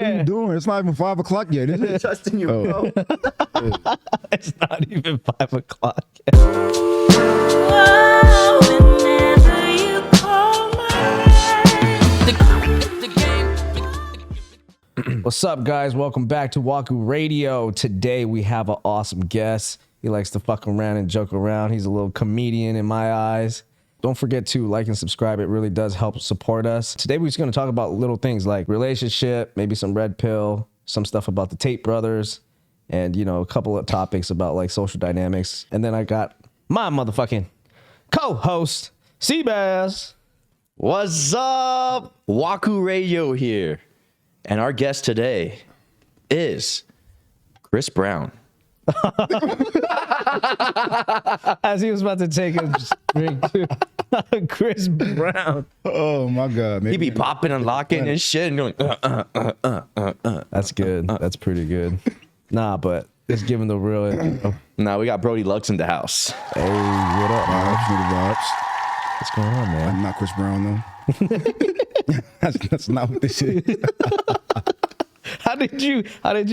are you doing? It's not even 5 o'clock yet, is it? Testing you, bro. It's not even 5 o'clock yet. Whenever you call What's up, guys? Welcome back to Waku Radio. Today we have an awesome guest. He likes to fuck around and joke around. He's a little comedian in my eyes. Don't forget to like and subscribe. It really does help support us. Today we're just going to talk about little things like relationship, maybe some red pill, some stuff about the Tate Brothers, and, you know, a couple of topics about like social dynamics. And then I got my motherfucking co-host, Seabass. What's up? Waku Radio here. And our guest today is Chris Brown. As he was about to take a drink too. Chris Brown. Oh my God. He be popping and locking and shit. And going, That's good. That's pretty good. Nah, but it's giving the real intro. Now we got Brody Lucks in the house. Hey, what up, man? Vibes. What's going on, man? I'm not Chris Brown though. that's not what this is. How did you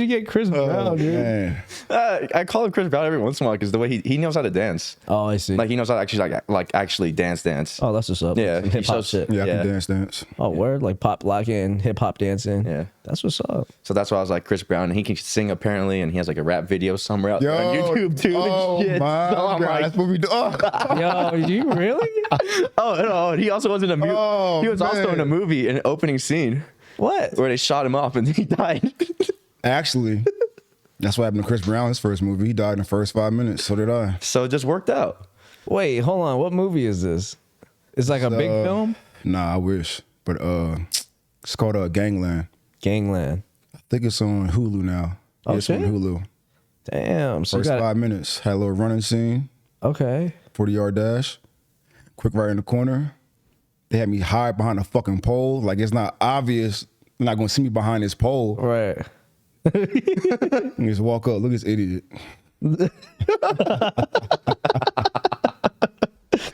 get Chris Brown, dude? Man. I call him Chris Brown every once in a while because the way he knows how to dance. Oh, I see. Like he knows how to actually dance. Oh, that's what's up. Yeah, Hip hop shit. Yeah, I Yeah. can dance. Oh, word? Like pop locking, hip hop dancing. Yeah. That's what's up. So that's why I was like Chris Brown, and he can sing apparently, and he has like a rap video somewhere out Yo, there on YouTube too. oh and shit. my So I'm God, like, that's what we do. Oh. Yo, you really? oh no, and he also was in a movie. Oh, he was also in a man. movie, in an opening scene What? where they shot him off and he died. Actually, that's what happened to Chris Brown, his first movie. He died in the first 5 minutes. So did I. So it just worked out. Wait, hold on. What movie is this? It's like a big film? Nah, I wish. But it's called Gangland. Gangland. I think it's on Hulu now. Oh, Yeah, it's on shit? Hulu. Damn. So you First got 5 minutes. Had a little running scene, okay. 40-yard dash, quick right in the corner. They had me hide behind a fucking pole. Like, it's not obvious. They're not going to see me behind this pole. Right. And just walk up. Look at this idiot.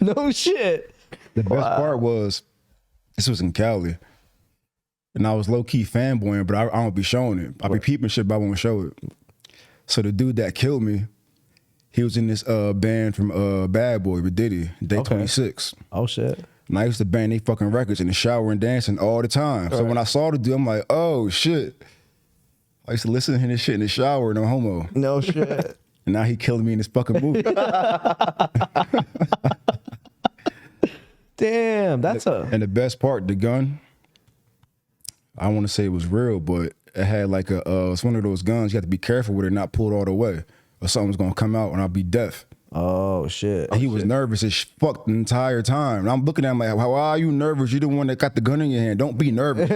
No shit. The best part was, this was in Cali. And I was low-key fanboying, but I don't be showing it. I be peeping shit, but I won't show it. So the dude that killed me, he was in this band from Bad Boy with Diddy, Day 26. Oh shit. And I used to bang they fucking records in the shower and dancing all the time. So when I saw the dude, I'm like, oh shit. I used to listen to his shit in the shower, no homo. No shit. And now he killed me in this fucking movie. Damn, that's And the best part, the gun, I don't want to say it was real, but it had like it's one of those guns, you have to be careful with it, not pull it all the way, or something's gonna come out and I'll be deaf. Oh shit. And he was nervous as fuck the entire time. And I'm looking at him like, how are you nervous? You're the one that got the gun in your hand. Don't be nervous.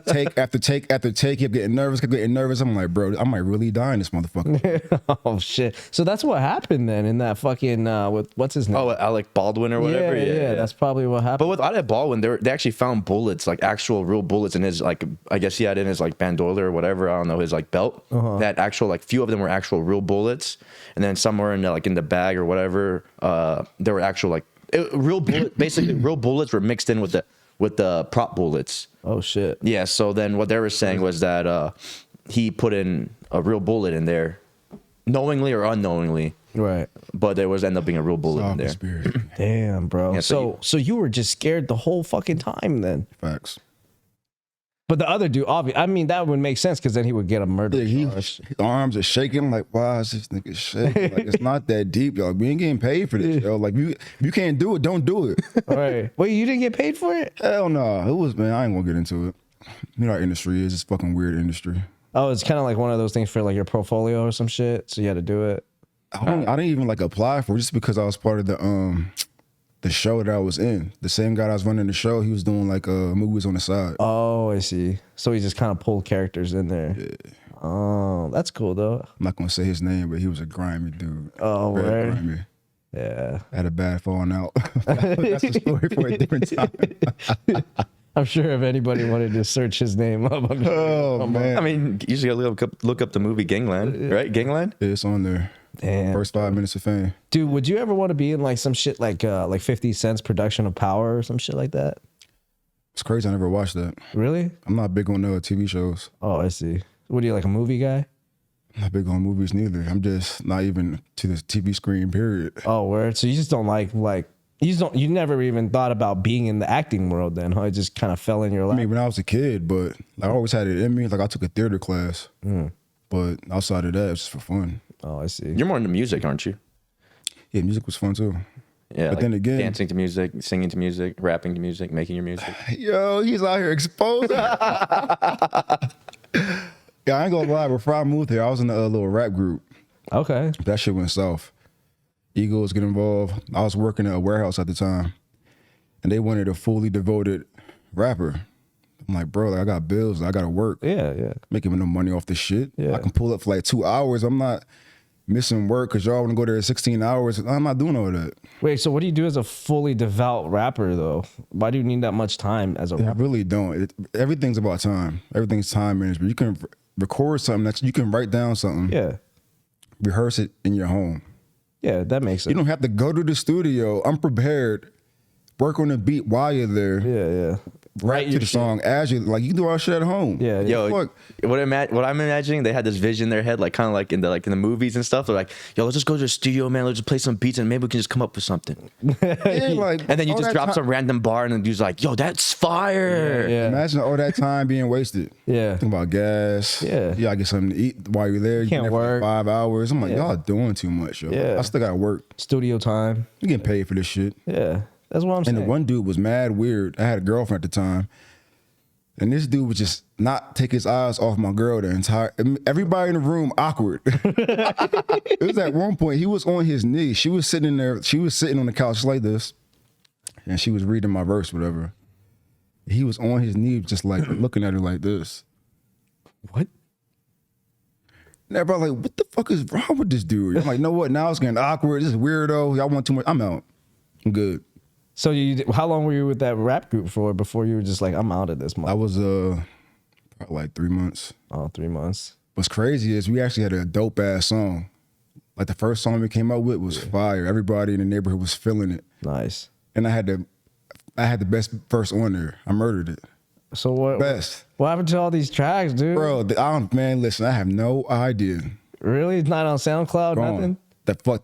Take after take after take. Kept getting nervous, kept getting nervous. I'm like, bro, I might really die in this motherfucker. Oh shit. So that's what happened then in that fucking with what's his name? Oh, Alec Baldwin or whatever. Yeah. That's probably what happened. But with Alec Baldwin, they actually found bullets, like actual real bullets in his, like, I guess he had in his like bandola or whatever, I don't know, his like belt. That actual, like, few of them were actual real bullets, and then somewhere in the, like in the bag or whatever, there were actual like real bullet, basically real bullets were mixed in with the prop bullets. Oh shit. Yeah. So then what they were saying was that he put in a real bullet in there, knowingly or unknowingly. Right. But there was end up being a real bullet in there. Conspiracy. Damn, bro. Yeah, so you were just scared the whole fucking time then. Facts. But the other dude, obviously, I mean, that would make sense because then he would get a murder Yeah, charge. his arms are shaking. I'm like, why is this nigga shaking? Like, it's not that deep, y'all. We ain't getting paid for this, yo. Like, if you can't do it, don't do it. Right. Wait, you didn't get paid for it? Hell no. It was, man, I ain't gonna get into it. You know how industry is. It's a fucking weird industry. Oh, it's kind of like one of those things for like your portfolio or some shit. So you had to do it. I didn't even like apply for it just because I was part of the show that I was in. The same guy that was running the show, he was doing like movies on the side. Oh, I see. So he just kind of pulled characters in there. Yeah. Oh, that's cool though. I'm not gonna say his name, but he was a grimy dude. Oh, Very right. grimy. Yeah. I had a bad falling out. That's a story for a different time. I'm sure if anybody wanted to search his name up, I'm sure Oh man, I mean, you usually gotta look up the movie Gangland, right? Gangland? it's on there. damn. First 5 minutes of fame. Dude, would you ever want to be in like some shit like 50 Cent's production of Power or some shit like that? It's crazy. I never watched that. Really? I'm not big on TV shows. Oh, I see. What are you, like a movie guy? I'm not big on movies neither. I'm just not even to the TV screen, period. Oh, word. So you just don't like you never even thought about being in the acting world then, huh? It just kind of fell in your lap. I mean, when I was a kid, but I always had it in me. Like I took a theater class, but outside of that, it's just for fun. Oh, I see. You're more into music, aren't you? Yeah, music was fun too. Yeah, but like then again, dancing to music, singing to music, rapping to music, making your music. Yo, he's out here exposing. Yeah, I ain't gonna lie. Before I moved here, I was in a little rap group. Okay. That shit went south. Egos get involved. I was working at a warehouse at the time, and they wanted a fully devoted rapper. I'm like, bro, like, I got bills. I gotta work. Yeah. Making no money off this shit. Yeah. I can pull up for like 2 hours. I'm not missing work because y'all want to go there 16 hours. I'm not doing all that. Wait, so what do you do as a fully devout rapper though? Why do you need that much time as a I rapper? really don't. Everything's about time. Everything's time management. You can record something you can write down something. Yeah. Rehearse it in your home. Yeah, that makes sense. You don't have to go to the studio. I'm prepared. Work on the beat while you're there. Yeah. Write to the song as you like. You can do all shit at home. Yeah. Yo, Fuck. what I'm imagining, they had this vision in their head, like kind of like in the movies and stuff. They're like, yo, let's just go to the studio, man. Let's just play some beats and maybe we can just come up with something. Yeah, like, And then you all just that drop time- some random bar and the dude's like, yo, that's fire. Yeah. Imagine all that time being wasted. Yeah. Think about gas. Yeah. You gotta get something to eat while you're there. You Can't been there for work. 5 hours. I'm like, Yeah. y'all doing too much, yo. Yeah. I still gotta work. Studio time. You getting paid for this shit. Yeah. That's what I'm And saying. the one dude was mad weird. I had a girlfriend at the time. And this dude would just not take his eyes off my girl the entire. Everybody in the room awkward. It was at one point he was on his knee. She was sitting in there. She was sitting on the couch like this, and she was reading my verse, whatever. He was on his knee, just like looking at her like this. What? And everybody like, what the fuck is wrong with this dude? I'm like, know what? Now it's getting awkward. This is weirdo. Y'all want too much. I'm out. I'm good. So how long were you with that rap group for before you were just like, I'm out of this? I was probably like 3 months. Oh, 3 months. What's crazy is we actually had a dope ass song. Like the first song we came up with was fire. Everybody in the neighborhood was feeling it. Nice. And I had the best verse on there. I murdered it. So what? Best. What happened to all these tracks, dude? Bro, man, listen, I have no idea. Really? It's not on SoundCloud, Gone. nothing?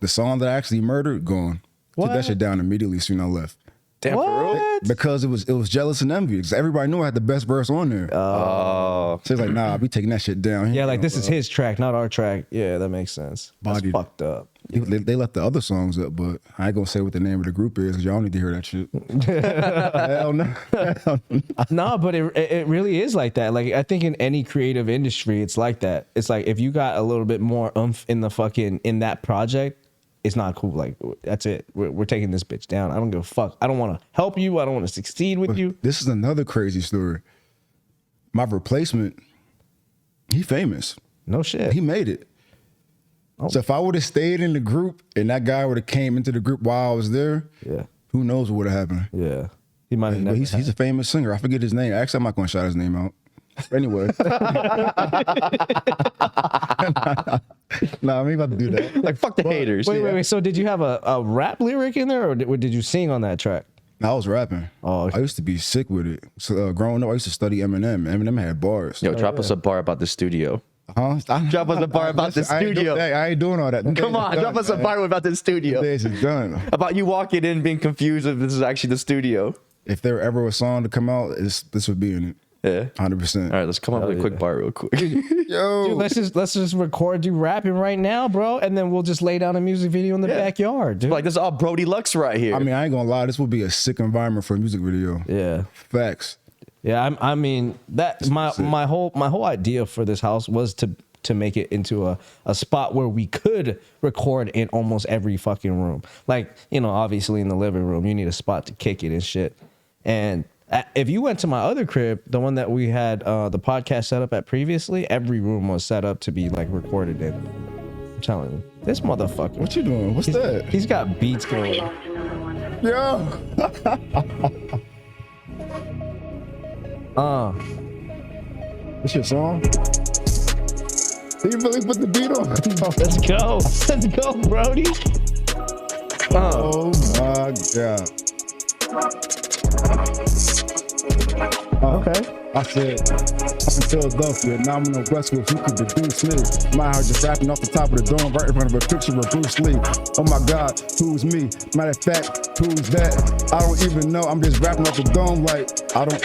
The song that I actually murdered, gone. Took What? that shit down immediately as soon as I left. Damn, for real? What? Because it was jealous and envy. Because everybody knew I had the best verse on there. Oh, So it's like, nah, we taking that shit down. Yeah, like this is his track, not our track. Yeah, that makes sense. That's Bodied. fucked up. They left the other songs up, but I ain't gonna say what the name of the group is because y'all need to hear that shit. Hell no. Hell no. No, but it really is like that. Like I think in any creative industry, it's like that. It's like if you got a little bit more oomph in that project, it's not cool. Like that's it. We're taking this bitch down. I don't give a fuck. I don't want to help you. I don't want to succeed with you. This is another crazy story. My replacement, he famous. No shit. He made it. Oh. So if I would have stayed in the group and that guy would have came into the group while I was there, Yeah. who knows what would have happened. Yeah. He might have But never. he's a famous singer. I forget his name. Actually, I'm not going to shout his name out. Anyway. Nah, I'm about to do that. like fuck the haters. Wait. So did you have a rap lyric in there, or did you sing on that track? I was rapping. Oh. I used to be sick with it. So growing up, I used to study Eminem. Eminem had bars. Yo, drop us a bar about the studio. Huh? Drop us a bar about the studio. I ain't doing all that. Them Come days on, is drop done, us a man. bar about the Them studio. days is done. About you walking in being confused if this is actually the studio. If there were ever a song to come out, this would be in it. Yeah. 100%. All right, let's come up with a quick bar real quick. Yo. Dude, let's just record you rapping right now, bro, and then we'll just lay down a music video in the backyard, dude. Like this is all Brody Lucks right here. I mean, I ain't gonna lie. This would be a sick environment for a music video. Yeah. Facts. Yeah, I mean that my whole idea for this house was to make it into a spot where we could record in almost every fucking room. Like, you know, obviously in the living room, you need a spot to kick it and shit. And if you went to my other crib, the one that we had the podcast set up at previously, every room was set up to be like recorded in. I'm telling you, this motherfucker. What you doing? What's that? He's got beats going. Yo. What's your song? Did you really put the beat on? Let's go. Let's go, Brody. Oh my God. Okay. I said, I'm in Philadelphia, now I'm in the Westwood, who could reduce me? My house just rapping off the top of the dome, right in front of a picture of Bruce Lee. Oh my God, who's me? Matter of fact, who's that? I don't even know, I'm just rapping off the dome like,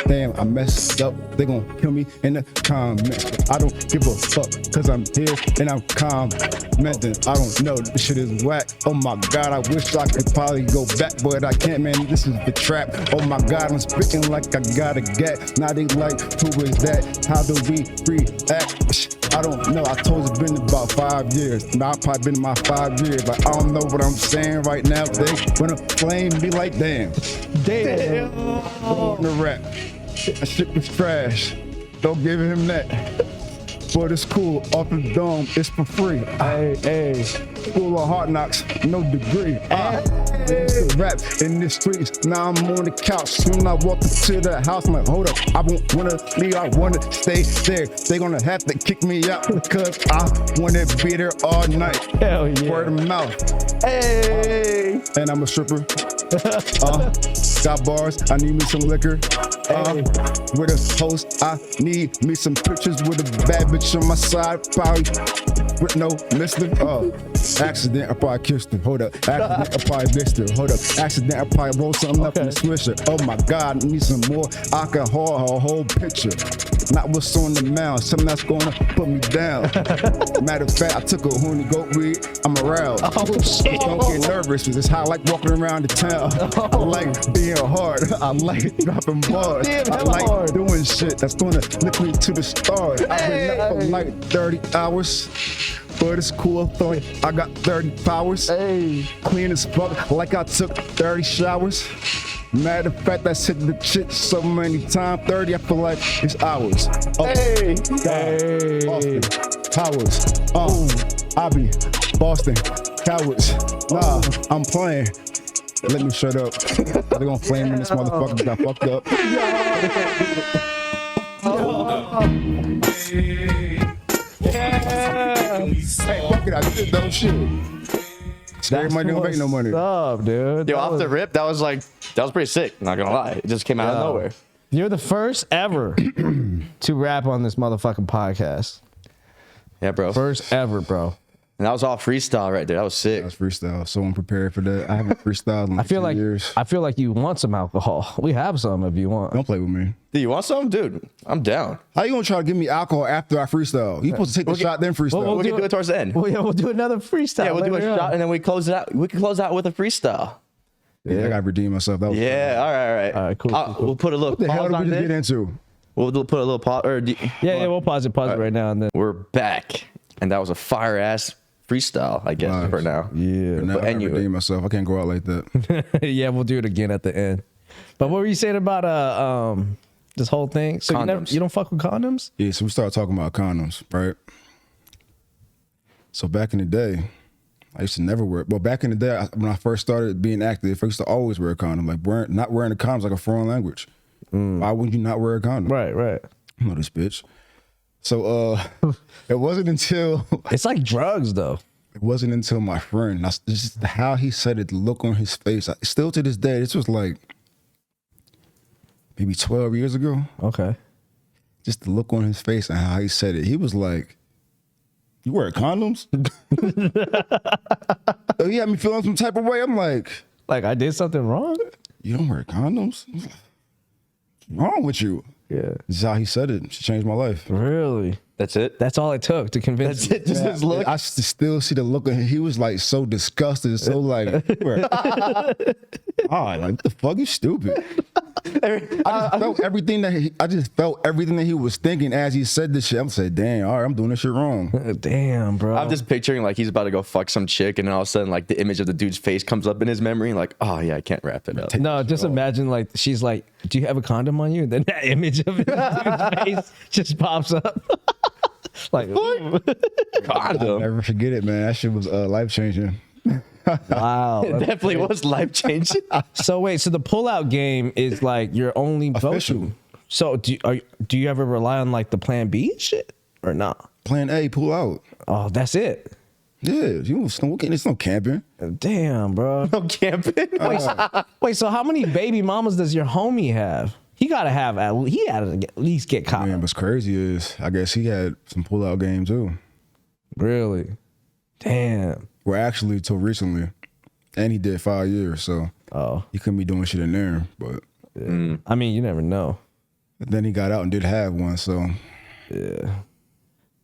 damn, I messed up. They gon' kill me in the comments. I don't give a fuck, cause I'm here and I'm commenting. I don't know, this shit is whack. Oh my God, I wish I could probably go back, but I can't, man, this is the trap. Oh my God, I'm speaking like I got a gat. Now they like, who is that? How do we react? I don't know. I told you it's been about 5 years. Now I've probably been in my 5 years. Like, I don't know what I'm saying right now. They gonna flame me like, damn. Damn. The rap. That shit was trash. Don't give him that. But it's cool. Off the dome, it's for free. Hey. School of hard knocks, no degree. Rap in the streets, now I'm on the couch. Soon I walk into the house, I'm like, hold up, I won't wanna leave, I wanna stay there. They gonna have to kick me out because I wanna be there all night. Hell yeah. Word of mouth. Hey. And I'm a stripper. Got bars, I need me some liquor. With a host, I need me some pictures with a bad bitch on my side, probably with no mister. Accident, I probably kissed her. Hold up. Accident, I probably missed her. Hold up. Accident, I probably rolled something up in the swisher. Oh my God, I need some more alcohol, a whole picture. Not what's on the mound, something that's gonna put me down. Matter of fact, I took a horny goat weed, I'm aroused. Oh shit. Don't get nervous, it's how I like walking around the town. I like being hard, I like dropping bars. Damn, I like hard. doing shit that's gonna lift me to the stars. I've been up for like 30 hours. But it's cool, I feel like I got 30 powers. Hey. Clean as fuck, like I took 30 showers. Matter of fact, I said the shit so many times. 30, I feel like it's hours. Hey. Boston, Towers. I be Boston, Cowards. Nah, I'm playing. Let me shut up. They're gonna flame me, this motherfucker got fucked up. Hey, fuck it, I did dumb shit. Scary money don't make no money. Up, dude. Yo, off the rip, that was pretty sick. Not gonna lie, it just came out of nowhere. You're the first ever to rap on this motherfucking podcast. Yeah, bro. First ever, bro. And that was all freestyle right there. That was sick. That's freestyle. So unprepared for that. I haven't freestyled in I feel 2 like years. I feel like you want some alcohol. We have some if you want. Don't play with me. Dude, you want some? Dude, I'm down. How you gonna try to give me alcohol after I freestyle? You supposed to take the shot then freestyle. We can do it towards the end. Well, yeah, we'll do another freestyle. Yeah, we'll do a later on. shot and then we close it out. We can close out with a freestyle. Yeah, I gotta redeem myself. That was Yeah, all right. All right, cool, cool. We'll put a little What the hell pause did on we just get this. into? We'll put a little pause. Yeah, we'll pause it right now and then. We're back. And that was a fire ass freestyle, I guess, Nice. for now. Yeah. Now I and gotta you- redeem myself. I can't go out like that. Yeah, we'll do it again at the end. But what were you saying about this whole thing? So Condoms. you don't fuck with condoms? Yeah, so we started talking about condoms, right? So back in the day, I used to never wear. Well, back in the day, when I first started being active, I used to always wear a condom. Like not wearing a condom is like a foreign language. Why wouldn't you not wear a condom? Right. I know this bitch. So it wasn't until It's like drugs though. my friend, just how he said it, the look on his face. Still to this day, this was like maybe 12 years ago. Okay. Just the look on his face and how he said it. He was like, "You wear condoms?" So he had me feeling some type of way. I'm like, Like I did something wrong? "You don't wear condoms? What's wrong with you?" Yeah. This is how he said it. She changed my life. Really? That's it? That's all it took to convince That's it? Just his look? I still see the look on him. He was like so disgusted, so like, like what the fuck? You stupid. I just felt everything that he was thinking as he said this shit. I'm saying, damn, all right, I'm doing this shit wrong. Damn, bro. I'm just picturing like he's about to go fuck some chick, and then all of a sudden, like the image of the dude's face comes up in his memory, and like, oh yeah, I can't wrap it up. No, just imagine like she's like, "Do you have a condom on you?" And then that image of his dude's face just pops up. Like, I'll Condom. never forget it, man. That shit was life changing. wow. It definitely was life changing. So wait, so the pullout game is like your only Official. go-to. So do you ever rely on like the plan B and shit or not? Plan A, pull out. Oh, that's it. Yeah, it's no camping. Damn, bro. No camping. Wait, so how many baby mamas does your homie have? He gotta have he had to at least get caught. Man, what's crazy is I guess he had some pullout game too. Really? Damn. Well, actually, till recently, and he did 5 years, so he couldn't be doing shit in there. But I mean, you never know. then he got out and did have one. So Yeah.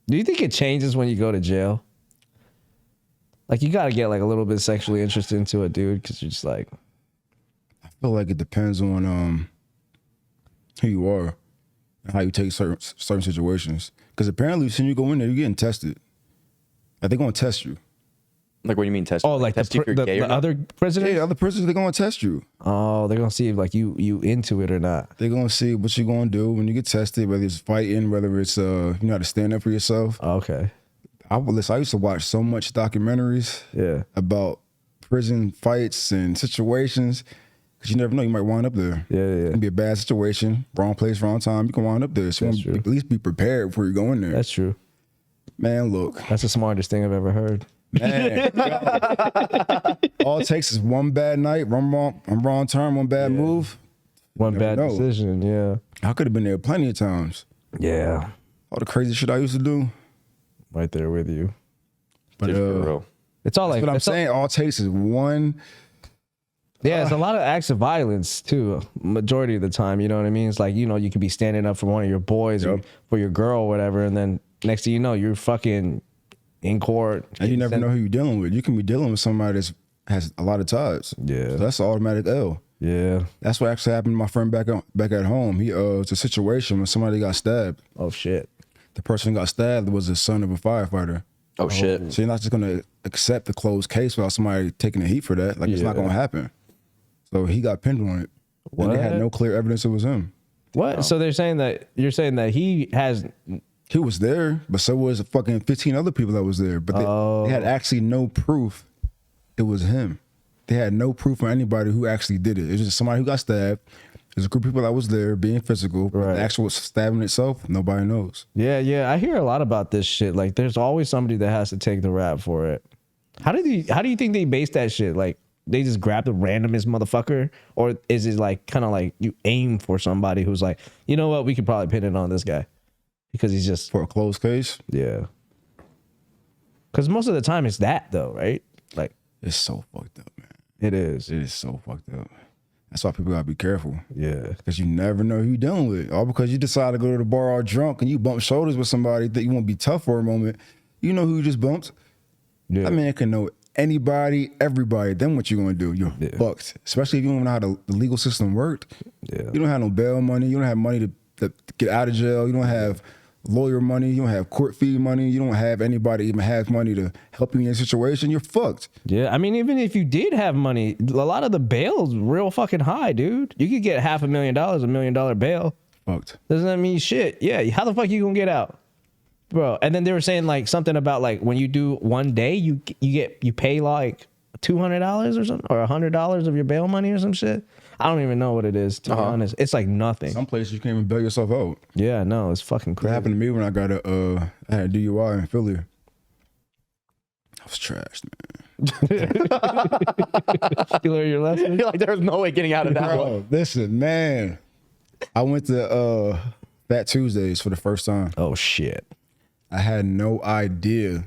Do you think it changes when you go to jail? Like, you got to get like a little bit sexually interested into a dude because you're just like, I feel like it depends on who you are and how you take certain situations. Because apparently, as soon as you go in there, you're getting tested. Like, they're gonna test you. Like, what do you mean test? oh, like test you if you're gay or the not? other prisoners? Yeah, other prisoners, they're gonna test you. Oh, they're gonna see if like you into it or not. They're gonna see what you're gonna do when you get tested, whether it's fighting, whether it's you know how to stand up for yourself. Okay. I used to watch so much documentaries Yeah. about prison fights and situations. Because you never know, you might wind up there. Yeah. It can be a bad situation, wrong place, wrong time. You can wind up there. So you That's want to true. at least be prepared before you go in there. That's true. Man, look. That's the smartest thing I've ever heard. Man, all it takes is one bad night, one wrong turn, one bad move. One Never bad know. decision. Yeah. I could have been there plenty of times. Yeah. All the crazy shit I used to do. Right there with you. But Dude, for real. It's all like what I'm it's all- saying, all it takes is one. Yeah, it's a lot of acts of violence too. Majority of the time, you know what I mean? It's like, you know, you could be standing up for one of your boys or Yep. for your girl or whatever, and then next thing you know, you're fucking in court. And you never know who you're dealing with. You can be dealing with somebody that has a lot of ties. Yeah. So that's an automatic L. Yeah. That's what actually happened to my friend back at home. He it's a situation when somebody got stabbed. Oh shit. The person who got stabbed was the son of a firefighter. Oh, shit. So you're not just gonna accept the closed case without somebody taking the heat for that. Like it's not Yeah. gonna happen. So he got pinned on it. And they had What? no clear evidence it was him. What? So you're saying that he has He was there, but so was fucking 15 other people that was there. But they had actually no proof it was him. They had no proof from anybody who actually did it. It was just somebody who got stabbed. There's a group of people that was there being physical. But Right. the actual stabbing itself, nobody knows. Yeah, I hear a lot about this shit. Like there's always somebody that has to take the rap for it. How do you think they base that shit? Like they just grab the randomest motherfucker? Or is it like kind of like you aim for somebody who's like, you know what, we could probably pin it on this guy? Because he's just For a closed case, yeah. Because most of the time it's that though, right? Like it's so fucked up, man. it is. It is so fucked up. That's why people gotta be careful. Yeah. Because you never know who you're dealing with. All because you decide to go to the bar all drunk and you bump shoulders with somebody that you want to be tough for a moment. You know who you just bumped. Yeah. That man can know anybody, everybody. Then what you gonna do? You're fucked. Especially if you don't know how the legal system worked. Yeah. You don't have no bail money. You don't have money to get out of jail. You don't have lawyer money. You don't have court fee money. You don't have anybody even have money to help you in your situation. You're fucked. Yeah, I mean, even if you did have money, a lot of the bail's real fucking high, dude. You could get $500,000, $1 million bail. Fucked. Doesn't that mean shit? Yeah, how the fuck you gonna get out, bro? And then they were saying like something about like when you do one day, you pay like $200 or something, or $100 of your bail money or some shit. I don't even know what it is, to be honest. It's like nothing. Some places you can't even bail yourself out. Yeah, no, it's fucking That crazy. happened to me when I got I had a DUI in Philly. I was trashed, man. You learn your lesson. You're like, there's no way getting out of that one. Bro, listen, man. I went to Fat Tuesdays for the first time. Oh shit. I had no idea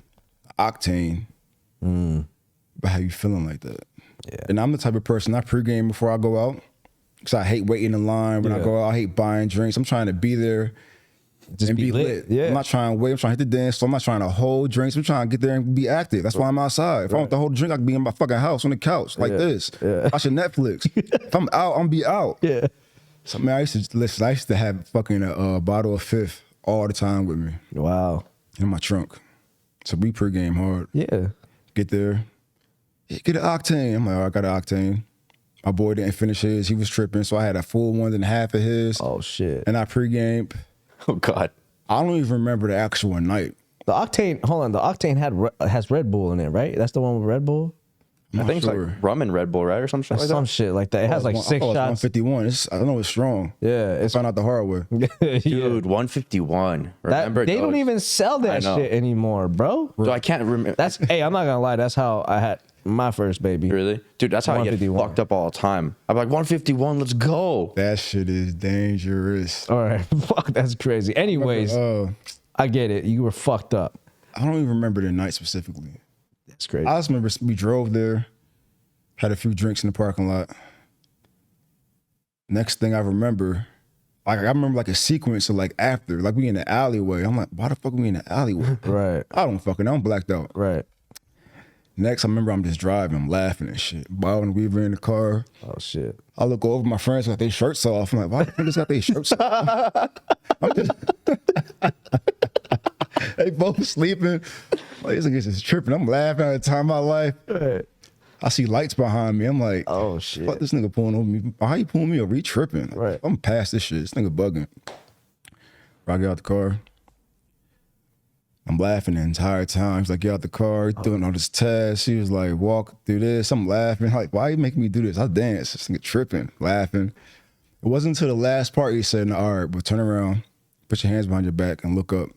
octane about how you feeling like that. Yeah. And I'm the type of person I pregame before I go out. Because I hate waiting in line when I Yeah. go out. I hate buying drinks. I'm trying to be there Just and be be lit. lit. Yeah. I'm not trying to wait. I'm trying to hit the dance. So I'm not trying to hold drinks. I'm trying to get there and be active. That's why I'm outside. If I want to hold a drink, I can be in my fucking house on the couch like this. Yeah. Watching Netflix. If I'm out, I'm gonna be out. Yeah. So man, I used to have fucking a bottle of Fifth all the time with me Wow. in my trunk. So we pregame hard. Yeah. Get there. Yeah, get an octane. I'm like, oh, I got an octane. My boy didn't finish his. He was tripping. So I had a full one and a half of his. Oh shit. And I pregame. Oh, God. I don't even remember the actual night. The Octane, hold on. The Octane has Red Bull in it, right? That's the one with Red Bull. I'm I not think it's sure. like rum and Red Bull, right? Or something like Some that. shit like that. It has like I 6 thought it was shots. 151. I know it's strong. Yeah, I it's found out the hard way. Dude, 151. Remember they don't even sell I that know. shit anymore, bro. So I can't remember. That's hey, I'm not gonna lie. That's how I had. My first baby. Really? Dude, that's how I get 151. fucked up all the time. I'm like, 151, let's go. That shit is dangerous. All right. Fuck, that's crazy. Anyways, I get it. You were fucked up. I don't even remember the night specifically. That's crazy. I just remember we drove there, had a few drinks in the parking lot. Next thing I remember, like I remember like a sequence of like after, like we in the alleyway. I'm like, why the fuck are we in the alleyway? Right. I don't fucking know. I'm blacked out. Right. Next, I remember I'm just driving, I'm laughing and shit. Bob and Weaver in the car. Oh shit. I look over, my friends got their shirts off. I'm like, why the niggas got their shirts off? I'm just they both sleeping. Like, this niggas is tripping. I'm laughing at the time of my life. Right. I see lights behind me. I'm like, Oh shit. fuck this nigga pulling over me. How you pulling me over? He tripping. Like, Right. I'm past this shit. This nigga bugging. I get out the car. I'm laughing the entire time. He's like, get out the car. He's doing all this test. He was like, walk through this. I'm laughing. Like, why you making me do this? I dance. This nigga tripping, laughing. It wasn't until the last part he said, no, all right, but turn around, put your hands behind your back and look up.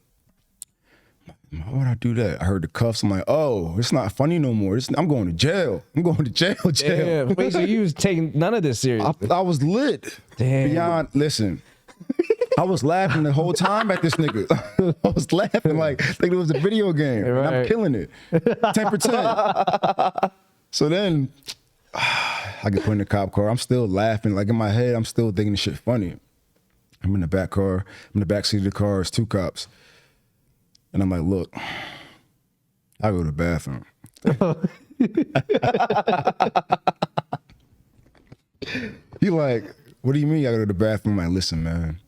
Why would I do that? I heard the cuffs. I'm like, oh, it's not funny no more. I'm going to jail. I'm going to jail. Damn. Wait, so you was taking none of this serious? I was lit. Damn. Beyond, listen. I was laughing the whole time at this nigga. I was laughing like it was a video game. And I'm Right. killing it. 10 for 10. So then I get put in the cop car. I'm still laughing. Like in my head, I'm still thinking the shit funny. I'm in the back car. I'm in the back seat of the car. It's 2 cops. And I'm like, look, I go to the bathroom. He like, what do you mean I go to the bathroom? I'm like, listen, man.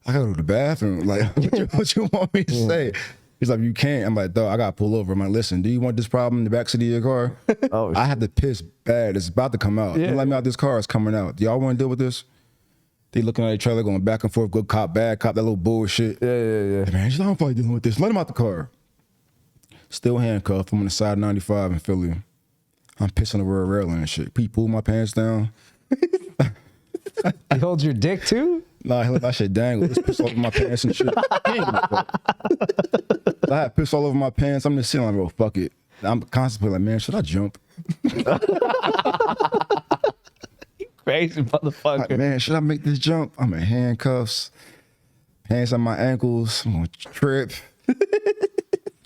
I gotta go to the bathroom. Like, what you want me to say? He's like, you can't. I'm like, dog, I gotta pull over. I'm like, listen, do you want this problem in the backseat of your car? Oh, I have to piss bad. It's about to come out. Yeah. You let me out this car, it's coming out. Do y'all wanna deal with this? They looking at each other, going back and forth, good cop, bad cop, that little bullshit. Yeah. Hey, man, I'm probably dealing with this. Let him out the car. Still handcuffed. I'm on the side of 95 in Philly. I'm pissing over a railing and shit. He pulled my pants down. He holds your dick too? Nah, he let that shit dangle. Just piss all over my pants and shit. He ain't give a fuck. I had piss all over my pants. I'm just sitting like, bro, fuck it. I'm constantly like, man, should I jump? Crazy motherfucker. Like, man, should I make this jump? I'm in handcuffs, hands on my ankles. I'm gonna trip,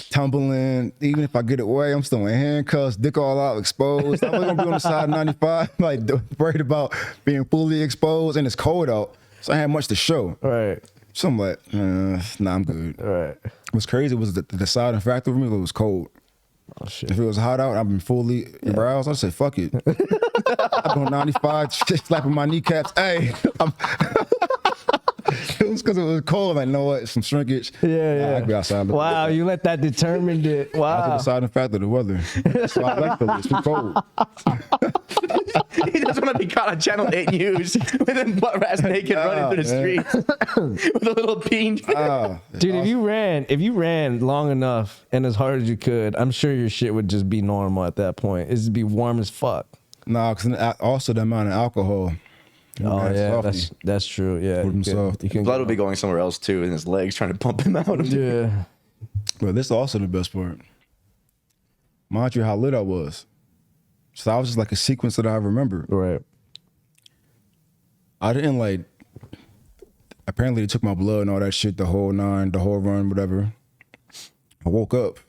tumbling. Even if I get away, I'm still in handcuffs, dick all out, exposed. I'm gonna be on the side of 95, like worried about being fully exposed, and it's cold out, so I had much to show. Right. So I'm like, nah, I'm good. Right. What's crazy was the deciding factor for me was it was cold. Oh shit. If it was hot out, I've been fully aroused, I'd say, fuck it. I'm on 95, slapping my kneecaps. Hey, it was because it was cold. Like, you know what? Some shrinkage. Yeah. I'd be outside. Wow, you let that determine it. I Wow. took deciding factor the weather. So I like Philly. It's too cold. He doesn't want to be caught on Channel 8 News with him butt ass naked running through the streets with a little bean. Dude, if you ran long enough and as hard as you could, I'm sure your shit would just be normal at that point. It'd be warm as fuck. Nah, because also the amount of alcohol. Oh yeah, softy. that's true. Yeah, Put him soft. you can Blood will be going somewhere else too, in his legs, trying to pump him out. Yeah. But this is also the best part. Mind you, how lit I was. So I was just like a sequence that I remember. Right. I didn't like. Apparently, they took my blood and all that shit, the whole 9, the whole run, whatever. I woke up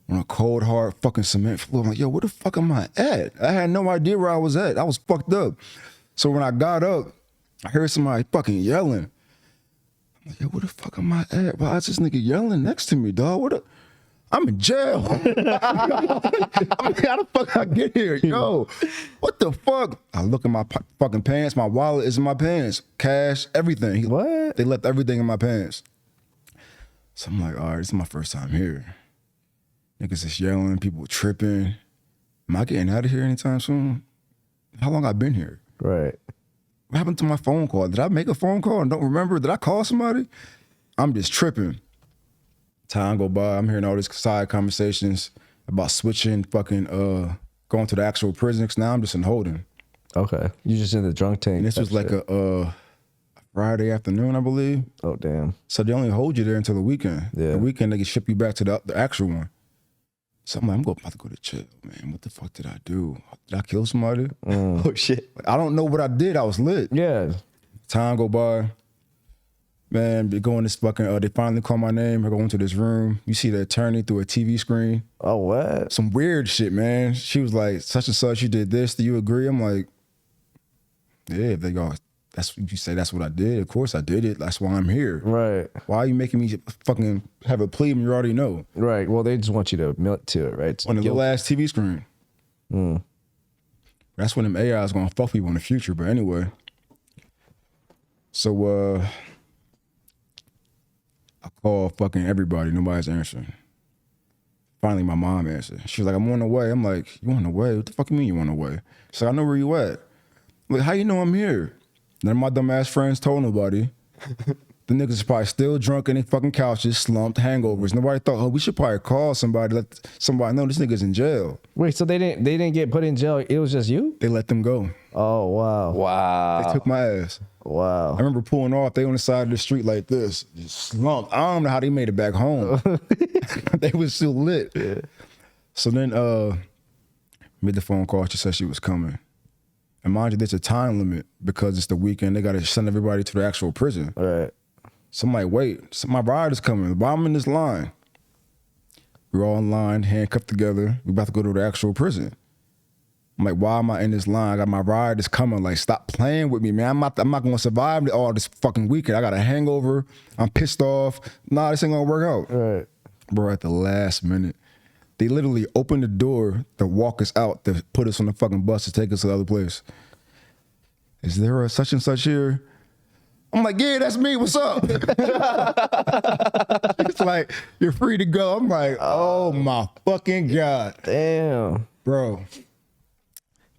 on a cold, hard fucking cement floor. I'm like, yo, where the fuck am I at? I had no idea where I was at. I was fucked up. So when I got up, I heard somebody fucking yelling. I'm like, yo, where the fuck am I at? Why is this nigga yelling next to me, dog? I'm in jail. I mean, how the fuck I get here? Yo, what the fuck? I look in my fucking pants. My wallet is in my pants. Cash, everything. What? They left everything in my pants. So I'm like, all right, this is my first time here. Niggas just yelling, people tripping. Am I getting out of here anytime soon? How long I been here? Right. What happened to my phone call? Did I make a phone call and don't remember? Did I call somebody? I'm just tripping. Time go by, I'm hearing all these side conversations about switching, fucking going to the actual prison. 'Cause now I'm just in holding. Okay. You just in the drunk tank. And this was like a Friday afternoon, I believe. Oh damn. So they only hold you there until the weekend. Yeah. The weekend they can ship you back to the actual one. So I'm like, about to go to jail, man. What the fuck did I do? Did I kill somebody? Oh shit. Like, I don't know what I did. I was lit. Yeah. Time go by. Man, they go in this fucking, they finally call my name. I go into this room. You see the attorney through a TV screen. Oh, what? Some weird shit, man. She was like, such and such, you did this. Do you agree? I'm like, yeah, if they go, that's what you say, that's what I did. Of course I did it. That's why I'm here. Right. Why are you making me fucking have a plea when you already know? Right. Well, they just want you to admit to it, right? On the little ass TV screen. That's when them AI is gonna fuck people in the future. But anyway. So I call fucking everybody. Nobody's answering. Finally, my mom answered. She was like, I'm on the way. I'm like, you on the way? What the fuck you mean you on the way? She's like, I know where you at. I'm like, how you know I'm here? None of my dumb ass friends told nobody. The niggas is probably still drunk in their fucking couches, slumped, hangovers. Nobody thought, oh, we should probably call somebody, let somebody know this nigga's in jail. Wait, so they didn't get put in jail. It was just you? They let them go. Oh, wow. Wow. They took my ass. Wow. I remember pulling off. They on the side of the street like this, just slumped. I don't know how they made it back home. They was still lit. Yeah. So then made the phone call. She said she was coming. And mind you, there's a time limit because it's the weekend. They got to send everybody to the actual prison. All right. So I'm like, wait, so my ride is coming. Why I'm in this line? We're all in line, handcuffed together. We about to go to the actual prison. I'm like, why am I in this line? I got my ride is coming. Like, stop playing with me, man. I'm not going to survive all this fucking weekend. I got a hangover. I'm pissed off. Nah, this ain't going to work out. Right. Bro, at the last minute, they literally opened the door to walk us out, to put us on the fucking bus to take us to the other place. Is there a such and such here? I'm like, yeah, that's me. What's up? It's like, you're free to go. I'm like, oh my fucking God. Damn. Bro,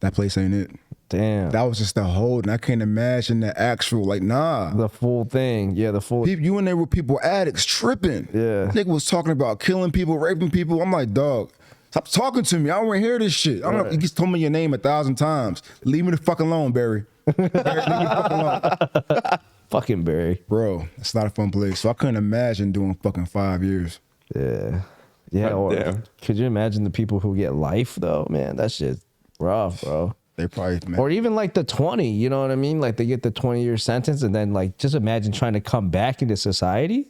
that place ain't it. Damn. That was just the whole, and I can't imagine the actual, like, nah. The full thing. Yeah, the full. You in there with people, addicts, tripping. Yeah. Nigga was talking about killing people, raping people. I'm like, dog, stop talking to me. I don't want to hear this shit. I don't know. You just told me your name 1,000 times. Leave me the fuck alone, Barry. Barry, leave me the fuck alone. Fucking Barry. Bro, it's not a fun place. So I couldn't imagine doing fucking 5 years. Yeah. Yeah. Or, could you imagine the people who get life though? Man, that shit's rough, bro. They probably, man. Or even like the 20, you know what I mean? Like they get the 20-year sentence and then like just imagine trying to come back into society.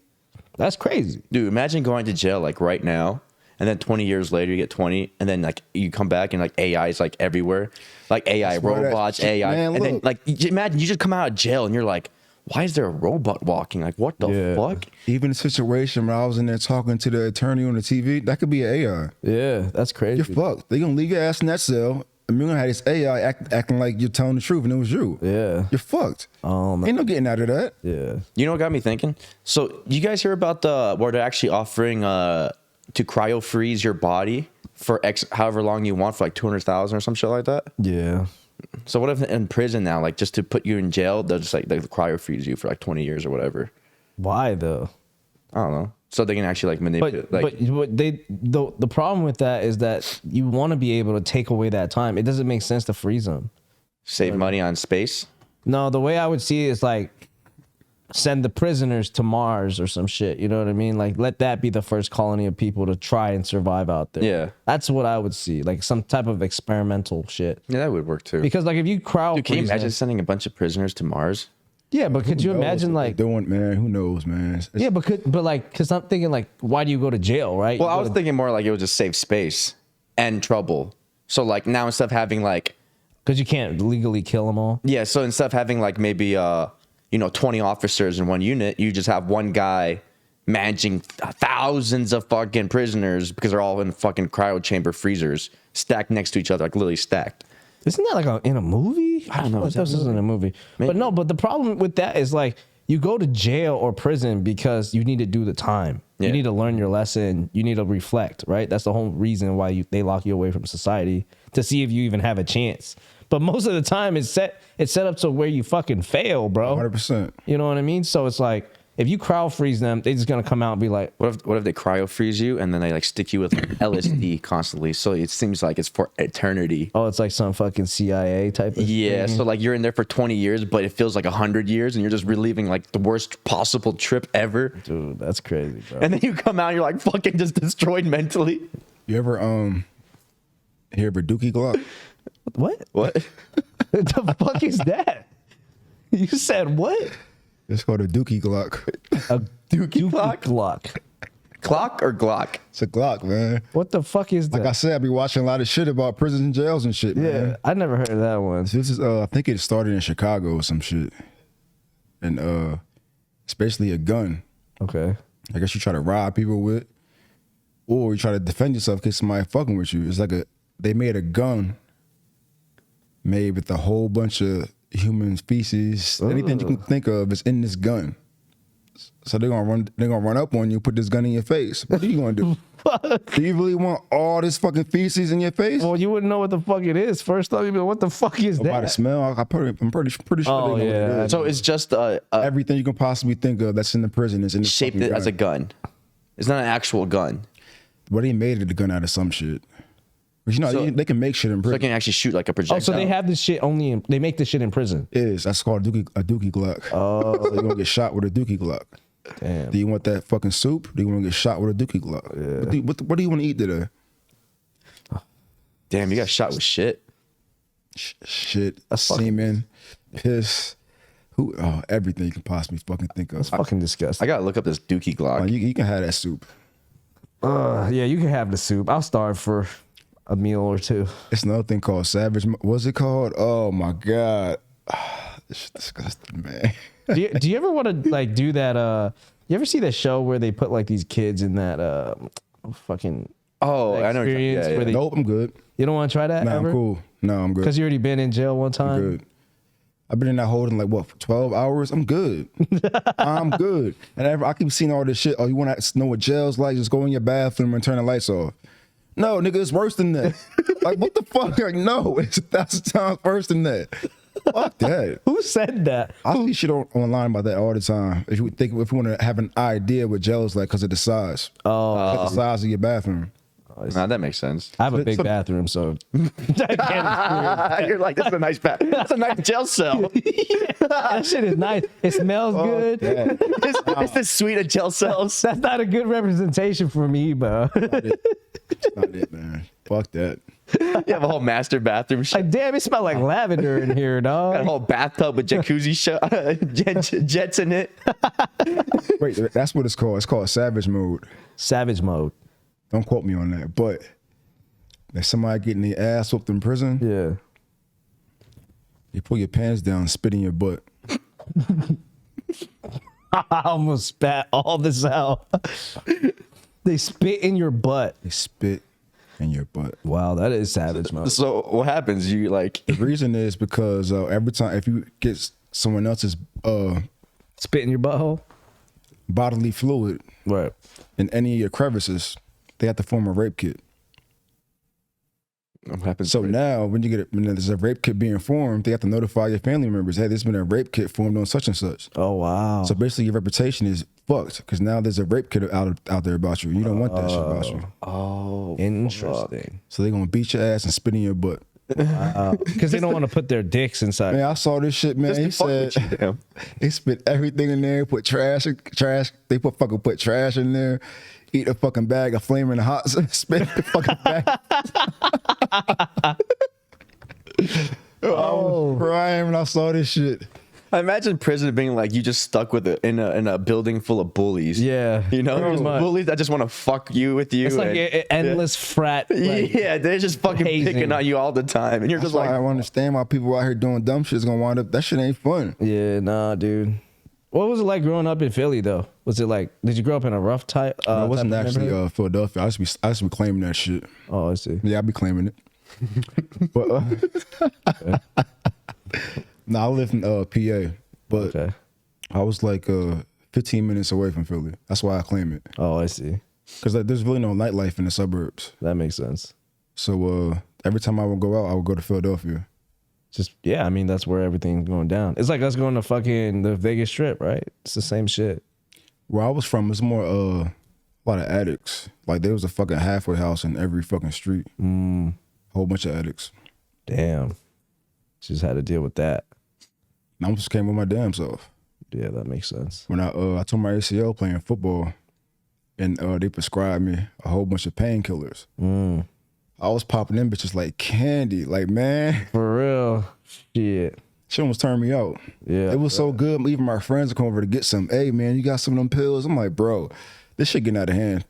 That's crazy. Dude, imagine going to jail like right now and then 20 years later you get 20 and then like you come back and like AI is like everywhere. Like AI, robots, AI. Man, and then like imagine you just come out of jail and you're like, why is there a robot walking? Like, what the fuck? Even the situation where I was in there talking to the attorney on the TV, that could be an AI. Yeah, that's crazy. You're fucked. They gonna leave your ass in that cell, and you're gonna have this AI acting like you're telling the truth, and it was you. Yeah. You're fucked. Ain't no getting out of that. Yeah. You know what got me thinking? So, you guys hear about where they're actually offering to cryo-freeze your body for however long you want, for like 200,000 or some shit like that? Yeah. So what if in prison now, like just to put you in jail, they'll just like they cryo-freeze you for like 20 years or whatever? Why though? I don't know. So they can actually like manipulate. But the problem with that is that you want to be able to take away that time. It doesn't make sense to freeze them. Save money on space? No, the way I would see it is like send the prisoners to Mars or some shit. You know what I mean? Like let that be the first colony of people to try and survive out there. Yeah. That's what I would see. Like some type of experimental shit. Yeah, that would work too. Because like if you crowd, Dude, can you imagine sending a bunch of prisoners to Mars? Yeah, but could you imagine like doing, man? Who knows, man? Yeah, because I'm thinking like, why do you go to jail, right? Well, I was thinking more like it would just save space and trouble. So like now instead of having like, because you can't legally kill them all. Yeah, so instead of having like maybe 20 officers in one unit, you just have one guy managing thousands of fucking prisoners because they're all in fucking cryo chamber freezers stacked next to each other, like literally stacked. Isn't that like in a movie? I don't know. This isn't a movie. Maybe. But the problem with that is like you go to jail or prison because you need to do the time. Yeah. You need to learn your lesson. You need to reflect, right? That's the whole reason why they lock you away from society, to see if you even have a chance. But most of the time it's set up to where you fucking fail, bro. 100%. You know what I mean? So it's like, if you cryo freeze them, they're just gonna come out and be like, what if they cryo freeze you and then they like stick you with like LSD constantly, so it seems like it's for eternity. Oh, it's like some fucking CIA type of thing. So like you're in there for 20 years, but it feels like 100 years, and you're just reliving like the worst possible trip ever. Dude, that's crazy, bro. And then you come out, and you're like fucking just destroyed mentally. You ever hear of a Dookie Glock? What? What? The fuck is that? You said what? It's called a Dookie Glock. A Dookie Glock. Clock or Glock? It's a Glock, man. What the fuck is that? Like I said, I be watching a lot of shit about prisons and jails and shit, yeah, man. I never heard of that one. This is I think it started in Chicago or some shit. And it's basically a gun. Okay. I guess you try to rob people with, or you try to defend yourself in case somebody fucking with you. It's like they made a gun made with a whole bunch of human feces. Anything you can think of is in this gun. So they're gonna run up on you, put this gun in your face. What are you gonna do? Do you really want all this fucking feces in your face? Well, you wouldn't know what the fuck it is. First off, you'd be like, what the fuck is By the that? smell, I'm pretty sure they know what it is. So it's just Everything you can possibly think of that's in the prison is in the shaped fucking it as a gun. It's not an actual gun. But they made it a gun out of some shit. But you know, So- they can make shit in So prison. it can actually shoot like a Oh, projectile. so they have this shit they make this shit in prison. That's called a Dookie Glock. Oh. So you're gonna get shot with a Dookie Glock. Damn. Do you want that fucking soup? Do you want to get shot with a Dookie Glock? Yeah. What do you want to eat today? Damn, you got shot with shit. Shit, semen, piss, everything you can possibly fucking think of. It's fucking disgusting. I gotta look up this Dookie Glock. You can have that soup. Yeah, you can have the soup. I'll starve for a meal or two. It's another thing called savage. What's it called? Oh my god, this shit disgusting, man. Do you ever want to like do that? You ever see that show where they put like these kids in that fucking Oh, I know. experience where they, Nope, I'm good. you don't want to try that Nah, ever? I'm cool. No, I'm good. Because you already been in jail one time. I'm good. I've been in that holding like what, for 12 hours? I'm good. I'm good. And I keep seeing all this shit. Oh, you want to know what jail's like? Just go in your bathroom and turn the lights off. No, nigga, it's worse than that. Like, what the fuck? Like, no, it's 1,000 times worse than that. Fuck that. Who said that? I see shit online about that all the time. If you want to have an idea what jail is like because of the size. The size of your bathroom. Nah, that makes sense. I have a big bathroom, so I can't. You're like, this is a nice bath. That's a nice jail cell. That shit is nice. It smells good. Yeah. It's the suite of jail cells. That's not a good representation for me, bro. That's not it, man. Fuck that. You have a whole master bathroom. Like, damn, it smells like lavender in here, Got a dog. whole bathtub with jacuzzi jets in it. Wait, that's what it's called. It's called savage mode. Savage mode. Don't quote me on that. But there's somebody getting their ass whooped in prison. Yeah. You pull your pants down and spit in your butt. I almost spat all this out. They spit in your butt. They spit in your butt. Wow, that is savage mode. So what happens? You like The reason is because every time if you get someone else's Spit in your butthole? bodily fluid Right. in any of your crevices, they have to form a rape kit. what happens? So now when there's a rape kit being formed, they have to notify your family members, hey, there's been a rape kit formed on such and such. Oh, wow. So basically your reputation is fucked because now there's a rape kit out there about you. You don't want that shit about you. Oh, Interesting. So they're gonna beat your ass and spit in your butt. Because they don't want to put their dicks inside. Man, I saw this shit, man. He said they spit everything in there, put trash. They put trash in there, eat a fucking bag of flaming hot, spit the fucking bag. I was crying when I saw this shit. I imagine prison being like you just stuck with it in a building full of bullies. Yeah. You know, Pretty there's much. bullies that just want to fuck you with you. It's like and- an endless frat. Like, yeah, they're just fucking hazing. picking on you all the time, and you're That's just why like, I don't understand why people out here doing dumb shit is gonna wind up. That shit ain't fun. Yeah, nah, dude. What was it like growing up in Philly, though? Was it like, did you grow up in a rough type? I wasn't type of actually neighborhood? Philadelphia. I just be claiming that shit. Oh, I see. Yeah, I be claiming it. But no, I live in PA, but Okay. I was like 15 minutes away from Philly. That's why I claim it. Oh, I see. Because there's really no nightlife in the suburbs. That makes sense. So every time I would go out, I would go to Philadelphia. Just, yeah, I mean, that's where everything's going down. It's like us going to fucking the Vegas Strip, right? It's the same shit. Where I was from, it's more a lot of addicts. Like there was a fucking halfway house in every fucking street. Whole bunch of addicts. Damn. Just had to deal with that. And I just came with my damn self. Yeah, that makes sense. When I tore my ACL playing football, and they prescribed me a whole bunch of painkillers. I was popping them bitches like candy. Like, man. For real. Shit. She almost turned me out. Yeah. It was so good. Even my friends would come over to get some. Hey, man, you got some of them pills? I'm like, bro, this shit getting out of hand.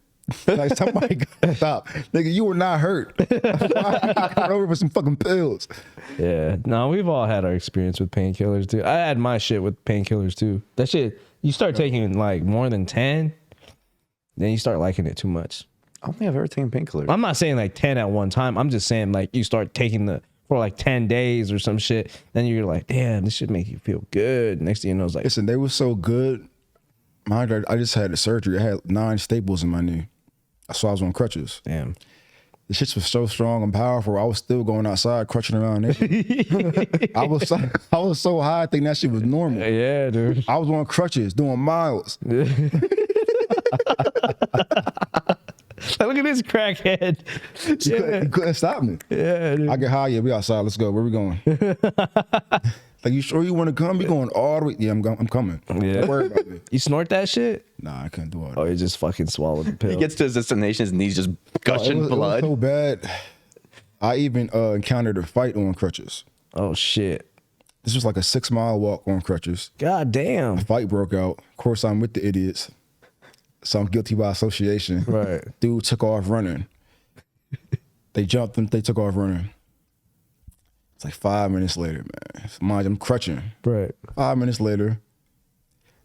Like, somebody gotta stop. Nigga, you were not hurt. Why you coming over for some fucking pills? Yeah. No, we've all had our experience with painkillers too. I had my shit with painkillers too. That shit, you start taking like more than 10, then you start liking it too much. I don't think I've ever taken painkillers. I'm not saying like 10 at one time. I'm just saying like you start taking for like 10 days or some shit. Then you're like, damn, this should make you feel good. Next thing you know, it's like, Listen, they were so good. Mind you, I just had a surgery. I had 9 staples in my knee. So I was on crutches. damn. The shits was so strong and powerful. I was still going outside, crutching around there. I was so high, thinking that shit was normal. Yeah, dude. I was on crutches, doing miles. Like, look at this crackhead. He couldn't stop me. Yeah, dude. I get high, yeah, we outside, let's go. Where we going? Like, you sure you want to come? We going all the way. Yeah, I'm coming. Yeah. Don't worry about me. You snort that shit? Nah, I couldn't do all that. Oh, you just fucking swallowed the pill. He gets to his destination, his knees just gushing It was blood. so bad. I even encountered a fight on crutches. Oh, shit. This was like a 6-mile walk on crutches. God damn. Fight broke out. Of course, I'm with the idiots. So I'm guilty by association. Right. Dude took off running. They jumped him. They took off running. It's like 5 minutes later, man. Mind you, I'm crutching. Right. 5 minutes later,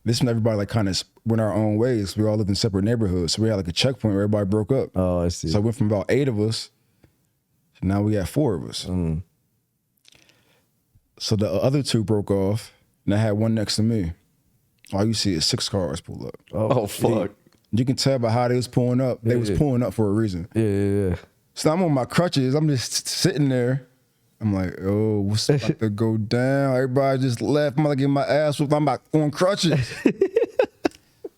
this when everybody like kind of went our own ways. We all lived in separate neighborhoods. So we had like a checkpoint where everybody broke up. Oh, I see. So it went from about 8 of us to now we got 4 of us. So the other 2 broke off, and I had one next to me. All you see is 6 cars pull up. Oh, fuck. You can tell by how they was pulling up. They was pulling up for a reason. Yeah. So I'm on my crutches. I'm just sitting there. I'm like, oh, what's about to go down? Everybody just left. I'm about to get my ass whooped. I'm back on crutches.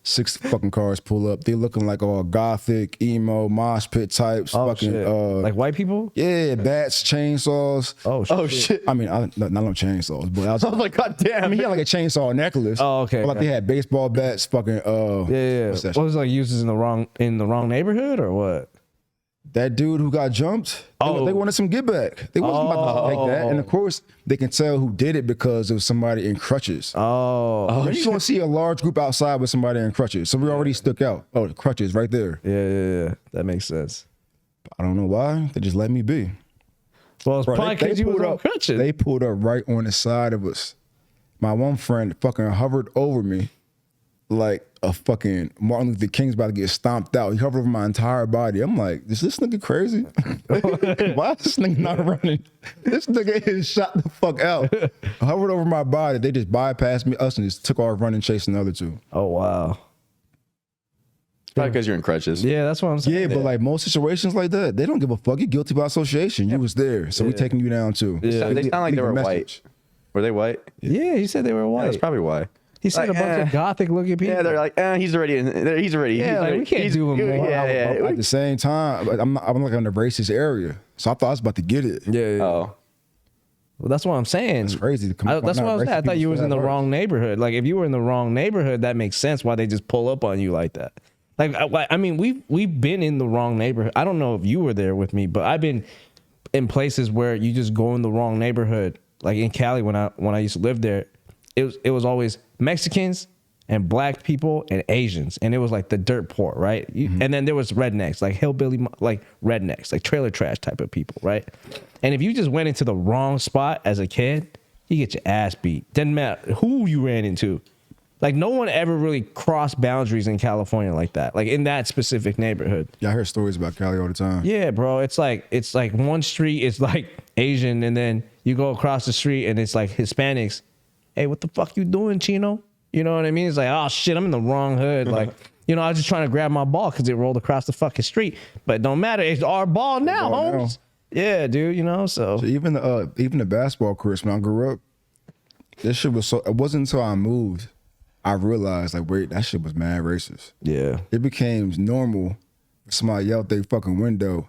6 fucking cars pull up. They looking like all gothic, emo, mosh pit types. Oh, fucking, shit. Like white people? yeah, bats, chainsaws. Oh, shit. I mean, not no chainsaws, but I was, Oh my god damn. I mean, he had like a chainsaw necklace. Oh, okay, But like okay. they had baseball bats, fucking, Yeah. what's that What was it, like uses in the wrong neighborhood or what? That dude who got jumped, they wanted some get back. They wasn't about to take that. And of course, they can tell who did it because it was somebody in crutches. Oh. You gonna see a large group outside with somebody in crutches. So we already stuck out. Oh, the crutches right there. Yeah. That makes sense. I don't know why. They just let me be. Well, it's Bro, probably because you was on crutches. They pulled up right on the side of us. My one friend fucking hovered over me like a fucking Martin Luther King's about to get stomped out. He hovered over my entire body. I'm like, is this nigga crazy? Why is this nigga not running? This nigga is shot the fuck out. Hovered over my body. They just bypassed us and just took off running, chasing the other 2. Oh, wow. Probably because you're in crutches. Yeah, that's what I'm saying. Yeah, but like most situations like that, they don't give a fuck. You're guilty by association. You was there, so we taking you down too. Yeah. They sound like they were white. Were they white? Yeah, he said they were white. That's probably why. He said Like, a bunch of gothic looking people. Yeah, they're like, he's already in. He's already. Yeah, he's like, already, we can't he's- do him more. Yeah. At the same time, I'm like in the racist area, so I thought I was about to get it. Yeah. Oh. Well, that's what I'm saying. It's crazy. To come That's what I was saying. I thought you was in the wrong neighborhood. Like, if you were in the wrong neighborhood, that makes sense why they just pull up on you like that. Like, I mean, we've been in the wrong neighborhood. I don't know if you were there with me, but I've been in places where you just go in the wrong neighborhood. Like in Cali, when I used to live there, it was always Mexicans and black people and Asians, and it was like the dirt poor, right? And then there was rednecks, like hillbilly, like rednecks, like trailer trash type of people, right? And if you just went into the wrong spot as a kid, you get your ass beat. Doesn't matter who you ran into. Like, no one ever really crossed boundaries in California like that, like in that specific neighborhood. Yeah, I hear stories about Cali all the time. Yeah, bro. It's like one street is like Asian, and then you go across the street and it's like Hispanics. Hey, what the fuck you doing, Chino? You know what I mean? It's like, oh shit, I'm in the wrong hood. Like, you know, I was just trying to grab my ball because it rolled across the fucking street. But it don't matter. It's our ball now, ball now. Holmes. Yeah, dude. You know, so So even the basketball career, when I grew up, this shit was so. It wasn't until I moved, I realized like, wait, that shit was mad racist. yeah. It became normal. Somebody yelled their fucking window.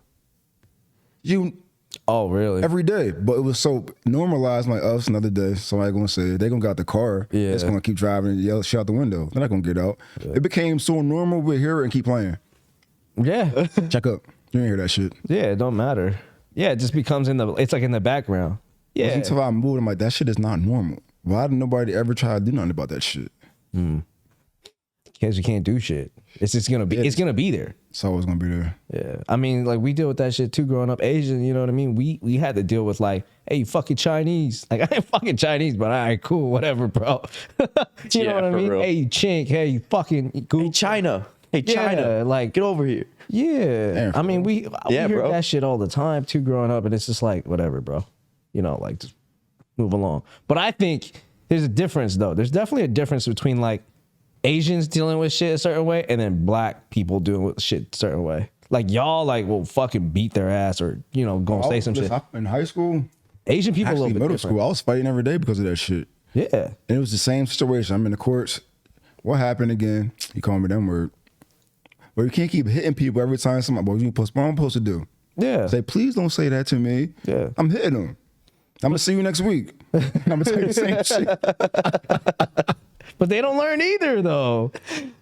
Oh, really? Every day, but it was so normalized. Like, oh, it's another day. Somebody gonna say it. They gonna get out the car. Yeah. It's gonna keep driving and yell, shout out the window. They're not gonna get out. It became so normal. We hear it and keep playing. Yeah. Check up. You didn't hear that shit. Yeah, it don't matter. Yeah, it just becomes it's like in the background. Yeah. Until I moved, I'm like, that shit is not normal. Why did nobody ever try to do nothing about that shit? Because you can't do shit. It's just gonna be. It's gonna be there. It's always gonna be there. Yeah, I mean, like we deal with that shit too. Growing up Asian, you know what I mean. We had to deal with like, hey, you fucking Chinese. Like I ain't fucking Chinese, but all right, cool, whatever, bro. You know what I mean? Real. Hey, you chink. Hey, you fucking Hey, China. Hey, China. Like get over here. Yeah, I mean, we hear bro. that shit all the time too. Growing up, and it's just like whatever, bro. You know, like just move along. But I think there's a difference though. There's definitely a difference between like Asians dealing with shit a certain way and then black people dealing with shit a certain way. Like y'all like will fucking beat their ass or, you know, go and say some shit. In high school, Asian people actually a little bit middle different. school, I was fighting every day because of that shit. Yeah. And it was the same situation. I'm in the courts. What happened again? He called me that word. But you can't keep hitting people every time somebody, what I'm supposed to do? Yeah. Say, please don't say that to me. Yeah. I'm hitting them. I'm going to see you next week. I'm going to tell you the same shit. But they don't learn either though.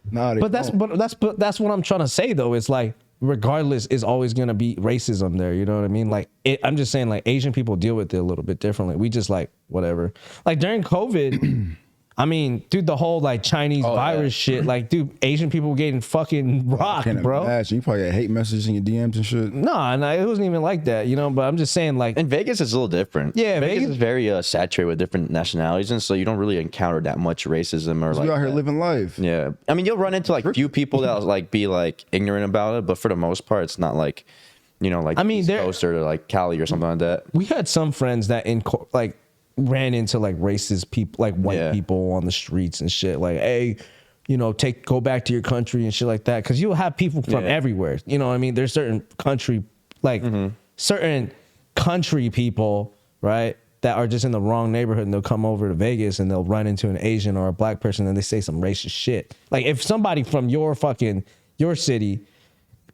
Nah, but that's what I'm trying to say though. It's like regardless, is always gonna be racism there. You know what I mean? Like I'm just saying, like Asian people deal with it a little bit differently. We just like whatever. Like during COVID, I mean, dude, the whole like Chinese virus shit. Like, dude, Asian people were getting fucking rocked, bro. Imagine. You probably had hate messages in your DMs and shit. No, it wasn't even like that, you know. But I'm just saying, like, in Vegas, it's a little different. Yeah, Vegas is very saturated with different nationalities, and so you don't really encounter that much racism or like. You out here living life. Yeah, I mean, you'll run into like few people that'll like be like ignorant about it, but for the most part, it's not like, you know, like East Coast or like Cali or something like that. We had some friends that like ran into like racist people, like white people on the streets and shit. Like, hey, you know, go back to your country and shit like that. Cause you'll have people from everywhere. You know what I mean? There's certain country, like certain country people, right, that are just in the wrong neighborhood and they'll come over to Vegas and they'll run into an Asian or a black person and they say some racist shit. Like if somebody from your city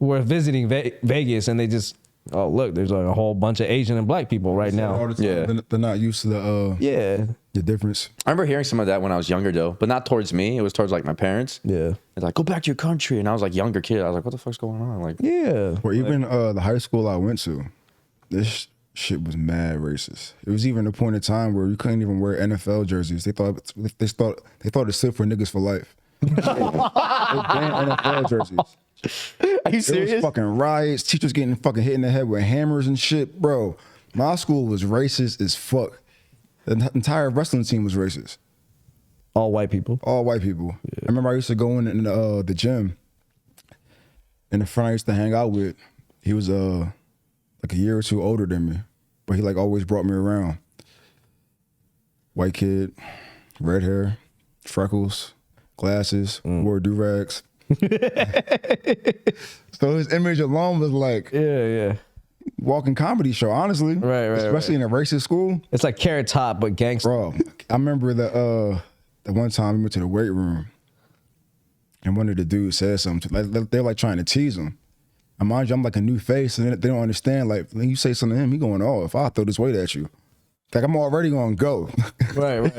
were visiting Vegas and they just, oh, look, there's like a whole bunch of Asian and black people right now. Yeah. They're not used to the difference. I remember hearing some of that when I was younger, though, but not towards me. It was towards like my parents. Yeah. It's like, go back to your country. And I was like, younger kid. I was like, what the fuck's going on? Like, yeah. Or even the high school I went to, this shit was mad racist. It was even a point in time where you couldn't even wear NFL jerseys. They thought it stood for niggas for life. They banned NFL jerseys. Are you serious? It was fucking riots, teachers getting fucking hit in the head with hammers and shit. Bro, my school was racist as fuck. The entire wrestling team was racist. All white people? All white people. Yeah. I remember I used to go in the gym, and the friend I used to hang out with, he was like a year or two older than me, but he like always brought me around. White kid, red hair, freckles, glasses, wore do-rags. So his image alone was like walking comedy show, honestly. Right. Especially in a racist school. It's like Carrot Top, but gangster. Bro, I remember the one time we went to the weight room and one of the dudes said something. They're like trying to tease him. And mind you, I'm like a new face and they don't understand. Like when you say something to him, he going, oh, if I throw this weight at you. Like I'm already gonna go. Right.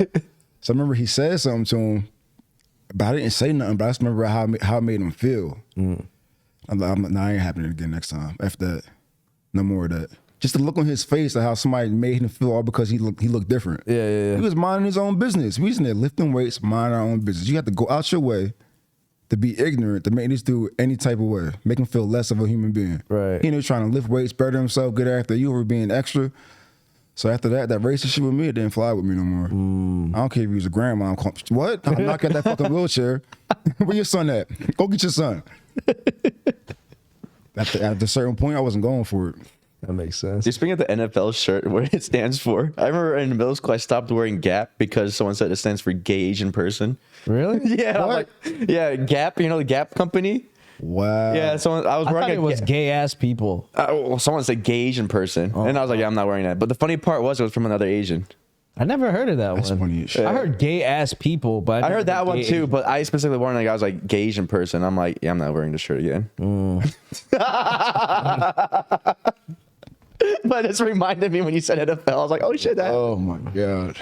So I remember he said something to him. But I didn't say nothing, but I just remember how it made him feel. I'm like, nah, it ain't happening again next time. After that, no more of that. Just the look on his face of how somebody made him feel all because he looked different. Yeah. He was minding his own business. We was in there lifting weights, minding our own business. You have to go out your way to be ignorant, to make this dude any type of way, make him feel less of a human being. Right. He ain't trying to lift weights, better himself, good after you were being extra. So after that racist shit with me, it didn't fly with me no more. I don't care if he was a grandma. What? I'm not at that fucking wheelchair. Where your son at? Go get your son. At a certain point, I wasn't going for it. That makes sense. You're speaking of the NFL shirt, what it stands for. I remember in middle school, I stopped wearing Gap because someone said it stands for gay Asian person. Really? Yeah. I'm like, yeah, Gap, you know, the Gap company. Wow. Yeah, I was wearing it was gay ass people. Well, someone said gay Asian person. And I was like, yeah, I'm not wearing that. But the funny part was it was from another Asian. I never heard of that That's one. funny as shit. I heard gay ass people, but I heard that one too, but I specifically warned like I was like gay Asian person. I'm like, yeah, I'm not wearing this shirt again. But it's reminded me when you said NFL. I was like, oh shit, that. Oh my god.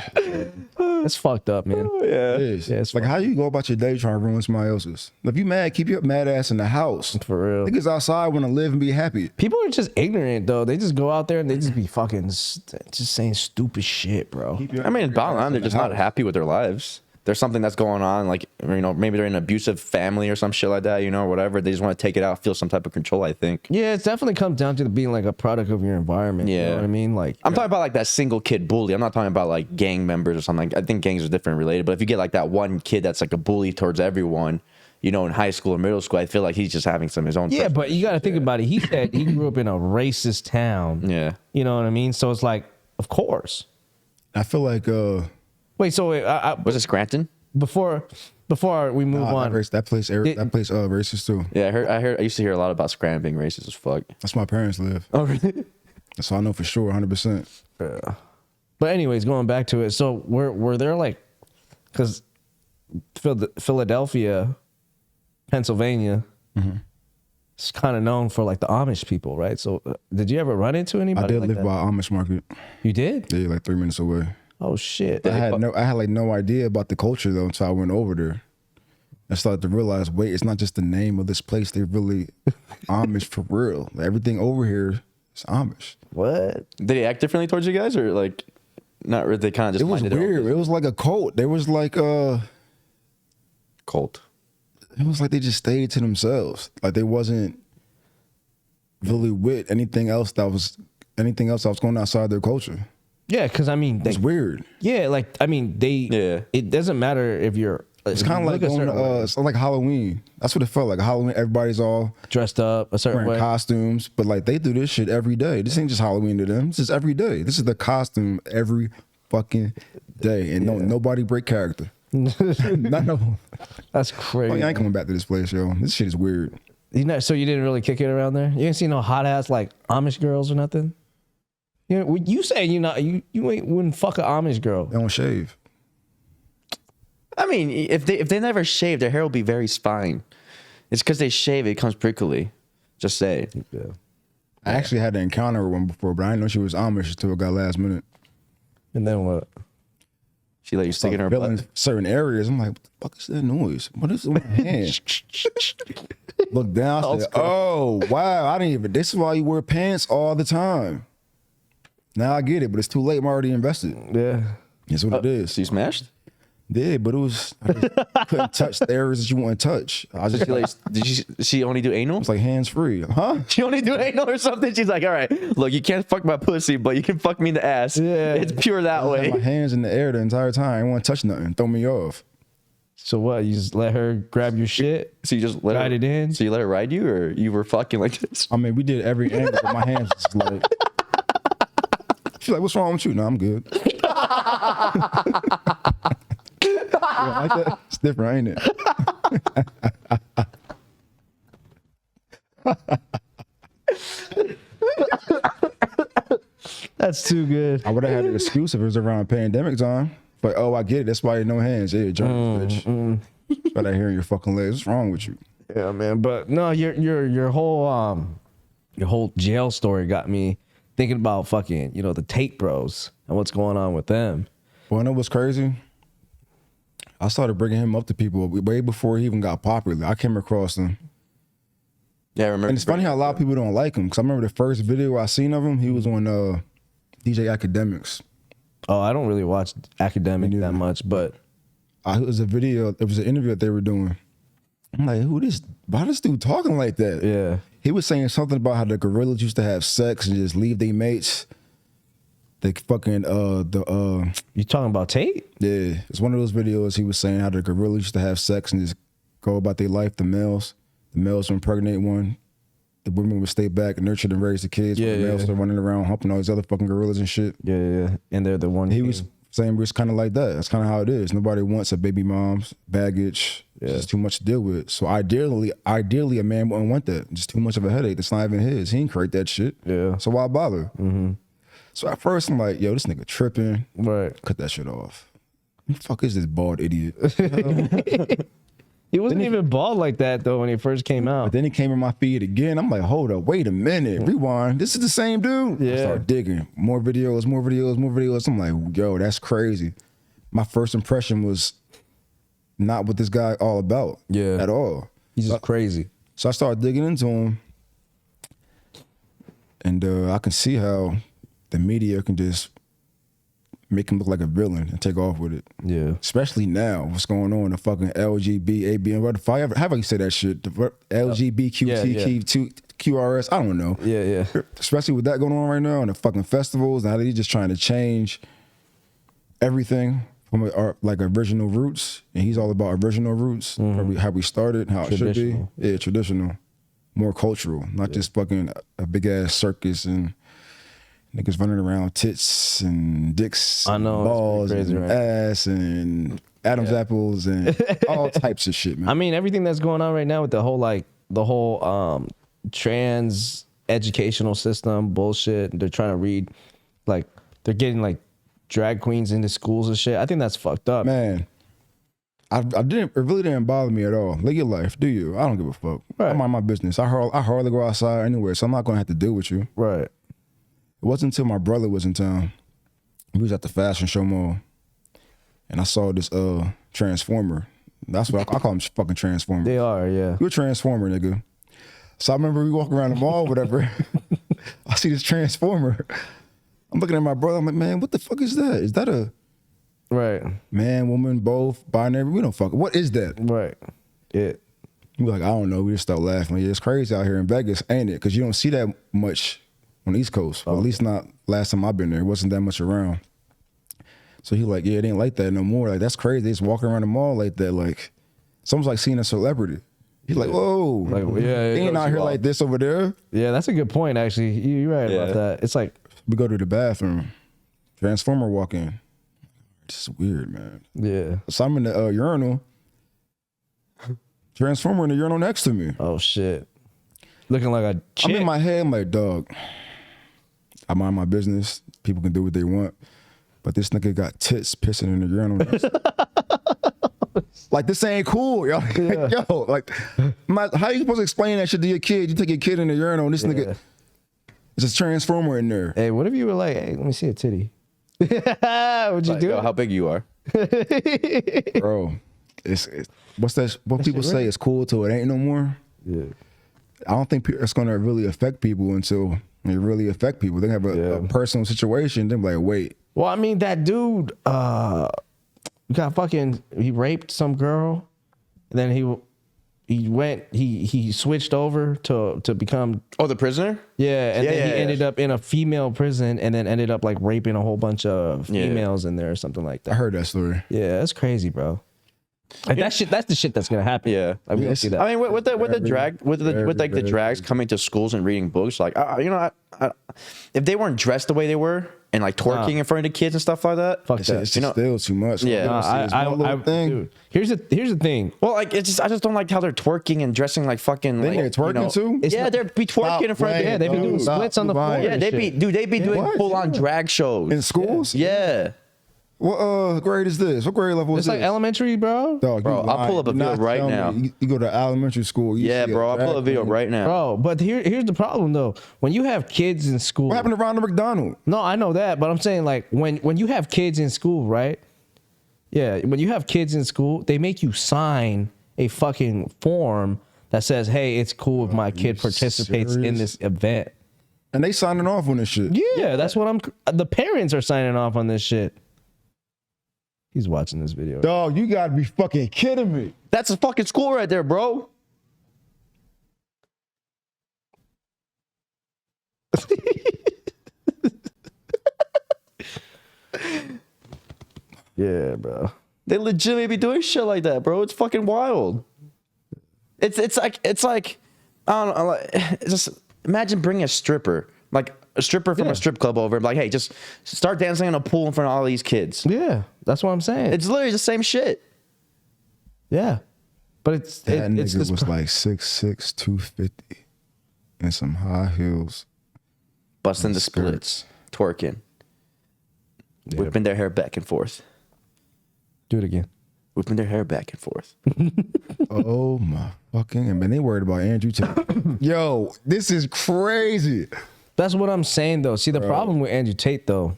It's fucked up, man. It is. Yeah, it's like how you go about your day trying to ruin somebody else's. If you mad, keep your mad ass in the house. For real. Niggas outside want to live and be happy. People are just ignorant though. They just go out there and they just be fucking just saying stupid shit, bro. I mean, bottom line, they're just not happy with their lives. There's something that's going on, like, you know, maybe they're in an abusive family or some shit like that, you know, or whatever. They just want to take it out, feel some type of control, I think. Yeah, it definitely comes down to being like a product of your environment. Yeah. You know what I mean? Like, I'm talking about like that single kid bully. I'm not talking about like gang members or something. I think gangs are different related. But if you get like that one kid that's like a bully towards everyone, you know, in high school or middle school, I feel like he's just having some of his own. yeah, but you got to think about it. He said he grew up in a racist town. Yeah. You know what I mean? So it's like, of course. I feel like Wait, so wait, Was it Scranton? before we move on. that place racist too. Yeah, I used to hear a lot about Scranton being racist as fuck. That's where my parents live. Oh, really? That's all I know for sure, 100%. But anyways, going back to it. So were there like, because Philadelphia, Pennsylvania, it's kind of known for like the Amish people, right? So did you ever run into anybody? I did like live that? by Amish Market. You did? Yeah, like 3 minutes away. Oh shit! I had like no idea about the culture though until I went over there. I started to realize, wait, it's not just the name of this place. They're really Amish for real. Like, everything over here is Amish. What? Did they act differently towards you guys, or like not really? They kind of just It was minded their own weird. It was like a cult. There was like cult. it was like they just stayed to themselves. Like they wasn't really with anything else that was going outside their culture. Yeah, because I mean, It's weird. yeah, like I mean, Yeah. It doesn't matter if you're. It's kind of like going to, it's like Halloween. That's what it felt like. Halloween, everybody's all dressed up a certain wearing way. costumes, but like they do this shit every day. This ain't just Halloween to them. This is every day. This is the costume every fucking day, and nobody break character. None of them. That's crazy. Oh, yeah, I ain't coming back to this place, yo. This shit is weird. You know, so you didn't really kick it around there. You didn't see no hot ass like Amish girls or nothing. You know, you say you wouldn't fuck an Amish girl. They don't shave. I mean, if they never shave, their hair will be very fine. It's because they shave; it comes prickly. Just say. Yeah. I actually had to encounter one before, but I didn't know she was Amish until it got last minute. And then what? She let you stick in her Feeling butt. certain areas. I'm like, what the fuck is that noise? What is in my hand? Look down. I said, oh, wow. I didn't even. This is why you wear pants all the time. Now I get it, but it's too late. I'm already invested. Yeah. That's what it is. So you smashed? Yeah, but it was, I just couldn't touch the areas that you want to touch. I just, Did she only do anal? it's like hands free. Huh? She only do anal or something? She's like, all right, look, you can't fuck my pussy, but you can fuck me in the ass. Yeah. It's pure that I had way. my hands in the air the entire time. I didn't want to touch nothing. Throw me off. So what? You just let her grab your shit? So you just let Ride her, it in? So you let her ride you, or you were fucking like this? I mean, we did every angle, but my hands was like. She's like, what's wrong with you? No, I'm good. You don't like that? It's different, ain't it? That's too good. I would have had an excuse if it was around pandemic time. But, oh, I get it. That's why you no hands. Yeah, germs, bitch. Got that hair in your fucking legs. What's wrong with you? Yeah, man. But no, your whole jail story got me thinking about fucking, the Tate Bros and what's going on with them. Well, you know what's crazy? I started bringing him up to people way before he even got popular. I came across him. Yeah, I remember. And it's funny how a lot of people don't like him. Because I remember the first video I seen of him, he was on DJ Academics. Oh, I don't really watch academic that much, but It was an interview that they were doing. I'm like, why this dude talking like that? yeah. He was saying something about how the gorillas used to have sex and just leave their mates. They fucking, You talking about Tate? yeah, it's one of those videos he was saying how the gorillas used to have sex and just go about their life, the males would impregnate one. The women would stay back and nurture and raise the kids. Yeah, the males are running around humping all these other fucking gorillas and shit. Yeah. And they're the one. He was saying it's kind of like that. That's kind of how it is. Nobody wants a baby mom's baggage. It's just too much to deal with. So ideally, a man wouldn't want that. Just too much of a headache. That's not even his. He ain't create that shit. Yeah. So why bother? Mm-hmm. So at first I'm like, yo, this nigga tripping. Right. Cut that shit off. Who the fuck is this bald idiot? He wasn't even bald like that though when he first came out. But then he came in my feed again. I'm like, hold up, wait a minute, rewind. This is the same dude. Yeah. I start digging more videos, more videos, more videos. I'm like, yo, that's crazy. My first impression was not what this guy all about. Yeah. At all. He's just crazy. So I started digging into him, and I can see how the media can just make him look like a villain and take off with it. Yeah. Especially now, what's going on, the fucking LGBABN, what if I ever, how do you say that shit? The LGBTQRS, I don't know. Yeah. Especially with that going on right now and the fucking festivals, now they're just trying to change everything from our like original roots, and he's all about original roots, how we started, how it should be. Yeah, traditional, more cultural, not just fucking a big ass circus and niggas running around tits and dicks, I know, and balls it's pretty and crazy, ass and Adam's apples and all types of shit, man. I mean, everything that's going on right now with the whole trans educational system bullshit. They're trying to read, like, they're getting like drag queens into schools and shit. I think that's fucked up. Man, it really didn't bother me at all. Live your life, do you? I don't give a fuck. Right. I mind my business. I hardly go outside anywhere, so I'm not gonna have to deal with you. Right. It wasn't until my brother was in town. We was at the fashion show mall, and I saw this transformer. That's what I call them, fucking transformers. They are, yeah. You're a transformer, nigga. So I remember we walk around the mall, whatever. I see this transformer. I'm looking at my brother. I'm like, man, what the fuck is that? Is that a Right. man, woman, both, binary? We don't fuck. What is that? Right. Yeah. We're like, I don't know. We just start laughing. Like, yeah, it's crazy out here in Vegas, ain't it? Because you don't see that much on the East Coast. Well, at least not last time I've been there. It wasn't that much around. So he like, yeah, it ain't like that no more. Like, that's crazy. They just walking around the mall like that. Like, it's almost like seeing a celebrity. He's like, whoa. Like, yeah, They ain't out here like this over there. Yeah, that's a good point, actually. You're right about that. It's like, We go to the bathroom. Transformer walk in. It's weird, man. yeah. So I'm in the urinal. Transformer in the urinal next to me. Oh, shit. Looking like a chick. I'm in my head, I'm like, dog, I mind my business. People can do what they want. But this nigga got tits pissing in the urinal. Like, this ain't cool, yo. Yeah. Yo, like, how you supposed to explain that shit to your kid? You take your kid in the urinal and this nigga, it's a transformer in there. Hey, what if you were like, hey, let me see a titty? Would you do Yo, it? how big you are? Bro, it's what's that? What people say is cool till it ain't no more. Yeah. I don't think it's gonna really affect people until it really affect people. They have a personal situation. They're like, wait. Well, I mean, that dude he raped some girl, and then he switched over to become Oh, the prisoner? and then he ended up in a female prison, and then ended up like raping a whole bunch of females in there or something like that. I heard that story. Yeah, that's crazy, bro. Like that's the shit that's gonna happen. Yeah, Like, we don't see that. I mean, with the drags coming to schools and reading books, like if they weren't dressed the way they were and like twerking in front of the kids and stuff like that, Fuck that. It's still too much. Yeah, dude, here's the thing. Well, like I just don't like how they're twerking and dressing like fucking. Then they're twerking too? Yeah, they're be twerking in front of. Yeah, they be doing splits on the floor. Yeah, they be doing What? full on drag shows In schools? Yeah, What grade is this? What grade level is It's this? like elementary, bro. Dog, Bro, you I'll pull up a lying. video You're not right telling now. me. You go to elementary school. You yeah, see bro. I'll pull up a drag video queen. right now. Bro, but here's the problem though. When you have kids in school, What happened to Ronald McDonald? no, I know that, but I'm saying like when you have kids in school, right? Yeah, when you have kids in school, they make you sign a fucking form that says, "Hey, it's cool if my kid participates in serious? this event." And they signing off on this shit. Yeah, that's what the parents are signing off on this shit. He's watching this video. Dog, you gotta be fucking kidding me. That's a fucking school right there, bro. Yeah, bro. They legitimately be doing shit like that, bro. It's fucking wild. It's like I don't know. Like, just imagine bringing a stripper, like a stripper from a strip club over, like, hey, just start dancing in a pool in front of all these kids. Yeah, that's what I'm saying. It's literally the same shit. Yeah, but it's That it's nigga this was like 6'6", 250, and some high heels. Busting the splits, twerking, whipping their hair back and forth. Do it again. whipping their hair back and forth. Oh my fucking! And man, they worried about Andrew Tate. Yo, this is crazy. That's what I'm saying, though. See, the problem with Andrew Tate, though,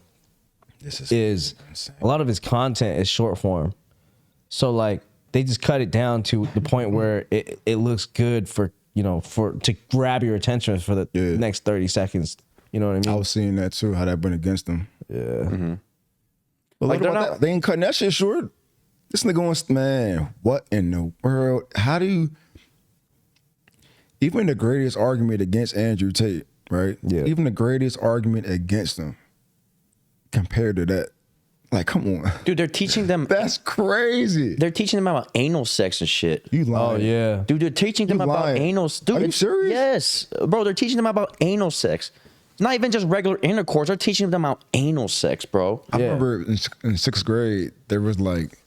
This is insane. a lot of his content is short form. So, like, they just cut it down to the point where it looks good for, you know, to grab your attention for the next 30 seconds. You know what I mean? I was seeing that too, how that went against them. Yeah. Mm-hmm. But Like, look they're about not- that. They ain't cutting that shit short. This nigga wants, man, what in the world? How do you, even the greatest argument against Andrew Tate, right? Yeah. Even the greatest argument against him compared to that, like, come on. Dude, they're teaching them. That's crazy. They're teaching them about anal sex and shit. You lying. Oh, yeah. Dude, they're teaching them You about lying. anal. Dude, Are you serious? Yes, bro. They're teaching them about anal sex. It's not even just regular intercourse. They're teaching them about anal sex, bro. I remember in sixth grade, there was like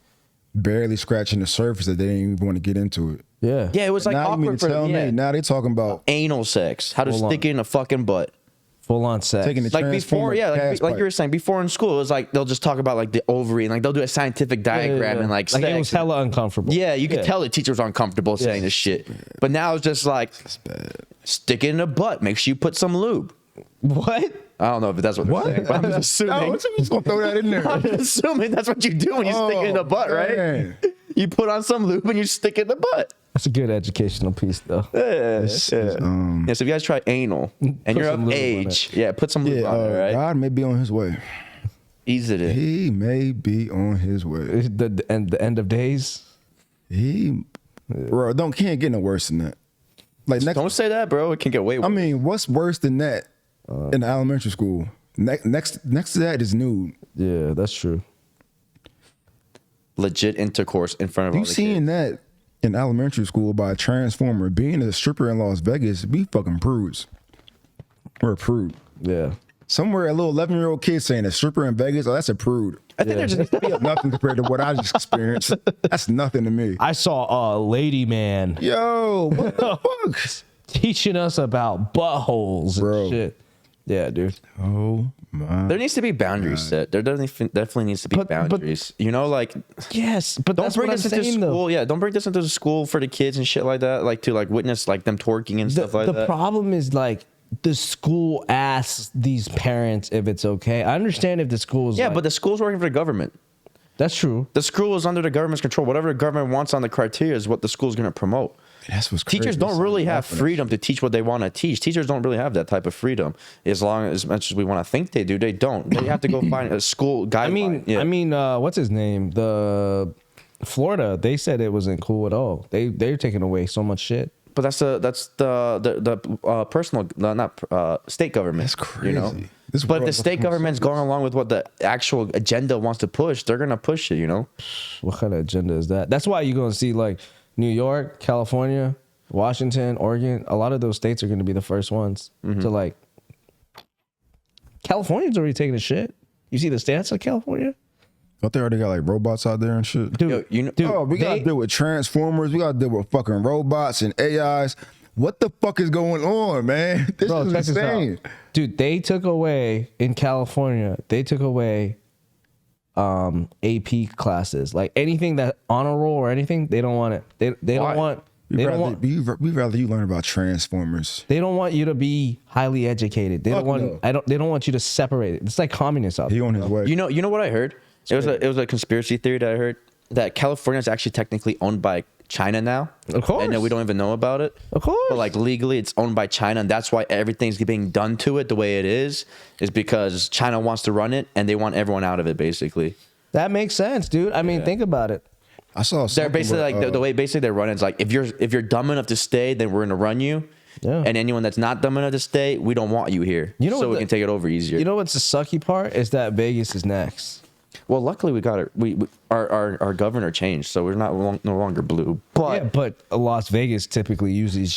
barely scratching the surface that they didn't even want to get into it. Yeah. Yeah, it was like now you mean awkward to for tell them. me, Yeah. now they talking about Anal sex. How to Hold stick on. it in a fucking butt. Full on sex. taking the Like transformer before, yeah, gas like pipe. you were saying, before in school, it was like they'll just talk about like the ovary and like they'll do a scientific diagram and like sex. it was hella uncomfortable. Yeah, you could tell the teacher was uncomfortable saying this shit. But now it's just like, stick it in the butt. Make sure you put some lube. What? I don't know if that's what they're saying, but I'm just assuming. No, I'm just gonna throw that in there. I'm just assuming that's what you do when you stick it in the butt, right? man. You put on some lube and you stick it in the butt. That's a good educational piece, though. This is, Yeah, so if you guys try anal and you're some of lube on age, put some lube yeah, on it, right? God may be on his way. Ease it in. He may be on his way. The end of days. Bro, can't get no worse than that. Like Don't say that, bro. It can get way worse. I mean, what's worse than that in the elementary school? Next to that is nude. Yeah, that's true. Legit intercourse in front of You all the seeing kids. that in elementary school by a transformer? Being a stripper in Las Vegas, we fucking prudes. We're a prude. Yeah. Somewhere a little 11-year-old kid saying a stripper in Vegas, oh, that's a prude. I think there just needs to be a Nothing compared to what I just experienced. That's nothing to me. I saw a lady man Yo, what the fuck? teaching us about buttholes Bro. and shit. Yeah, dude. Oh my. There needs to be boundaries set. There definitely needs to be But- boundaries. You know, like Yes, but don't that's bring what I'm this into saying, school. though. Yeah, don't bring this into the school for the kids and shit like that. Like to like witness like them twerking and stuff like The that. problem is like the school asks these parents if it's okay. I understand if the school is Yeah, like, but the school's working for the government. that's true. The school is under the government's control. Whatever the government wants on the criteria is what the school's going to promote. That's what's crazy. Teachers don't really have Definitely. freedom to teach what they want to teach. Teachers don't really have that type of freedom. As much as we want to think they do, they don't. They have to go find a school guideline. I mean, what's his name? The Florida. They said it wasn't cool at all. They're taking away so much shit. but that's the personal, not state government. That's crazy. You know? This But if world the is state full of government's going along with what the actual agenda wants to push, they're gonna push it. You know. What kind of agenda is that? That's why you're gonna see like New York, California, Washington, Oregon. A lot of those states are gonna be the first ones to like. California's already taking a shit. You see the stats of California, But they already got like robots out there and shit. dude. Yo, you know- dude, Oh, we gotta deal with transformers. We gotta deal with fucking robots and AIs. What the fuck is going on, man? This Bro, is check this insane. out. Dude, they took away in California. They took away AP classes, like anything that honor roll or anything. They don't want it. They Why? don't want. They don't want. We'd rather you learn about transformers. They don't want you to be highly educated. They Fuck don't want. no. They don't want you to separate it. It's like communists out He there. on his way. You know what I heard? It was a conspiracy theory that I heard that California is actually technically owned by China now. Of course. And then we don't even know about it. Of course. But like legally it's owned by China, and that's why everything's being done to it the way it is because China wants to run it and they want everyone out of it basically. That makes sense, dude. I mean, think about it. I saw They're something basically where, like the way basically they run it is like if you're dumb enough to stay, then we're gonna run you. Yeah. And anyone that's not dumb enough to stay, we don't want you here. You know so what we can take it over easier. You know what's the sucky part is that Vegas is next. Well, luckily we got it. Our governor changed, so we're no longer blue. But Yeah, but Las Vegas typically usually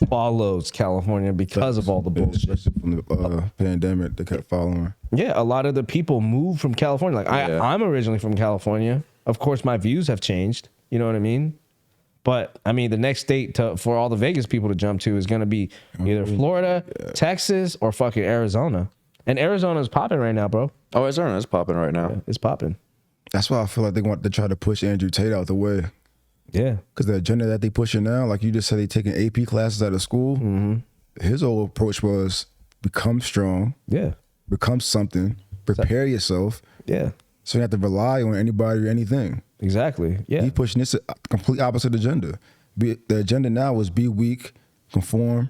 follows California because of all the bullshit. especially from the pandemic, they kept following. Yeah, a lot of the people moved from California. Like Yeah. I'm originally from California. Of course, my views have changed. You know what I mean? But I mean, the next state for all the Vegas people to jump to is going to be either Florida, Texas, or fucking Arizona. And Arizona's popping right now, bro. Arizona is popping right now. It's popping. That's why I feel like they want to try to push Andrew Tate out the way. Yeah. Because the agenda that they pushing now, like you just said, they taking AP classes out of school. His whole approach was become strong, Yeah. become something, prepare yourself. Yeah. So you have to rely on anybody or anything. Exactly. Yeah. He pushing this complete opposite agenda. The agenda now was be weak, conform,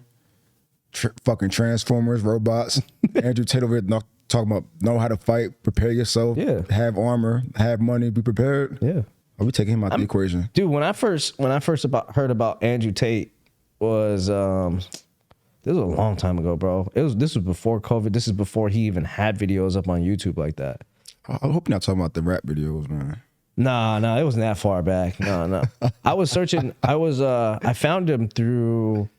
fucking transformers, robots. Andrew Tate over here talking about know how to fight, prepare yourself, have armor, have money, be prepared. Yeah. Are we taking him out the equation? Dude, when I first heard about Andrew Tate was this was a long time ago, bro. This was before COVID. This is before he even had videos up on YouTube like that. I hope you're not talking about the rap videos, man. Nah, it wasn't that far back. No. I was searching. I found him through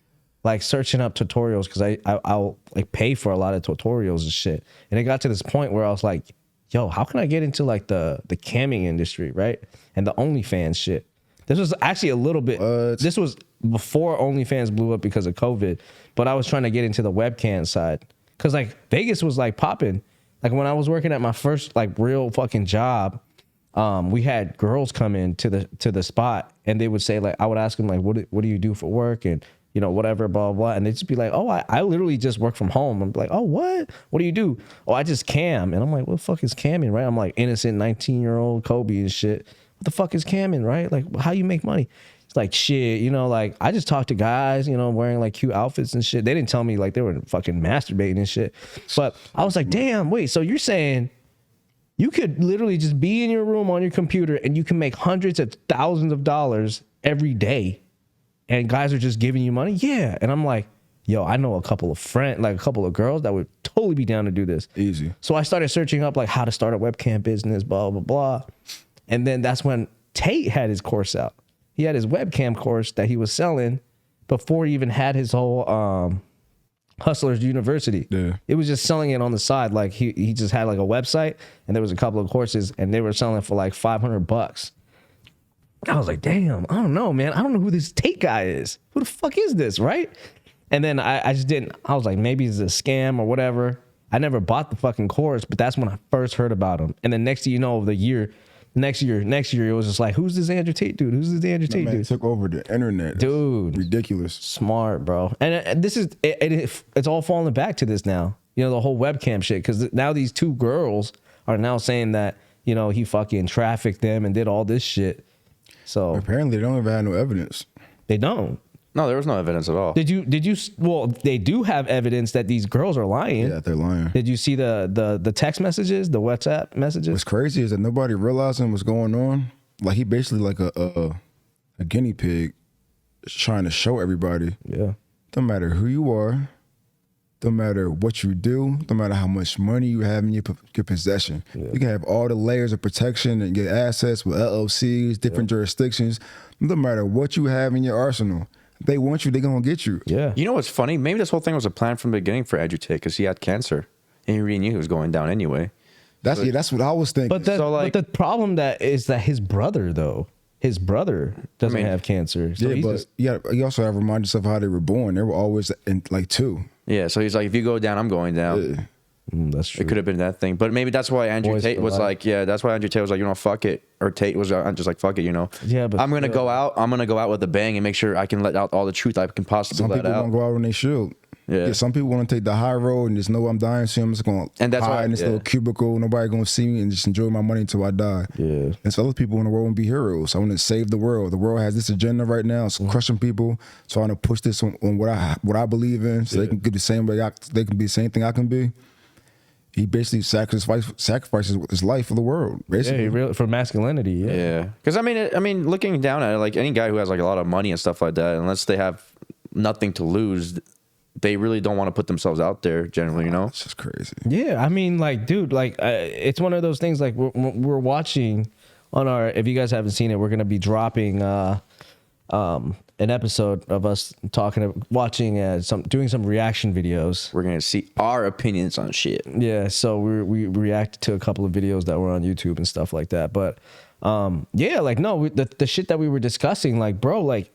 like searching up tutorials because I'll like pay for a lot of tutorials and shit. And it got to this point where I was like, yo, how can I get into like the camming industry, right? And the OnlyFans shit. This was actually a little bit. This was before OnlyFans blew up because of COVID, but I was trying to get into the webcam side because like Vegas was like popping. Like when I was working at my first like real fucking job, we had girls come in to the spot and they would say like, I would ask them like, what do you do for work and you know whatever blah blah, and they'd just be like, oh I literally just work from home. I'm like, oh what do you do? Oh I just cam. And I'm like, what the fuck is camming, right? I'm like innocent 19-year-old Kobe and shit. What the fuck is camming, right? Like how you make money? It's like shit, you know, like I just talked to guys, you know, wearing like cute outfits and shit. They didn't tell me like they were fucking masturbating and shit. But I was like, damn, wait, so you're saying you could literally just be in your room on your computer and you can make hundreds of thousands of dollars every day and guys are just giving you money? Yeah. And I'm like, yo, I know a couple of girls that would totally be down to do this. Easy. So I started searching up like how to start a webcam business, blah, blah, blah. And then that's when Tate had his course out. He had his webcam course that he was selling before he even had his whole Hustlers University. Yeah. It was just selling it on the side. Like he just had like a website and there was a couple of courses and they were selling for like $500. I was like, damn, I don't know, man. I don't know who this Tate guy is. Who the fuck is this, right? And then I just didn't. I was like, maybe it's a scam or whatever. I never bought the fucking course, but that's when I first heard about him. And then next thing you know, next year, it was just like, who's this Andrew Tate dude? Who's this Andrew Tate dude? Took over the internet. Dude. Ridiculous. Smart, bro. And this is, it's all falling back to this now. You know, the whole webcam shit. Because now these two girls are now saying that, you know, he fucking trafficked them and did all this shit. So apparently they don't even have no evidence. They don't. No, there was no evidence at all. Did you? Well, they do have evidence that these girls are lying. Yeah, they're lying. Did you see the text messages, the WhatsApp messages? What's crazy is that nobody realizing what's going on. Like he basically like a guinea pig trying to show everybody. Yeah. Don't matter who you are, don't matter what you do, don't matter how much money you have in your possession. Yeah. You can have all the layers of protection and get assets with LLCs, different jurisdictions. No matter what you have in your arsenal, they want you, they're going to get you. Yeah. You know what's funny? Maybe this whole thing was a plan from the beginning for Andrew Tate because he had cancer. And he already knew he was going down anyway. That's what I was thinking. But the problem is that his brother doesn't have cancer. So you also have to remind yourself how they were born. They were always in like two. Yeah, so he's like, if you go down, I'm going down. Yeah. That's true. It could have been that thing. But maybe that's why Andrew Tate was like, that's why Andrew Tate was like, you know, fuck it. Or Tate was just like, fuck it, you know. Yeah, but I'm going to go out. I'm going to go out with a bang and make sure I can let out all the truth I can possibly let out. Some people won't go out when they should. Yeah. Some people want to take the high road and just know I'm dying soon. I'm just going to hide in this little cubicle. Nobody going to see me and just enjoy my money until I die. Yeah. And so other people in the world want to be heroes. I want to save the world. The world has this agenda right now. It's crushing people. So I want to push this on what I believe in so they can get the same way they can be the same thing I can be. He basically sacrifices his life for the world, basically. Yeah, for masculinity. Yeah. Because I mean, looking down at it, like any guy who has like a lot of money and stuff like that, unless they have nothing to lose, they really don't want to put themselves out there. Generally, you know, it's just crazy. Yeah, I mean, like, dude, like, it's one of those things. Like, we're watching on our. If you guys haven't seen it, we're gonna be dropping an episode of us watching doing some reaction videos. We're gonna see our opinions on shit. Yeah, so we reacted to a couple of videos that were on YouTube and stuff like that. But yeah, like no, the shit that we were discussing, like, bro, like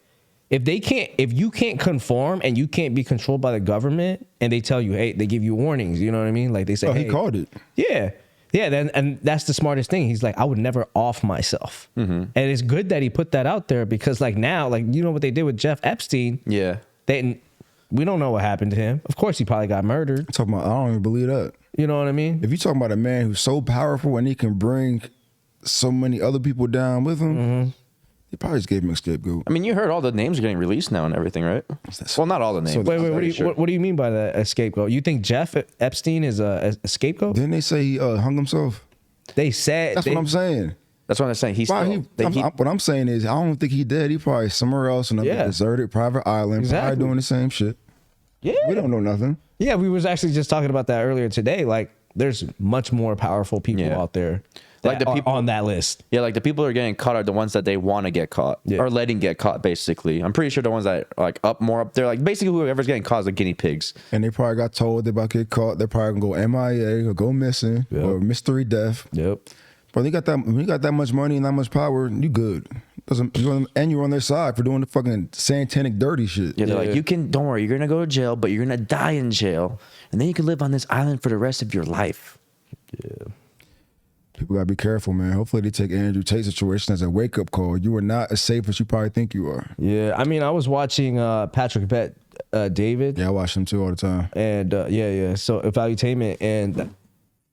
if you can't conform and you can't be controlled by the government, and they tell you, hey, they give you warnings, you know what I mean? Like they say, he called it. Yeah. Yeah, and that's the smartest thing. He's like, I would never off myself. And it's good that he put that out there because like now, like you know what they did with Jeff Epstein? Yeah. We don't know what happened to him. Of course, he probably got murdered. Talking about, I don't even believe that. You know what I mean? If you're talking about a man who's so powerful and he can bring so many other people down with him, he probably just gave him a scapegoat. I mean, you heard all the names are getting released now and everything, right? Well, not all the names. Wait, what do you mean by that, a scapegoat? You think Jeff Epstein is a scapegoat? Didn't they say he hung himself? They said... That's what I'm saying. That's what I'm saying. What I'm saying is, I don't think he did. He probably somewhere else in a deserted private island, probably doing the same shit. Yeah. We don't know nothing. Yeah, we was actually just talking about that earlier today. Like, there's much more powerful people out there like the people on that list. Yeah, like the people that are getting caught are the ones that they want to get caught or letting get caught, basically. I'm pretty sure the ones that are like more up there, like basically whoever's getting caught is the guinea pigs. And they probably got told they're about to get caught. They're probably going to go MIA or go missing or mystery death. Yep. But when you got that much money and that much power, you good. And you're on their side for doing the fucking satanic dirty shit. Yeah, they're like, don't worry, you're going to go to jail, but you're going to die in jail. And then you can live on this island for the rest of your life. Yeah. People gotta be careful, man. Hopefully they take Andrew Tate's situation as a wake-up call. You are not as safe as you probably think you are. Yeah, I mean, I was watching Patrick Bet David. Yeah, I watch him too all the time. And so Evaluatainment, and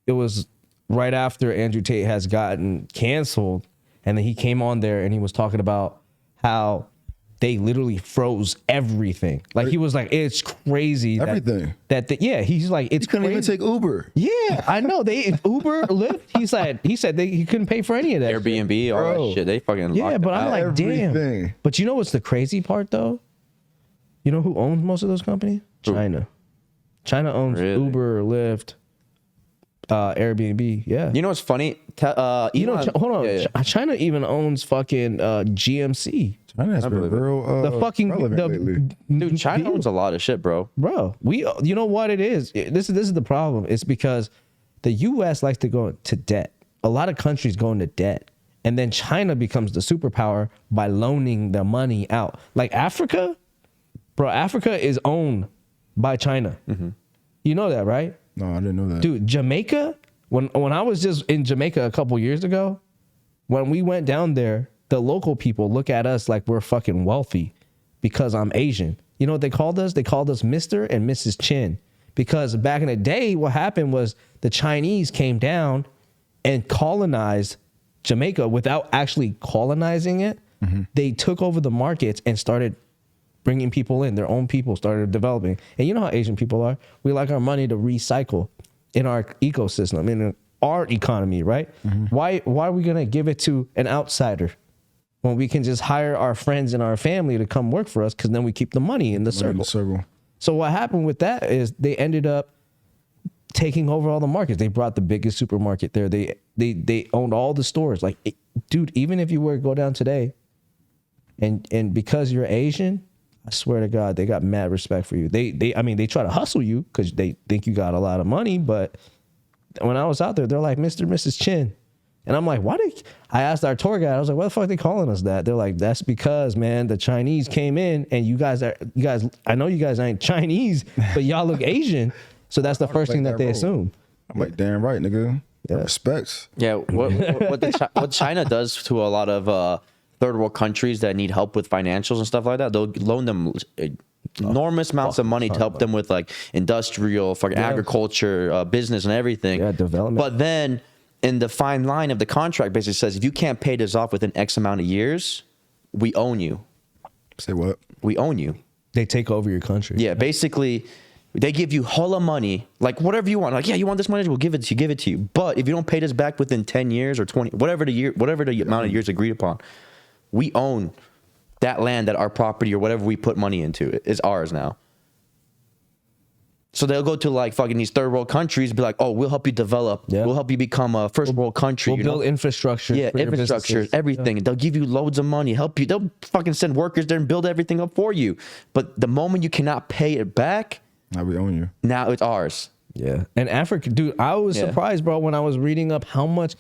it was right after Andrew Tate has gotten canceled, and then he came on there and he was talking about how they literally froze everything. Like he was like, it's crazy. Everything. He's like, it's couldn't crazy. even take Uber. Yeah, I know. They Uber, Lyft. He said he couldn't pay for any of that. Airbnb, all that shit. They fucking locked but I'm out. like, Everything. damn. But you know what's the crazy part though? You know who owns most of those companies? China. China owns Uber, Lyft, Airbnb. Yeah. You know what's funny? Elon, hold on. China even owns fucking GMC. China has been real The fucking relevant lately. Dude, China owns a lot of shit, bro. Bro, you know what it is? This is the problem. It's because the U.S. likes to go into debt. A lot of countries go into debt, and then China becomes the superpower by loaning the money out. Like Africa, bro. Africa is owned by China. You know that, right? No, I didn't know that. Dude, Jamaica. When I was just in Jamaica a couple years ago, when we went down there, the local people look at us like we're fucking wealthy because I'm Asian. You know what they called us? They called us Mr. and Mrs. Chin. Because back in the day, what happened was the Chinese came down and colonized Jamaica without actually colonizing it. They took over the markets and started bringing people in. Their own people started developing. And you know how Asian people are? We like our money to recycle in our ecosystem, in our economy, right? Why are we going to give it to an outsider when we can just hire our friends and our family to come work for us, because then we keep the money in the circle. So what happened with that is they ended up taking over all the markets. They brought the biggest supermarket there. They owned all the stores. Like, dude, even if you were to go down today and because you're Asian, I swear to God, they got mad respect for you. They try to hustle you because they think you got a lot of money. But when I was out there, they're like, Mr. and Mrs. Chin. And I'm like, I asked our tour guide, I was like, why the fuck are they calling us that? They're like, that's because, man, the Chinese came in and you guys, I know you guys ain't Chinese, but y'all look Asian. So that's the first thing that they assume. I'm like, damn right, nigga. Respects. Yeah, what China does to a lot of third world countries that need help with financials and stuff like that, they'll loan them enormous amounts of money to help them with like industrial, fucking agriculture, business and everything. Yeah, development. But then in the fine line of the contract basically says, if you can't pay this off within X amount of years, we own you. Say what? We own you. They take over your country. Yeah, basically, they give you hella money, like whatever you want. Like, yeah, you want this money, we'll give it to you. But if you don't pay this back within 10 years or 20, whatever the amount of years agreed upon, we own that land, that our property or whatever we put money into it is ours now. So they'll go to like fucking these third world countries, be like, oh, we'll help you develop. Yeah. We'll help you become a first world country. We'll build infrastructure. Yeah, infrastructure, everything. Yeah. They'll give you loads of money, help you. They'll fucking send workers there and build everything up for you. But the moment you cannot pay it back, now we own you. Now it's ours. Yeah. And Africa, dude, I was surprised, bro, when I was reading up how much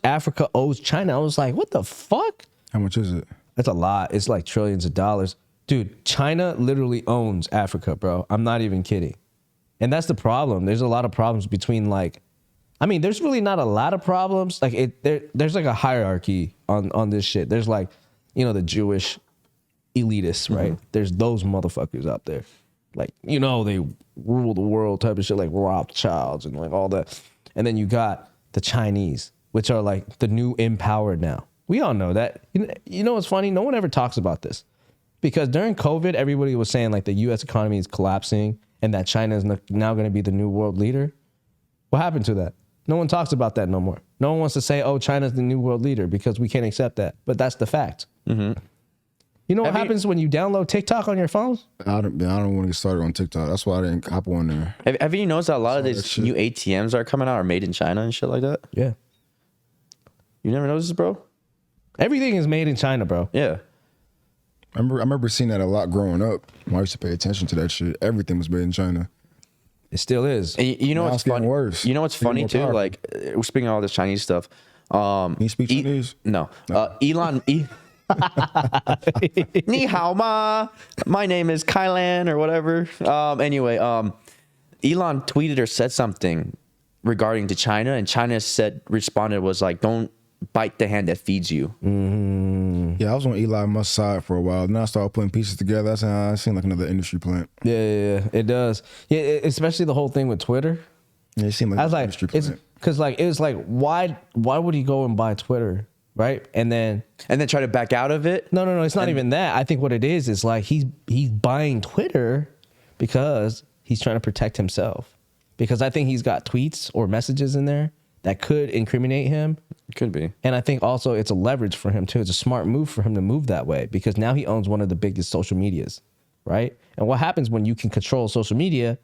Africa owes China. I was like, what the fuck? How much is it? That's a lot. It's like trillions of dollars. Dude, China literally owns Africa, bro. I'm not even kidding. And that's the problem. There's a lot of problems between like I mean, there's really not a lot of problems. Like there's like a hierarchy on this shit. There's like, the Jewish elitists, right? There's those motherfuckers out there. Like, they rule the world type of shit, like Rothschilds and like all that. And then you got the Chinese, which are like the new empowered now. We all know that. You know what's funny? No one ever talks about this. Because during COVID, everybody was saying like the U.S. economy is collapsing and that China is now going to be the new world leader. What happened to that? No one talks about that no more. No one wants to say, oh, China's the new world leader because we can't accept that. But that's the fact. Mm-hmm. You know what happens when you download TikTok on your phones? I don't want to get started on TikTok. That's why I didn't hop on there. Have you noticed that a lot of these new ATMs are coming out are made in China and shit like that? Yeah. You never noticed this, bro? Everything is made in China, bro. Yeah. I remember seeing that a lot growing up. I used to pay attention to that shit. Everything was made in China. It still is. And you know Now what's it's getting funny? worse. You know what's It's getting funny more too? powerful. Like, speaking of all this Chinese stuff. Can you speak Chinese? No. Elon. Ni hao ma. My name is Kailan or whatever. Anyway, Elon tweeted or said something regarding to China, and China responded was like, "Don't bite the hand that feeds you." Yeah, I was on Elon Musk's side for a while. Then I started putting pieces together. I said, it seemed like another industry plant. Yeah, it does. Yeah, especially the whole thing with Twitter. Yeah, it seemed like I was an like, industry plant. because like it was like, why would he go and buy Twitter, right? And then try to back out of it. no, it's not even that. I think what it is like he's buying Twitter because he's trying to protect himself. Because I think he's got tweets or messages in there that could incriminate him. Could be. And I think also it's a leverage for him too. It's a smart move for him to move that way because now he owns one of the biggest social medias, right? And what happens when you can control social media,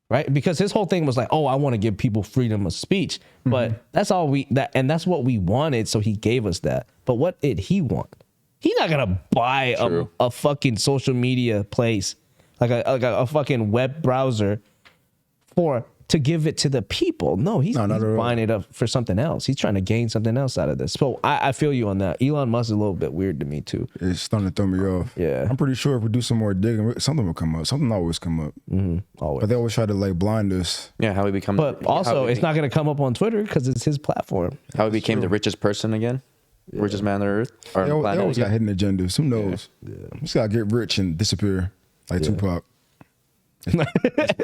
right? Because his whole thing was like, oh, I want to give people freedom of speech. But that's all and that's what we wanted, so he gave us that. But what did he want? He's not gonna buy a fucking social media place, like a fucking web browser to give it to the people. No, he's buying it up for something else. He's trying to gain something else out of this. So I feel you on that. Elon Musk is a little bit weird to me too. It's starting to throw me off. Yeah. I'm pretty sure if we do some more digging, something will come up. Something always come up. Always. But they always try to like blind us. Yeah, how he become. But also, it's not going to come up on Twitter because it's his platform. How he became the richest person again, richest man on earth. Or They on the planet always got again. hidden agendas. Who knows? Yeah. Just gotta get rich and disappear like Tupac.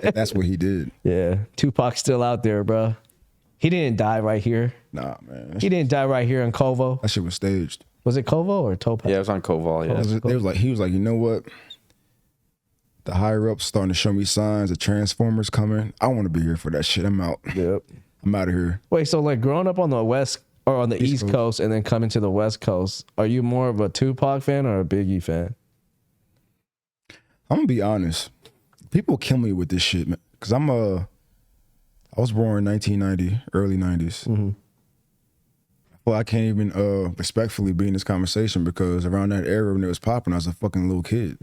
That's what he did. Yeah. Tupac's still out there, bro. He didn't die right here. Nah, man. He didn't die right here in Kovo. That shit was staged. Was it Kovo or Topaz? Yeah, it was on Koval. Yeah. He was like, you know what? The higher ups starting to show me signs of Transformers coming. I want to be here for that shit. I'm out. Yep. I'm out of here. Wait, so like growing up on the West or on the East Coast and then coming to the West Coast, are you more of a Tupac fan or a Biggie fan? I'm gonna be honest. People kill me with this shit, man. Cause I was born in 1990, early 90s. Well, I can't even respectfully be in this conversation because around that era when it was popping, I was a fucking little kid.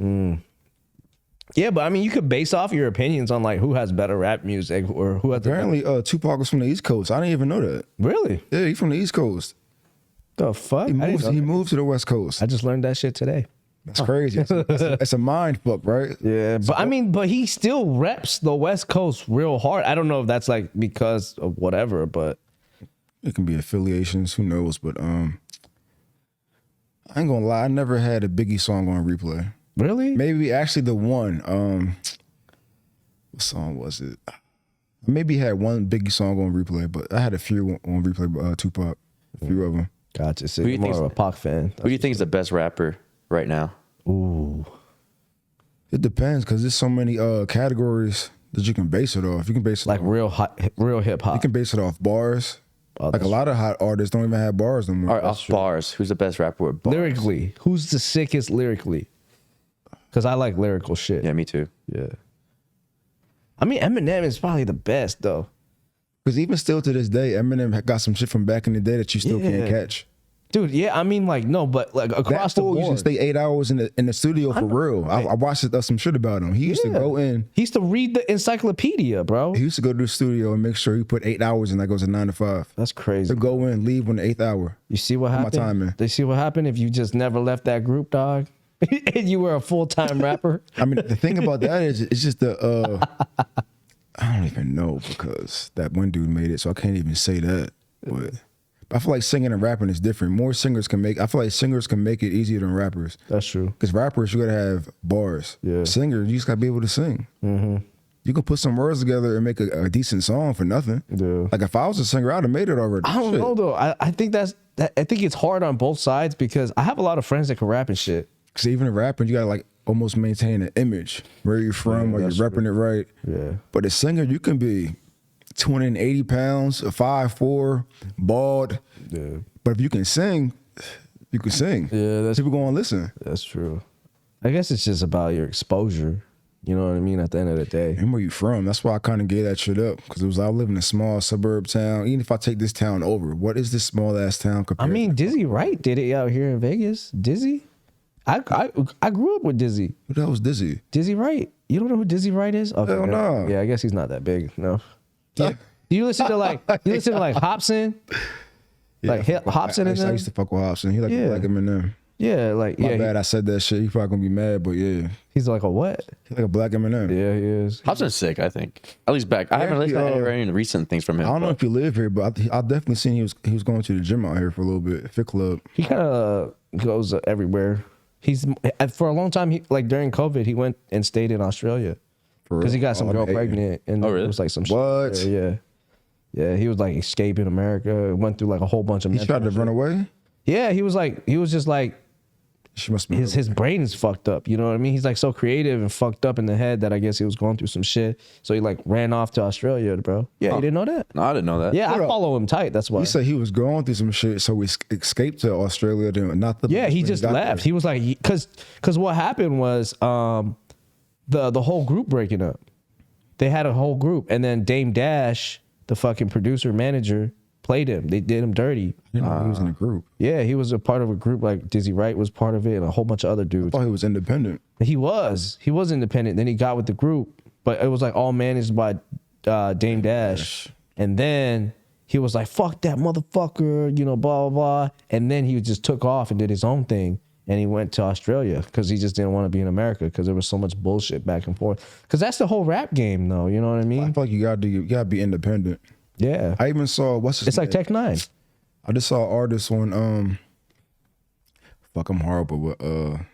Yeah, but I mean, you could base off your opinions on like who has better rap music or who has Apparently, Tupac was from the East Coast. I didn't even know that. Really? Yeah, he's from the East Coast. The fuck? He moved to the West Coast. I just learned that shit today. That's crazy. It's a mind fuck, right? Yeah, but I mean, but he still reps the West Coast real hard. I don't know if that's like because of whatever, but it can be affiliations. Who knows? But I ain't gonna lie. I never had a Biggie song on replay. Really? Maybe actually the one. What song was it? I maybe had one Biggie song on replay, but I had a few on replay. Tupac, a few of them. Gotcha. So Who do you're you more of a Pac fan. Who do you think is the best rapper right now? Ooh. It depends because there's so many categories that you can base it off. You can base it Like off, real hip hop. You can base it off bars. Oh, Like a lot of hot artists don't even have bars no more. All right, off bars. Who's the best rapper with bars? Lyrically, who's the sickest lyrically? Because I like lyrical shit. Yeah, me too. Yeah. I mean, Eminem is probably the best though. Because even still to this day, Eminem got some shit from back in the day that you still can't catch. Dude, yeah, I mean, like, no, but like across the fool board. used to stay 8 hours in the studio for real. I watched some shit about him. He used to go in. He used to read the encyclopedia, bro. He used to go to the studio and make sure he put 8 hours in. That goes to 9 to 5. That's crazy. To go in, leave on the 8th hour. You see what happened? time in. They see what happened if you just never left that group, dog? And you were a full-time rapper? I mean, the thing about that is, it's just the. I don't even know because that one dude made it, so I can't even say that. But I feel like singing and rapping is different. More singers can make. I feel like singers can make it easier than rappers. That's true. Because rappers, you gotta have bars. Yeah. Singers, you just gotta be able to sing. Mm-hmm. You can put some words together and make a decent song for nothing. Yeah. Like if I was a singer, I'd have made it already. I don't know though. I think I think it's hard on both sides because I have a lot of friends that can rap and shit. Because even in rapping, you gotta like almost maintain an image where you're from, or you're repping it right. Yeah. But a singer, you can be 280 pounds, 5'4", bald. Yeah. But if you can sing, you can sing. Yeah, that's people gonna listen. That's true. I guess it's just about your exposure. You know what I mean? At the end of the day. And where you from? That's why I kind of gave that shit up. Because it was, I live in a small suburb town. Even if I take this town over, what is this small ass town compared I mean, Dizzy Wright did it out here in Vegas. Dizzy? I grew up with Dizzy. Who the hell was Dizzy? Dizzy Wright. You don't know who Dizzy Wright is? Okay, Hell no. Yeah, I guess he's not that big. No. Yeah. Do you listen to like Hobson? Like Hobson and I them? used to fuck with Hobson. He like Yeah. Black Eminem. Yeah, like My yeah. bad, I said that shit. He probably gonna be mad, but yeah. He's like a what? He like a Black Eminem. Yeah, he is. Hobson's sick, I think. At least back. I haven't listened to any recent things from him. I don't know if you live here, but I definitely seen he was going to the gym out here for a little bit. Fit Club. He kind of goes everywhere. He's for a long time. He like during COVID, he went and stayed in Australia because he got some girl pregnant, and really? it was like some What? shit there. Yeah. He was like escaping America. Went through like a whole bunch of. He tried to run away. Yeah, he was just like. She must be His brain is fucked up. You know what I mean? He's like so creative and fucked up in the head that I guess he was going through some shit. So he like ran off to Australia, bro. Yeah, you didn't know that? No, I didn't know that. Yeah, I follow him tight. That's why. He said he was going through some shit, so he escaped to Australia. Then not the. Yeah, he just left. He was like, because what happened was the whole group breaking up. They had a whole group, and then Dame Dash, the fucking producer manager, played him. They did him dirty. I didn't know he was in a group. Yeah, he was a part of a group. Like Dizzy Wright was part of it, and a whole bunch of other I dudes. thought he was independent. He was independent. Then he got with the group, but it was like all managed by Dame Dash. And then he was like, "Fuck that motherfucker," you know, blah blah blah. And then he just took off and did his own thing, and he went to Australia because he just didn't want to be in America because there was so much bullshit back and forth. Because that's the whole rap game, though. You know what I I mean? feel like you gotta be independent. Yeah. I even saw what's his It's name? like Tech Nine. I just saw artists on fuck, I'm horrible, but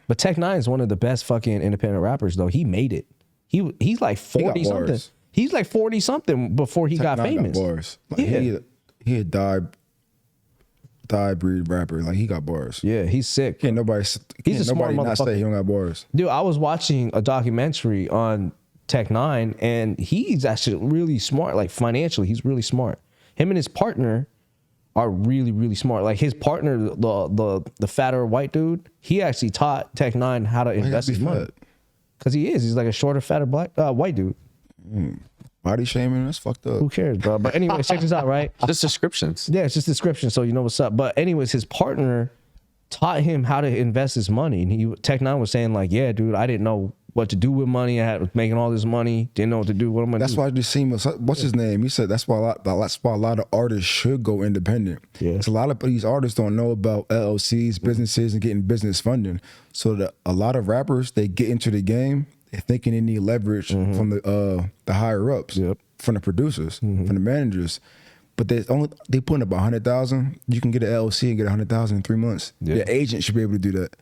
But Tech Nine is one of the best fucking independent rappers, though. He made it. He's like 40 something. bars. He's like 40 something before he got Tech Nine famous. bars. Like Yeah. he a die breed rapper. Like he got bars. Yeah, he's sick. Can't nobody He's a smart not say motherfucker. he don't got bars. Dude, I was watching a documentary on Tech Nine, and he's actually really smart. Like financially, he's really smart. Him and his partner are really, really smart. Like his partner, the fatter white dude, he actually taught Tech Nine how to Why he invest gotta his be money. fat? Because he is. He's like a shorter, fatter black white dude. Body shaming, that's fucked up. Who cares, bro? But anyways, check this out, right? Just descriptions. Yeah, it's just description, so you know what's up. But anyways, his partner taught him how to invest his money, and Tech Nine was saying like, "Yeah, dude, I didn't know what to do with money. I was making all this money, didn't know what to do. What am I? That's why I just seen what's his name. He said that's why a lot of artists should go independent. Yeah. 'Cause a lot of these artists don't know about LLCs, businesses, and getting business funding. So that a lot of rappers, they get into the game, they're thinking they need leverage from the higher ups, Yep. from the producers, from the managers. But they putting up 100,000. You can get an LLC and get 100,000 in 3 months. Yeah. Your agent should be able to do that.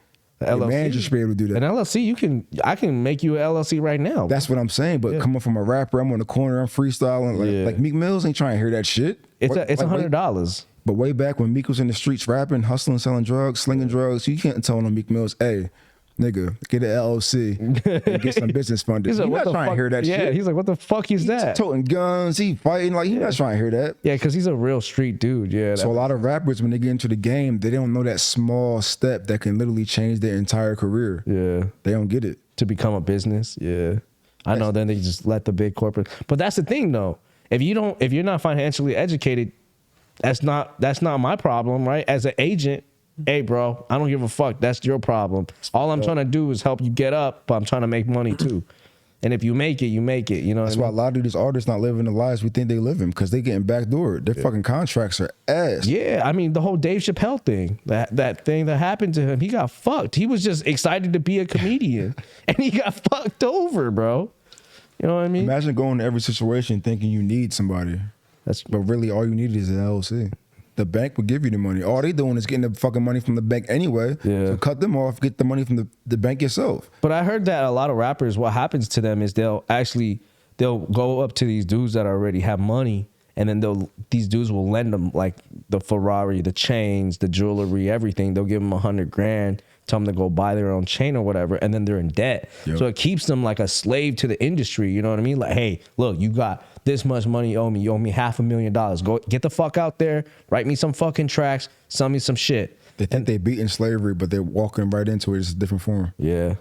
Your manager should be able to do that. An LLC, I can make you an LLC right now. That's what I'm saying. But coming from a rapper, I'm on the corner, I'm freestyling. Like Meek Mills ain't trying to hear that shit. It's Like, $100. But way back when Meek was in the streets rapping, hustling, selling drugs, slinging drugs, you can't tell on Meek Mills, hey, nigga, get an LLC and get some business funding. He's like, not trying to hear that yeah, shit. he's like, what the fuck is that? Toting guns, he fighting, like, he's not trying to hear that. Yeah, because he's a real street dude. Yeah. So a lot of rappers, when they get into the game, they don't know that small step that can literally change their entire career. Yeah. They don't get it. To become a business. Yeah. I know. Then they just let the big corporate. But that's the thing, though. If you're not financially educated, that's not my problem, right? As an agent, hey, bro, I don't give a fuck. That's your problem. All I'm trying to do is help you get up, but I'm trying to make money too. And if you make it, you make it. You know That's what I why mean? a lot of these artists not living the lives we think they live in because they getting backdoored. Their fucking contracts are ass. Yeah, I mean, the whole Dave Chappelle thing, that thing that happened to him, he got fucked. He was just excited to be a comedian, and he got fucked over, bro. You know what I mean? Imagine going to every situation thinking you need somebody, but really all you need is an LLC. The bank will give you the money. All they doing is getting the fucking money from the bank anyway. Yeah. So cut them off, get the money from the bank yourself. But I heard that a lot of rappers, what happens to them is they'll go up to these dudes that already have money, and then these dudes will lend them like the Ferrari, the chains, the jewelry, everything. They'll give them $100,000, tell them to go buy their own chain or whatever, and then they're in debt. Yep. So it keeps them like a slave to the industry. You know what I mean? Like, hey, look, you got this much money you owe me. You owe me $500,000. Go get the fuck out there, write me some fucking tracks, sell me some shit. They think they beating slavery, but they're walking right into it. It's a different form. Yeah.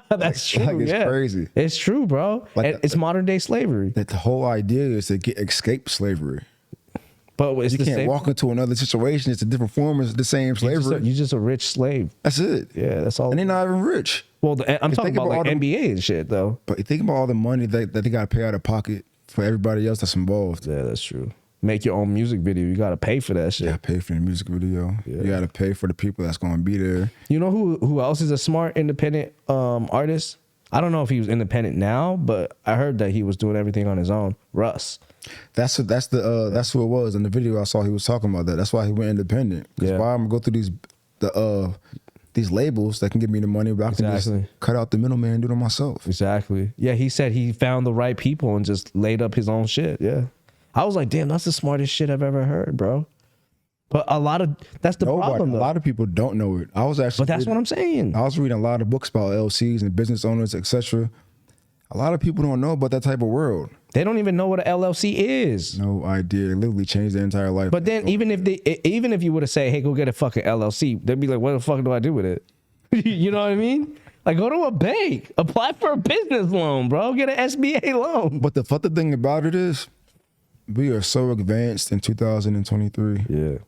That's true. Like, it's yeah. crazy. It's true, bro. Like, It's modern day slavery. That the whole idea is to escape slavery. But it's You the can't same. walk into another situation. It's a different form. It's the same slavery. You're just a rich slave. That's it. Yeah, that's all. And they're not even rich. Well, I'm talking think about about like all the- NBA and shit, though. But you think about all the money that they got to pay out of pocket for everybody else that's involved. Yeah, that's true. Make your own music video. You got to pay for that shit. You got to pay for the music video. You got to pay for the people that's going to be there. You know who else is a smart independent artist? I don't know if he was independent now, but I heard that he was doing everything on his own. Russ. That's who it was in the video. I saw he was talking about that. That's why he went independent. Because why I'm gonna go through these labels that can give me the money, but I can Exactly. just cut out the middleman and do it myself. Exactly. Yeah, he said he found the right people and just laid up his own shit. Yeah. I was like, damn, that's the smartest shit I've ever heard, bro. But that's the problem, though. A lot of people don't know it. But that's what I'm saying. I was reading a lot of books about LCs and business owners, etc. A lot of people don't know about that type of world. They don't even know what an LLC is. No idea. It literally changed their entire life. But then even if you were to say, hey, go get a fucking LLC, they'd be like, what the fuck do I do with it? You know what I mean? Like, go to a bank, apply for a business loan, bro. Get an SBA loan. But the fucked thing about it is, we are so advanced in 2023. Yeah.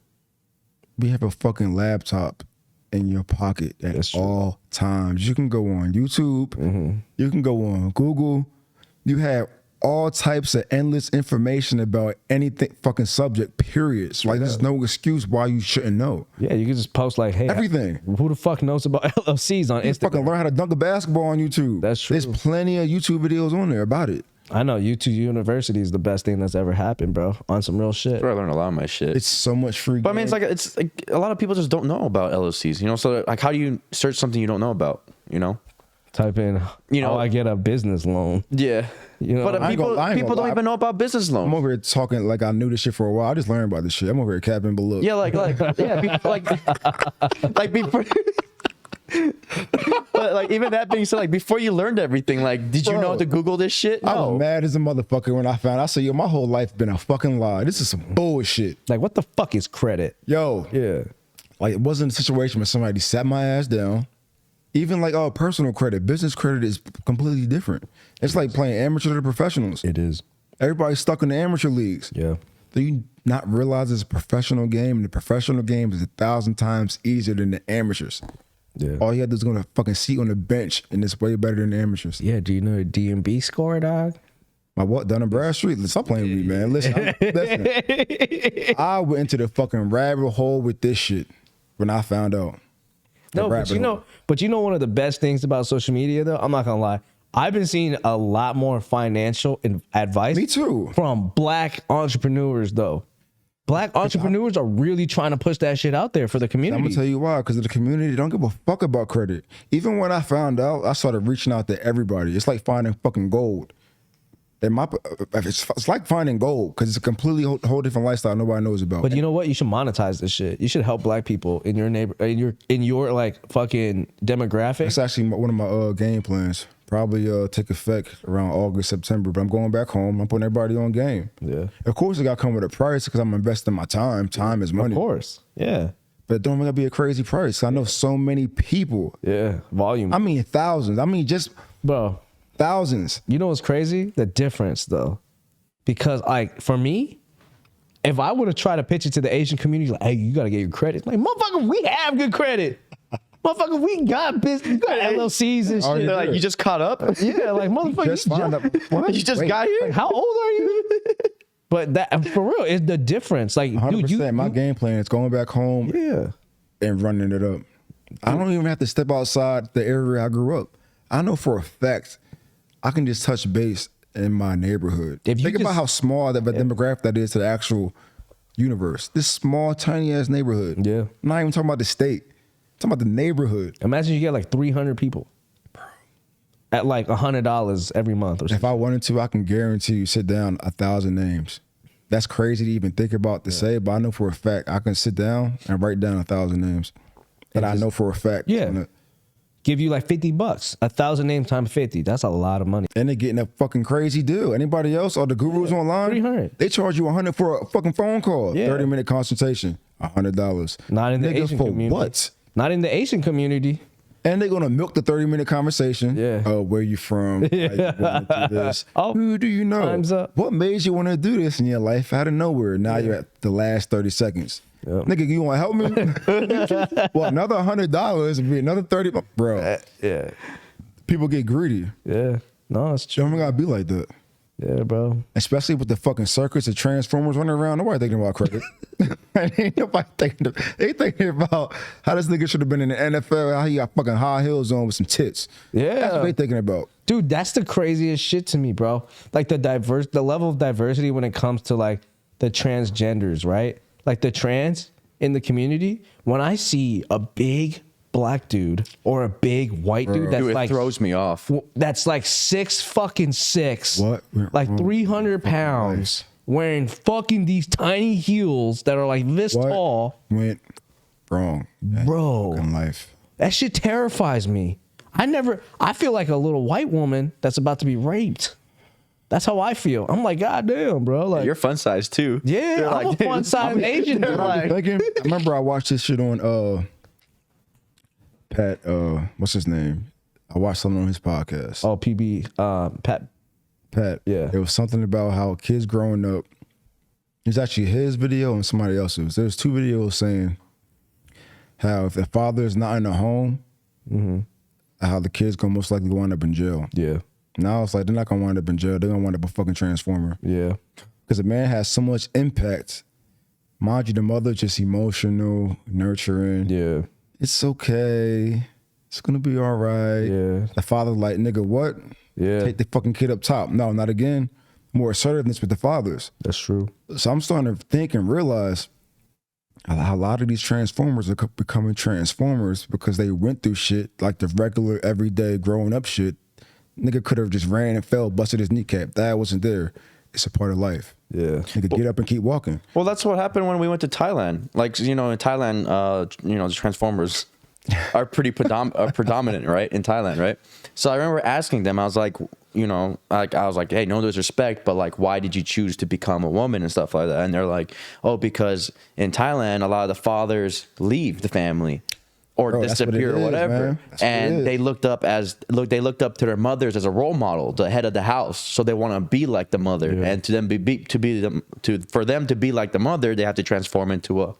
We have a fucking laptop in your pocket at all times. You can go on YouTube. You can go on Google. You have all types of endless information about anything fucking subject, period. So like, there's no excuse why you shouldn't know. Yeah, you can just post like, hey, Everything. Who the fuck knows about LLCs on You Instagram? fucking learn how to dunk a basketball on YouTube. That's true. There's plenty of YouTube videos on there about it. I know YouTube University is the best thing that's ever happened, bro. On some real shit. That's where I learned a lot of my shit. It's so much free. But I mean, it's like a lot of people just don't know about LLCs, you know? So like, how do you search something you don't know about, you know? Type in, how I get a business loan. Yeah. You know, But people don't even know about business I'm loans. over here talking like I knew this shit for a while. I just learned about this shit. I'm over here capping, but look. Yeah, like before. But like, even that being said, like, before you learned everything, like, did you know to Google this shit? I No. was mad as a motherfucker when I found out. I said, yo, my whole life been a fucking lie. This is some bullshit. like, what the fuck is credit? Yo. Yeah. Like, it wasn't a situation where somebody sat my ass down. Even like, personal credit, business credit is completely different. It's like playing amateur to professionals. It is. Everybody's stuck in the amateur leagues. Yeah. Do you not realize it's a professional game? And the professional game is 1,000 times easier than the amateurs. Yeah. All you have to do is go to a fucking seat on the bench, and it's way better than the amateurs. Yeah. Do you know the DMB score, dog? My what? Dun and Bradstreet? Stop playing with me, man. Listen, listen. I went into the fucking rabbit hole with this shit when I found out. No, but you know one of the best things about social media, though? I'm not gonna lie. I've been seeing a lot more financial advice. Me too. From black entrepreneurs, though. Black entrepreneurs are really trying to push that shit out there for the community. I'm gonna tell you why, because the community don't give a fuck about credit. Even when I found out, I started reaching out to everybody. It's like finding fucking gold. And it's like finding gold because it's a completely whole different lifestyle nobody knows about. But you know what? You should monetize this shit. You should help black people in your neighbor, in your like fucking demographic. It's actually one of my game plans. Probably take effect around August, September. But I'm going back home. I'm putting everybody on game. Yeah. Of course, it got to come with a price because I'm investing my time. Time is money. Of course. Yeah. But it don't gotta be a crazy price. I know so many people. Yeah. Volume. I mean thousands. I mean just bro. Thousands. You know what's crazy? The difference, though. Because, like, for me, if I would have tried to pitch it to the Asian community, like, hey, you got to get your credit. Like, motherfucker, we have good credit. Motherfucker, we got business. We got LLCs and shit. They're like, you just caught up? Yeah, like, motherfucker, you just got here? Like, how old are you? But that, for real, it's the difference. Like, 100%. Dude, my game plan is going back home and running it up. I don't even have to step outside the area I grew up. I know for a fact I can just touch base in my neighborhood. If you Think about just- how small of a demographic that is to the actual universe. This small, tiny ass neighborhood. Yeah. I'm not even talking about the state. I'm talking about the neighborhood. Imagine you get like 300 people at like $100 every month or If something. I wanted to, I can guarantee you sit down 1,000 names. That's crazy to even think about to say, but I know for a fact I can sit down and write down 1,000 names that I know for a fact. Yeah. Give you like $50, 1,000 names times 50. That's a lot of money. And they're getting a fucking crazy deal. Anybody else or the gurus online? 300. They charge you 100 for a fucking phone call. Yeah. 30-minute consultation, $100. Not in the Nigga, Asian for community. what? Not in the Asian community. And they're gonna milk the 30-minute conversation. Yeah. Oh, where you from? Why you wanna do this? Oh, who do you know? time's up. What made you want to do this in your life out of nowhere? Now you're at the last 30 seconds. Yep. Nigga, you want to help me? Well, another $100 would be another 30. Bro, Yeah. people get greedy. Yeah. No, it's You true. don't gotta be like that. Yeah, bro. Especially with the fucking circuits and transformers running around. Nobody thinking about credit. Ain't nobody thinking. They thinking about how this nigga should have been in the NFL. How he got fucking high heels on with some tits. Yeah. That's what they thinking about. Dude, that's the craziest shit to me, bro. Like the level of diversity when it comes to like the transgenders, right? Like the trans in the community. When I see a big black dude or a big white dude that's Dude, it like throws me off. that's like 6'6", What? like 300 pounds, wearing fucking these tiny heels that are like this What tall, went wrong, bro. in life? That shit terrifies me. I feel like a little white woman that's about to be raped. That's how I feel. I'm like, God damn, bro. Like, You're fun size too. yeah, They're I'm like, a fun size Asian dude. I remember I watched this shit on Pat. What's his name? I watched something on his podcast. Oh, PB, Pat. Yeah. It was something about how kids growing up. It was actually his video and somebody else's. There's two videos saying how if the father is not in the home, how the kids gonna most likely wind up in jail. Yeah, Now it's like they're not gonna wind up in jail. They're gonna wind up a fucking transformer. yeah, Because a man has so much impact. Mind you, the mother just emotional, nurturing. yeah, It's okay. It's gonna be all right. Yeah. The father like, nigga, what? yeah. Take the fucking kid up top. No, not again. More assertiveness with the fathers. That's true. So I'm starting to think and realize a lot of these transformers are becoming transformers because they went through shit like the regular, everyday, growing up shit. Nigga could have just ran and fell, busted his kneecap. Dad wasn't there. It's a part of life. Yeah. Nigga, get up and keep walking. Well, that's what happened when we went to Thailand. Like, you know, in Thailand, the Transformers are pretty predominant, right? In Thailand, right? So I remember asking them, I was like, hey, no disrespect, but like, why did you choose to become a woman and stuff like that? And they're like, oh, because in Thailand, a lot of the fathers leave the family or Bro, that's what it disappear or is, whatever. man. That's what it And is. they looked up to their mothers as a role model, the head of the house. So they want to be like the mother, and for them to be like the mother, they have to transform into a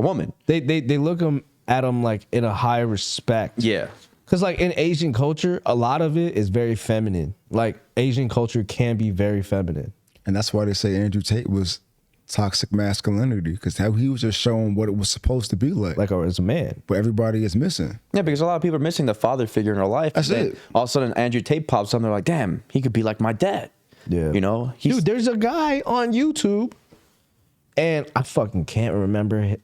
woman. They look at them like in a high respect. Yeah. Because like in Asian culture, a lot of it is very feminine. Like Asian culture can be very feminine. And that's why they say Andrew Tate was toxic masculinity, because he was just showing what it was supposed to be like. Like as a man. But everybody is missing. Yeah, because a lot of people are missing the father figure in their life. That's Then it. All of a sudden, Andrew Tate pops up and they're like, damn, he could be like my dad. Yeah. You know? Dude, there's a guy on YouTube, and I fucking can't remember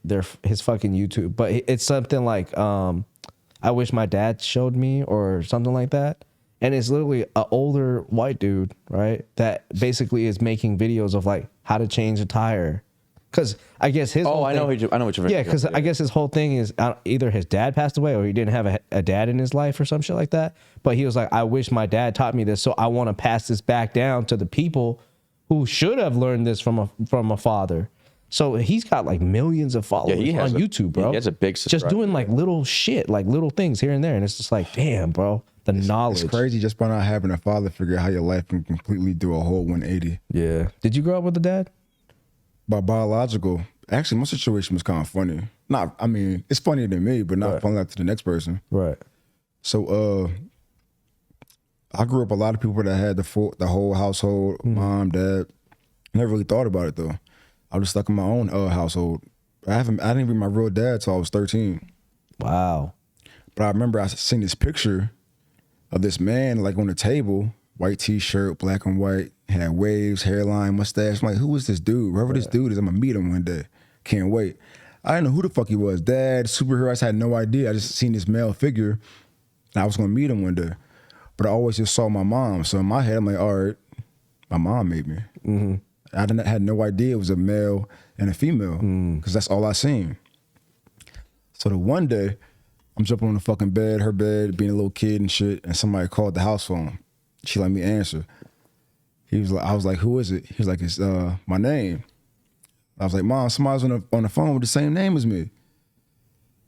his fucking YouTube, but it's something like I wish my dad showed me or something like that. And it's literally an older white dude, right? That basically is making videos of like how to change a tire. Cause I guess his whole I know thing- what you're Yeah, because I guess his whole thing is either his dad passed away or he didn't have a dad in his life or some shit like that. But he was like, I wish my dad taught me this, so I want to pass this back down to the people who should have learned this from a father. So he's got like millions of followers he has on a- YouTube, bro. he has a big just subscriber doing like little shit, like little things here and there, and it's just like, damn, bro, the knowledge. It's crazy just by not having a father figure how your life can completely do a whole 180. Yeah. Did you grow up with a dad? By biological, actually, my situation was kind of funny. It's funnier than me, but not funny like to the next person. Right. So, I grew up a lot of people that had the whole household, mom, dad. Never really thought about it though. I was stuck in my own household. I didn't meet my real dad till I was 13. Wow. But I remember I seen this picture of this man like on the table, white t-shirt, black and white, had waves, hairline, mustache. I'm like, who is this dude? Whoever this dude is, I'm gonna meet him one day. Can't wait. I didn't know who the fuck he was. Dad, superhero, I just had no idea. I just seen this male figure and I was gonna meet him one day. But I always just saw my mom. So in my head, I'm like, all right, my mom made me. Mm-hmm. I had no idea it was a male and a female because that's all I seen. So the one day, I'm jumping on the fucking bed, her bed, being a little kid and shit, and somebody called the house phone. She let me answer. I was like, who is it? He was like, it's my name. I was like, Mom, somebody's on the phone with the same name as me.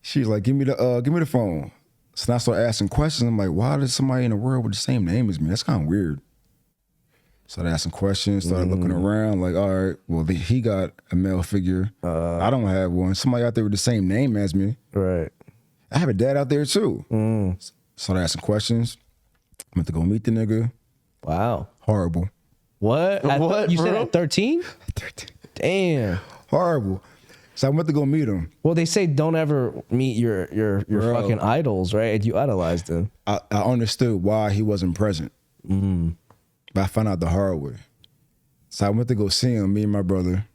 She was like, give me the phone. So then I started asking questions. I'm like, why does somebody in the world with the same name as me? That's kind of weird. Started asking questions, started looking around, like, all right, well, he got a male figure. I don't have one. Somebody out there with the same name as me. Right. I have a dad out there too. Started asking questions. Went to go meet the nigga. Wow. Horrible. What? You said at 13? 13. Damn. Horrible. So I went to go meet him. Well, they say don't ever meet your fucking idols, right? And you idolized them. I understood why he wasn't present. But I found out the hard way. So I went to go see him, me and my brother.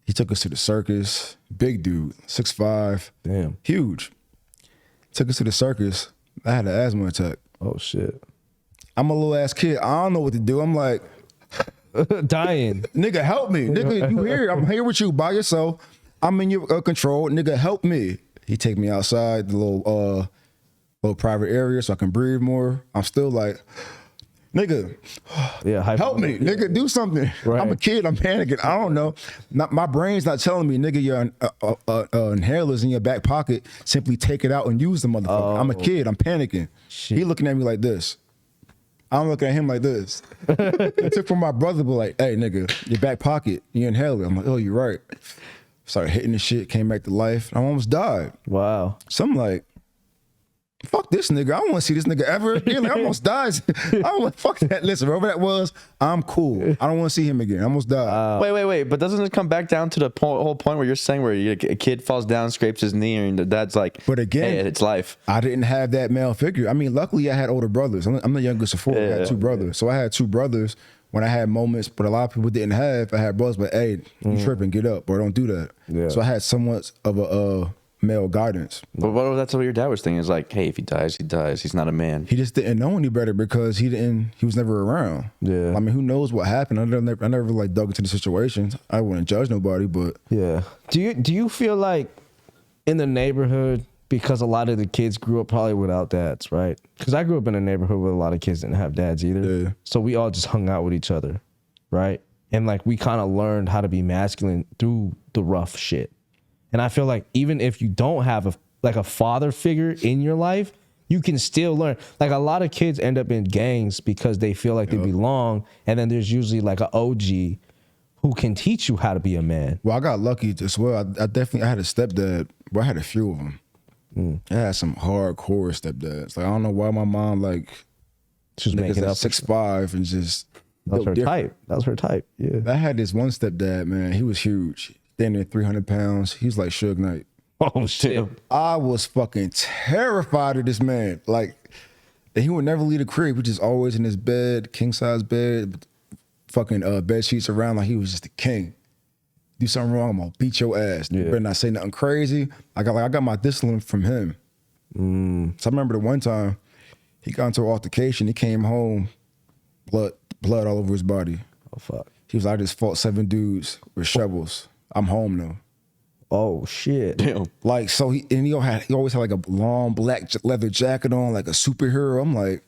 He took us to the circus. Big dude, 6'5". Damn. Huge. Took us to the circus. I had an asthma attack. Oh, shit. I'm a little ass kid. I don't know what to do. I'm like, dying. Nigga, help me. Nigga, you here. I'm here with you by yourself. I'm in your control. Nigga, help me. He take me outside the little private area so I can breathe more. I'm still like, nigga, help me. Nigga, do something. Right. I'm a kid. I'm panicking. I don't know. My brain's not telling me, nigga, your inhaler's in your back pocket. Simply take it out and use the motherfucker. I'm a kid. I'm panicking. Shit. He looking at me like this. I'm looking at him like this. I took from my brother, but like, hey, nigga, your back pocket, your inhaler. I'm like, oh, you're right. Started hitting the shit, came back to life. I almost died. Wow. So I'm like, fuck this nigga. I don't want to see this nigga ever again. Like, I almost died. I don't want fuck that. Listen, whoever that was, I'm cool. I don't want to see him again. I almost died. Wait. But doesn't it come back down to the whole point where you're saying where a kid falls down, scrapes his knee, and the dad's like, but again, hey, it's life. I didn't have that male figure. I mean, luckily I had older brothers. I'm the youngest of four. I had two brothers. So I had two brothers when I had moments, but a lot of people didn't have. I had brothers, but hey, you tripping, get up, or don't do that. Yeah. So I had somewhat of a male guidance. But what that's what your dad was thinking. Is like, hey, if he dies, he dies. He's not a man. He just didn't know any better because he was never around. Yeah. I mean, who knows what happened? I never like dug into the situation. I wouldn't judge nobody, but yeah. Do you feel like in the neighborhood, because a lot of the kids grew up probably without dads, right? Because I grew up in a neighborhood where a lot of kids didn't have dads either. Yeah. So we all just hung out with each other, right? And like we kind of learned how to be masculine through the rough shit. And I feel like even if you don't have a father figure in your life, you can still learn. Like a lot of kids end up in gangs because they feel like they belong. And then there's usually like an OG who can teach you how to be a man. Well, I got lucky as well. I had a stepdad. Well, I had a few of them. I had some hardcore stepdads. Like I don't know why my mom like she was making up 6'5" and just that was her type. That was her type. Yeah. I had this one stepdad, man. He was huge. Standing at 300 pounds. He was like Suge Knight. Oh shit. I was fucking terrified of this man. Like, and he would never leave the crib, which is always in his bed, king size bed, fucking bed sheets around like he was just a king. Do something wrong, I'm gonna beat your ass. You better not say nothing crazy. I got my discipline from him. So I remember the one time he got into an altercation. He came home, blood all over his body. Oh fuck. He was like, I just fought 7 dudes with shovels. I'm home now. Oh shit. Damn. Like so he always had like a long black leather jacket on, like a superhero. I'm like,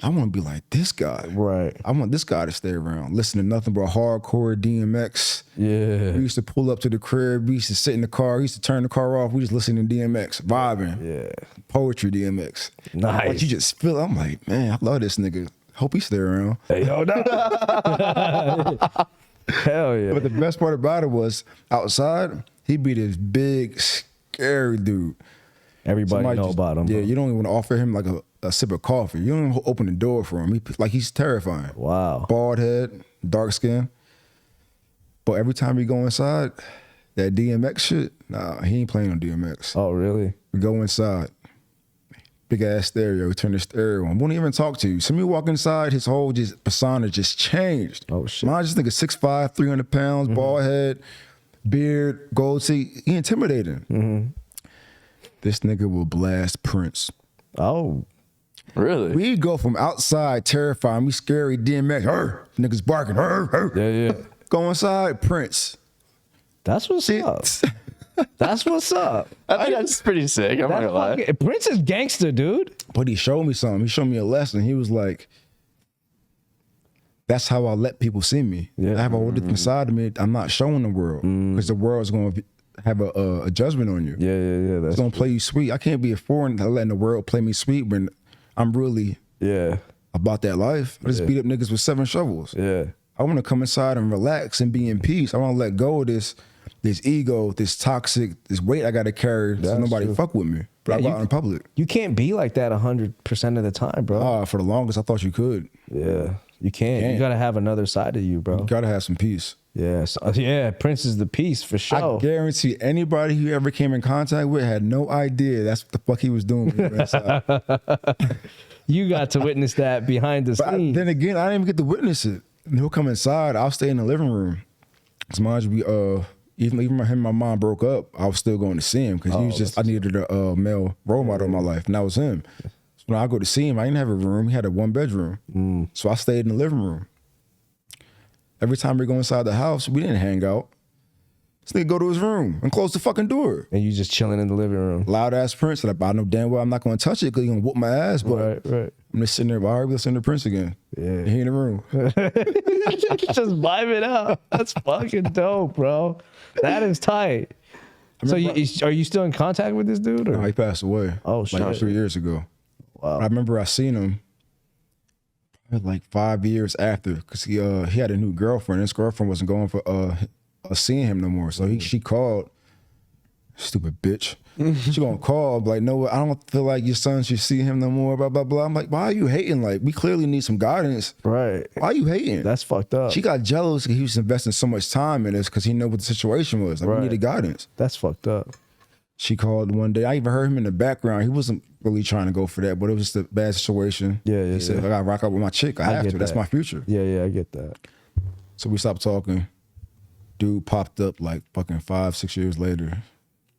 I want to be like this guy. Right. I want this guy to stay around. Listen to nothing but hardcore DMX. Yeah. We used to pull up to the crib. We used to sit in the car. We used to turn the car off. We just listening to DMX, vibing. Yeah. Poetry DMX. Nice. Like you just feel. I'm like, man, I love this nigga. Hope he stay around. Hey, yo, no. Hell yeah. But the best part about it was outside, he'd be this big, scary dude. Everybody know about him. Yeah, you don't even want to offer him like a sip of coffee. You don't even open the door for him. He's terrifying. Wow. Bald head, dark skin. But every time we go inside, that DMX shit, nah, he ain't playing on DMX. Oh, really? We go inside. big ass stereo. Turn the stereo on. Won't even talk to you. So me walk inside, his whole just persona just changed. Oh shit. Mine just nigga 6'5", 300 pounds, bald head, beard, gold teeth. He intimidating. This nigga will blast Prince. Oh. Really? We go from outside terrifying, we scary DMX. Niggas barking. Yeah. Go inside, Prince. That's what's up. That's what's up. I think that's pretty sick. I'm not gonna lie. Prince is gangster, dude. But he showed me something. He showed me a lesson. He was like, that's how I let people see me. Yeah. I have a whole different side of me. I'm not showing the world because the world's going to have a judgment on you. Yeah. That's It's going to play you sweet. I can't be a foreign to letting the world play me sweet when I'm really about that life. I just beat up niggas with 7 shovels. Yeah. I want to come inside and relax and be in peace. I want to let go of this ego, this toxic, this weight I got to carry so nobody fuck with me. But I go out in public. You can't be like that 100% of the time, bro. For the longest, I thought you could. Yeah. You can't. You got to have another side of you, bro. You got to have some peace. Yeah. So, Prince is the peace for sure. I guarantee anybody who ever came in contact with had no idea that's what the fuck he was doing when he went inside. You got to witness that behind the scenes. Then again, I didn't even get to witness it. And he'll come inside. I'll stay in the living room. Cause mind you, even him and my mom broke up, I was still going to see him because he was just, I needed a male role model in my life, and that was him. So when I go to see him, I didn't have a room. He had a 1-bedroom. So I stayed in the living room. Every time we go inside the house, we didn't hang out. This nigga go to his room and close the fucking door. And you just chilling in the living room. Loud ass Prince. And I know damn well I'm not going to touch it because he's going to whoop my ass. But Right. I'm just sitting there, all right, we'll listen to Prince again. Yeah. He in the room. Just vibe it out. That's fucking dope, bro. That is tight. So are you still in contact with this dude? Or? No, he passed away. Oh, shit. Like 3 years ago. Wow. I remember I seen him like 5 years after because he had a new girlfriend. His girlfriend wasn't going for seeing him no more. So she called, stupid bitch. She gonna call, like, no, I don't feel like your son should see him no more, blah, blah, blah. I'm like, why are you hating? Like, we clearly need some guidance. Right. Why are you hating? That's fucked up. She got jealous because he was investing so much time in this because he knew what the situation was. Like, we needed guidance. That's fucked up. She called one day. I even heard him in the background. He wasn't really trying to go for that, but it was just a bad situation. Yeah. He said, I gotta rock out with my chick. I have to. That's my future. Yeah, I get that. So we stopped talking. Dude popped up like fucking 5-6 years later.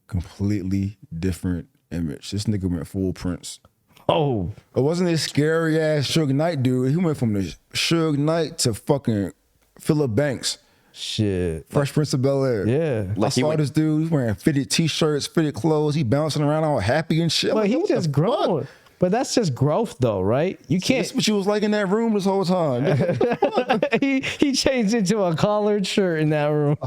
Completely different image. This nigga went full Prince. Oh. It wasn't this scary ass Suge Knight dude. He went from the Suge Knight to fucking Phillip Banks. Shit. Fresh Prince of Bel-Air. Yeah. I saw this dude. He's wearing fitted t-shirts, fitted clothes. He bouncing around all happy and shit. But Like, he what just the grown. fuck? But that's just growth, though, right? You can't. That's what you was like in that room this whole time. he changed into a collared shirt in that room.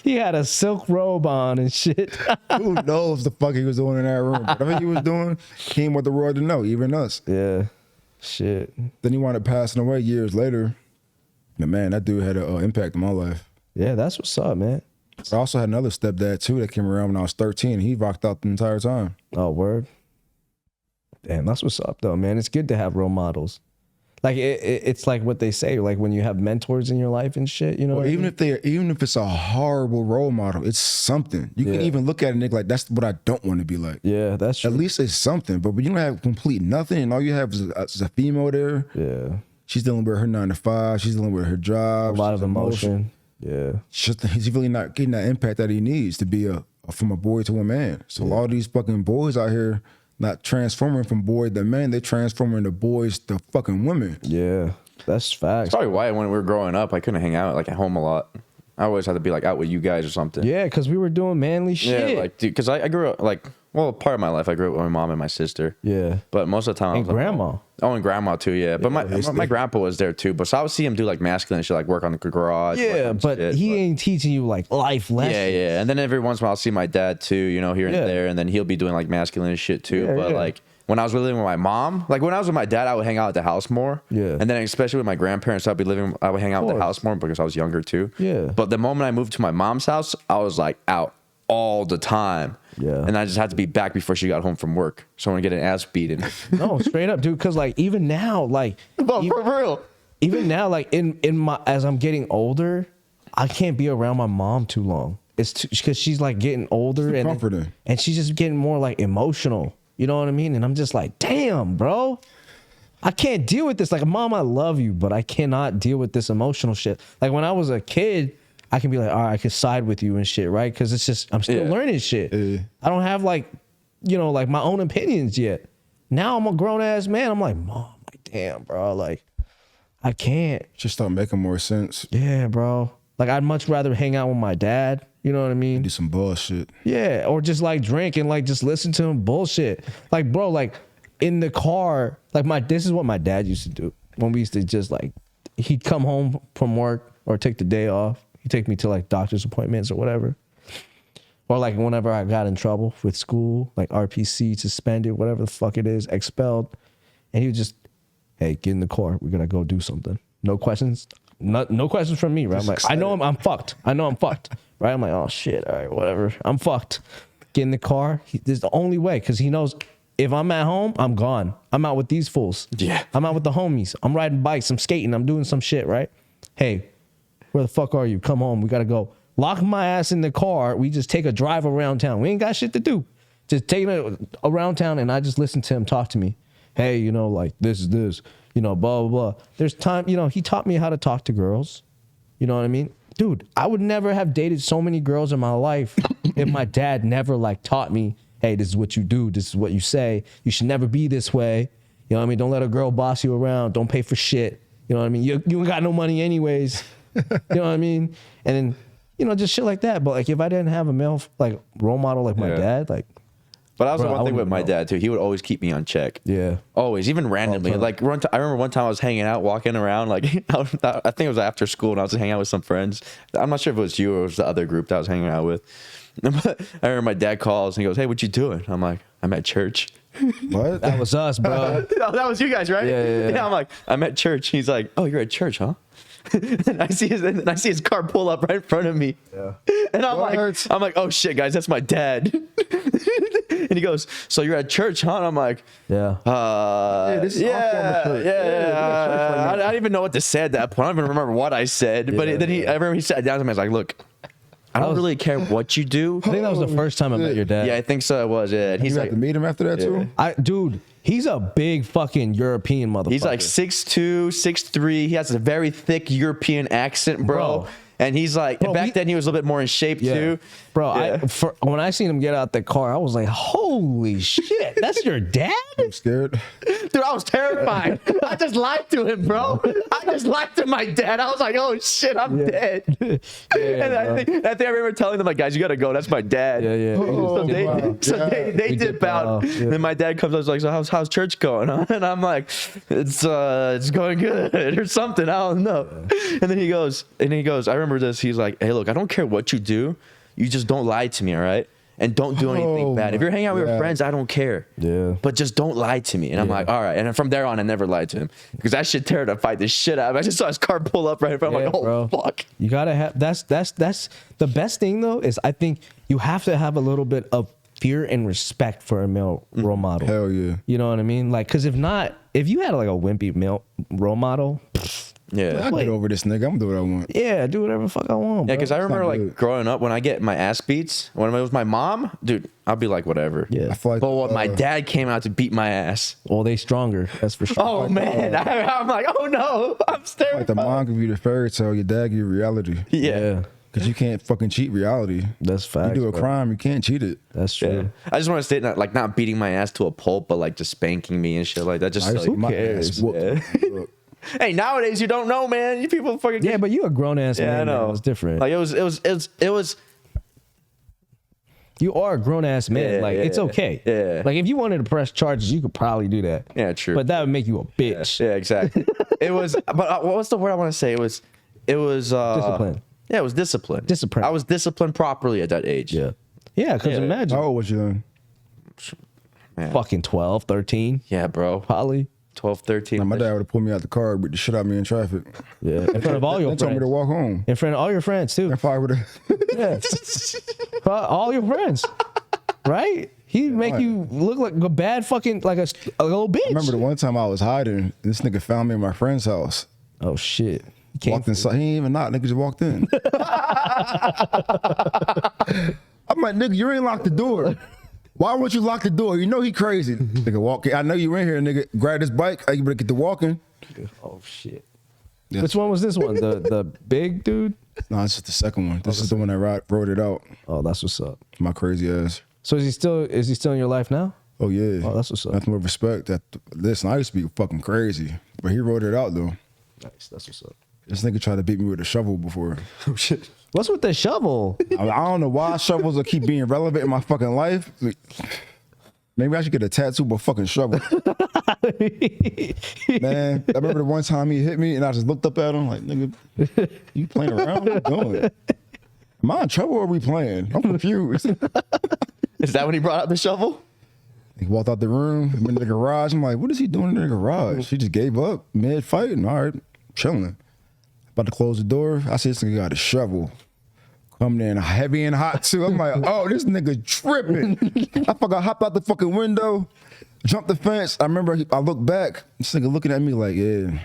He had a silk robe on and shit. Who knows the fuck he was doing in that room? Whatever he was doing, he ain't want the world to know, even us. Yeah. Shit. Then he wound up passing away years later. But man, that dude had an impact on my life. Yeah, that's what's up, man. I also had another stepdad too that came around when I was 13. He rocked out the entire time. Oh, word. Damn, that's what's up, though, man. It's good to have role models. Like it's like what they say, like when you have mentors in your life and shit, you know. Well, even if it's a horrible role model, it's something. You can even look at a nigga like that's what I don't want to be like. Yeah, that's true. At least it's something. But when you don't have complete nothing and all you have is a female there. Yeah. She's dealing with her 9 to 5. She's dealing with her job. A lot of emotion. Yeah. He's really not getting that impact that he needs to be from a boy to a man. So a lot of these fucking boys out here not transforming from boy to man, they transforming the boys to fucking women. Yeah, that's facts. That's probably why when we were growing up, I couldn't hang out like at home a lot. I always had to be like out with you guys or something. Yeah, because we were doing manly shit. Yeah, like, dude, because I grew up like, well, part of my life I grew up with my mom and my sister. Yeah. But most of the time, And grandma. Oh, and grandma too, yeah. But my grandpa was there too. But so I would see him do like masculine shit, like work on the garage. Yeah, but he ain't teaching you like life lessons. Yeah. And then every once in a while I'll see my dad too, you know, here and there. And then he'll be doing like masculine shit too. Yeah, but like when I was living with my mom, like when I was with my dad, I would hang out at the house more. Yeah. And then especially with my grandparents, I would hang out at the house more because I was younger too. Yeah. But the moment I moved to my mom's house, I was like out all the time. Yeah. And I just had to be back before she got home from work. So I want to get an ass beaten. No, straight up, dude. Because like even now, like For real. even now, like in my as I'm getting older, I can't be around my mom too long. It's because she's like getting older and comforting. and she's just getting more like emotional. You know what I mean? And I'm just like, damn, bro. I can't deal with this. Like, Mom, I love you, but I cannot deal with this emotional shit. Like, when I was a kid, I can be like, all right, I can side with you and shit, right? Because it's just, I'm still learning shit. I don't have, like, you know, like, my own opinions yet. Now I'm a grown-ass man. I'm like, Mom, like, damn, bro. Like, I can't. Just start making more sense. Yeah, bro. Like, I'd much rather hang out with my dad. You know what I mean? Do some bullshit. Yeah, or just, like, drink and, like, just listen to him bullshit. Like, bro, like, in the car, like, this is what my dad used to do. When we used to just, like, he'd come home from work or take the day off. He'd take me to, like, doctor's appointments or whatever. Or, like, whenever I got in trouble with school, like, RPC, suspended, whatever the fuck it is, expelled. And he would just, hey, get in the car. We're going to go do something. No questions. No questions from me, right? I'm like, I know I'm fucked. I know I'm fucked. Right? I'm like, oh, shit. All right, whatever. I'm fucked. Get in the car. This is the only way, because he knows if I'm at home, I'm gone. I'm out with these fools. Yeah. I'm out with the homies. I'm riding bikes. I'm skating. I'm doing some shit, right? Hey, where the fuck are you? Come home. We got to go. Lock my ass in the car. We just take a drive around town. We ain't got shit to do. Just taking it around town, and I just listen to him talk to me. Hey, you know, like, this is this. You know, blah, blah, blah. There's time, you know, he taught me how to talk to girls. You know what I mean? Dude, I would never have dated so many girls in my life if my dad never, like, taught me, hey, this is what you do. This is what you say. You should never be this way. You know what I mean? Don't let a girl boss you around. Don't pay for shit. You know what I mean? You ain't got no money anyways. You know what I mean? And then, you know, just shit like that. But, like, if I didn't have a male, like, role model like my dad, like. But that was Bro, the one I thing with wouldn't my know. dad, too. He would always keep me on check. Yeah. Always, even randomly. Like, I remember one time I was hanging out, walking around. Like, I think it was after school, and I was hanging out with some friends. I'm not sure if it was you or it was the other group that I was hanging out with. I remember my dad calls, and he goes, hey, what you doing? I'm like, I'm at church. What? That was us, bro. Oh, that was you guys, right? Yeah. I'm like, I'm at church. He's like, oh, you're at church, huh? and I see his car pull up right in front of me. Yeah. And I'm like, oh shit, guys, that's my dad. And he goes, so you're at church, huh? And I'm like, Yeah. This is I don't even know what to say at that point. I don't even remember what I said. But then I remember he sat down to me. I was like, look, I don't really care what you do. I think that was the first time I met your dad. Yeah, I think so. It was. Yeah. And he's You like, got to meet him after that too? Dude, he's a big fucking European motherfucker. he's like 6'2", 6'3". He has a very thick European accent, bro. And he's like, back then he was a little bit more in shape too. Bro, Yeah. when I seen him get out the car, I was like, holy shit, that's your dad? I'm scared. Dude, I was terrified. I just lied to him, bro. I just lied to my dad. I was like, oh shit, I'm dead. And I think I remember telling them, like, guys, you gotta go. That's my dad. Yeah. Oh, So they dip out. Yeah. Then my dad comes up, like, so how's church going? Huh? And I'm like, it's going good or something. I don't know. And then he goes, I remember this. He's like, hey, look, I don't care what you do. You just don't lie to me, all right? And don't do anything bad. If you're hanging out with your friends, I don't care. Yeah. But just don't lie to me. And I'm like, all right. And then from there on, I never lied to him because that shit terrified the shit out of me. I just saw his car pull up right in front. I'm like, oh, fuck. You gotta have that's the best thing though is I think you have to have a little bit of fear and respect for a male role model. Hell yeah. You know what I mean? Like, cause if you had like a wimpy male role model, Yeah. I get over this nigga. I'm gonna do what I want. yeah, do whatever the fuck I want. Yeah, bro. because I remember not like good. growing up when I get my ass beats, when it was my mom, dude, I'll be like, whatever. Yeah. I feel like But when my dad came out to beat my ass, Well, they stronger. That's for sure. oh man, I'm like, oh no, I'm staring. like the mom give you the fairy tale, your dad give you reality. Yeah. Because you can't fucking cheat reality. That's facts. You do a bro. crime, you can't cheat it. That's true. Yeah. I just want to state that, like, not beating my ass to a pulp, but like just spanking me and shit like that. Just like, who My cares? ass whooped. Look, hey, nowadays you don't know, man. You people fucking Yeah, but you a grown ass man. yeah, I know. It's different. Like it was. You are a grown ass man. Yeah, like it's yeah, okay. yeah. Like if you wanted to press charges, you could probably do that. Yeah, true. But that would make you a bitch. Yeah, exactly. It was, but what's the word I want to say? It was Discipline. Yeah, it was discipline. Discipline. I was disciplined properly at that age. Yeah. Yeah, because Yeah. imagine how old was you then? fucking 12, 13, Yeah, bro. probably. 12, 13. Now, my dad would have pulled me out the car, beat the shit out of me in traffic. Yeah. In front of all your They told me to friends. walk home. In front of all your friends too. If I would have, Yeah. All your friends. Right? He'd make you look like a bad fucking like a little bitch. I remember the one time I was hiding. This nigga found me in my friend's house. Oh shit. He came Walked inside. He ain't even knock. Nigga just walked in. I'm like, nigga, you ain't locked the door. Why won't you lock the door? You know he crazy. Nigga, walk in. I know you in here, nigga. Grab this bike. You better get to walking. Oh shit. Yeah. Which one was this one? The big dude? No, it's just the second one. This is the one that wrote it out. Oh, that's what's up. My crazy ass. So is he still in your life now? Oh yeah. Oh, that's what's up. Nothing but respect. Listen, I used to be fucking crazy, but he wrote it out though. Nice. That's what's up. This nigga tried to beat me with a shovel before. Oh shit. What's with the shovel? I don't know why shovels will keep being relevant in my fucking life. Maybe I should get a tattoo of a fucking shovel. Man, I remember the one time he hit me and I just looked up at him like, nigga, you playing around? What you doing? Am I in trouble or are we playing? I'm confused. Is that when he brought out the shovel? He walked out the room, went in the garage. I'm like, what is he doing in the garage? He just gave up mid-fighting. All right, chilling. About to close the door. I see this nigga got a shovel. Coming in heavy and hot too. I'm like, oh, this nigga tripping. I fucking hopped out the fucking window, jumped the fence. I remember I looked back. This nigga looking at me like, yeah,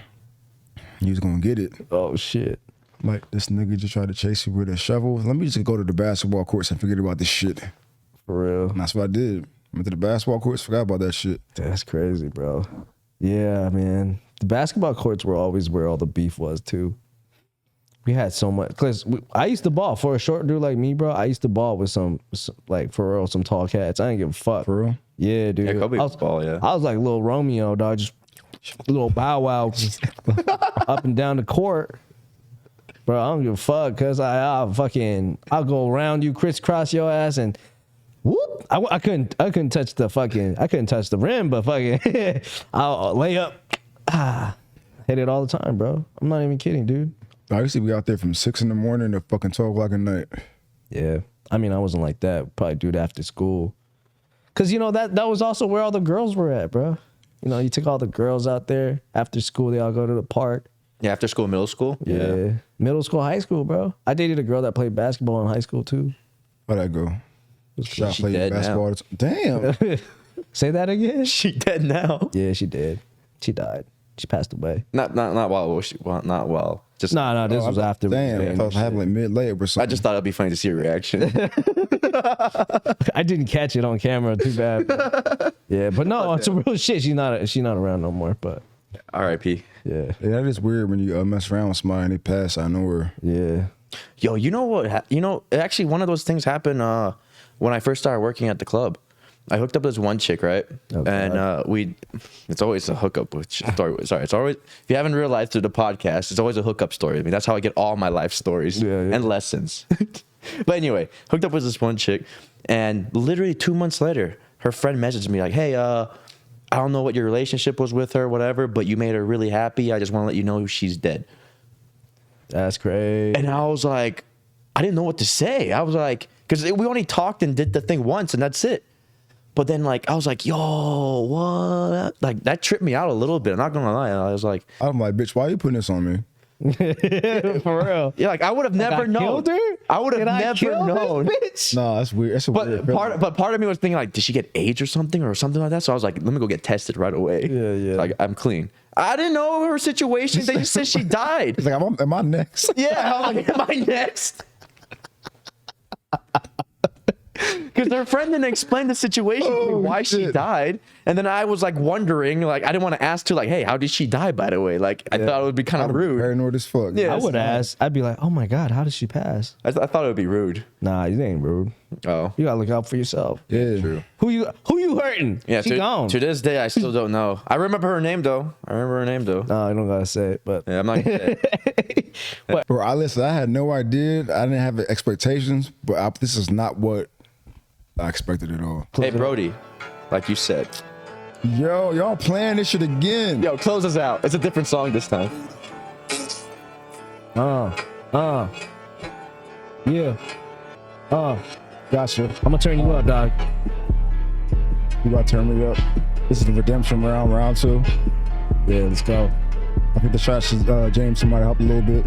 he was gonna get it. Oh shit. I'm like, this nigga just tried to chase you with a shovel. Let me just go to the basketball courts and forget about this shit. For real. And that's what I did. Went to the basketball courts, forgot about that shit. That's crazy, bro. Yeah, man. The basketball courts were always where all the beef was too. We had so much, cause I used to ball for a short dude like me, bro. I used to ball with some like for real, some tall cats. I didn't give a fuck. For real? Yeah, dude. Yeah, Kobe was ball, yeah. I was like little Romeo, dog. Just little Bow Wow, up and down the court. Bro, I don't give a fuck, cause I'll go around you, crisscross your ass, and whoop. I couldn't touch the rim, but fucking I'll lay up. Hit it all the time, bro. I'm not even kidding, dude. I used to be out there from 6 in the morning to fucking 12 o'clock at night. Yeah. I mean, I wasn't like that. Probably do it after school. Cause you know, that was also where all the girls were at, bro. You know, you took all the girls out there after school, they all go to the park. Yeah, after school, middle school? Yeah. Middle school, high school, bro. I dated a girl that played basketball in high school too. How'd that go? Shot She played dead basketball. now. Damn. Say that again? She dead now. Yeah, she did. She died. She passed away. Not well. Just No, this was after. Damn, I thought it happened like mid-lab or something. I just thought it'd be funny to see your reaction. I didn't catch it on camera. Too bad. Yeah, but no, it's a real shit. She's not around no more. But R.I.P. yeah, that is weird when you mess around with somebody and they pass out of nowhere. yeah. Yo, you know what? Actually, one of those things happened when I first started working at the club. I hooked up with this one chick, right? Oh, and it's always a hookup story. Sorry, it's always, if you haven't realized through the podcast, it's always a hookup story. I mean, that's how I get all my life stories and lessons. But anyway, hooked up with this one chick, and literally 2 months later, her friend messaged me like, hey, I don't know what your relationship was with her, whatever, but you made her really happy. I just want to let you know she's dead. That's crazy. And I was like, I didn't know what to say. I was like, because we only talked and did the thing once, and that's it. But then, like, I was like, yo, what? Like, that tripped me out a little bit. I'm not gonna lie. I was like, I'm like, bitch, why are you putting this on me? For real. yeah, like I would have never known. Killed her? I would have never known. Bitch? No, that's weird. That's a weird feeling. But part of me was thinking like, did she get AIDS or something like that? So I was like, let me go get tested right away. Yeah. Like, I'm clean. I didn't know her situation. They just said she died. It's like, am I next? Yeah, I was like, am I next? Because her friend didn't explain the situation to me, why she died. And then I was like wondering, like, I didn't want to ask too, like, hey, how did she die, by the way? Like, I thought it would be kind of rude. Paranoid as fuck. Yeah. I would ask. I'd be like, oh my God, how did she pass? I thought it would be rude. Nah, you ain't rude. Oh. You gotta look out for yourself. Yeah. True. Who you hurting? Yeah, she gone. To this day, I still don't know. I remember her name, though. No, I don't gotta say it, but Yeah, I'm not gonna say it. Bro, I had no idea. I didn't have expectations, but this is not what I expected at all. Hey, Brody, like you said. Yo, y'all playing this shit again. Yo, close us out. It's a different song this time. yeah. Gotcha. I'm gonna turn you up, dog. You about to turn me up. This is the redemption round 2. Yeah, let's go. I think the shots is James, somebody help a little bit.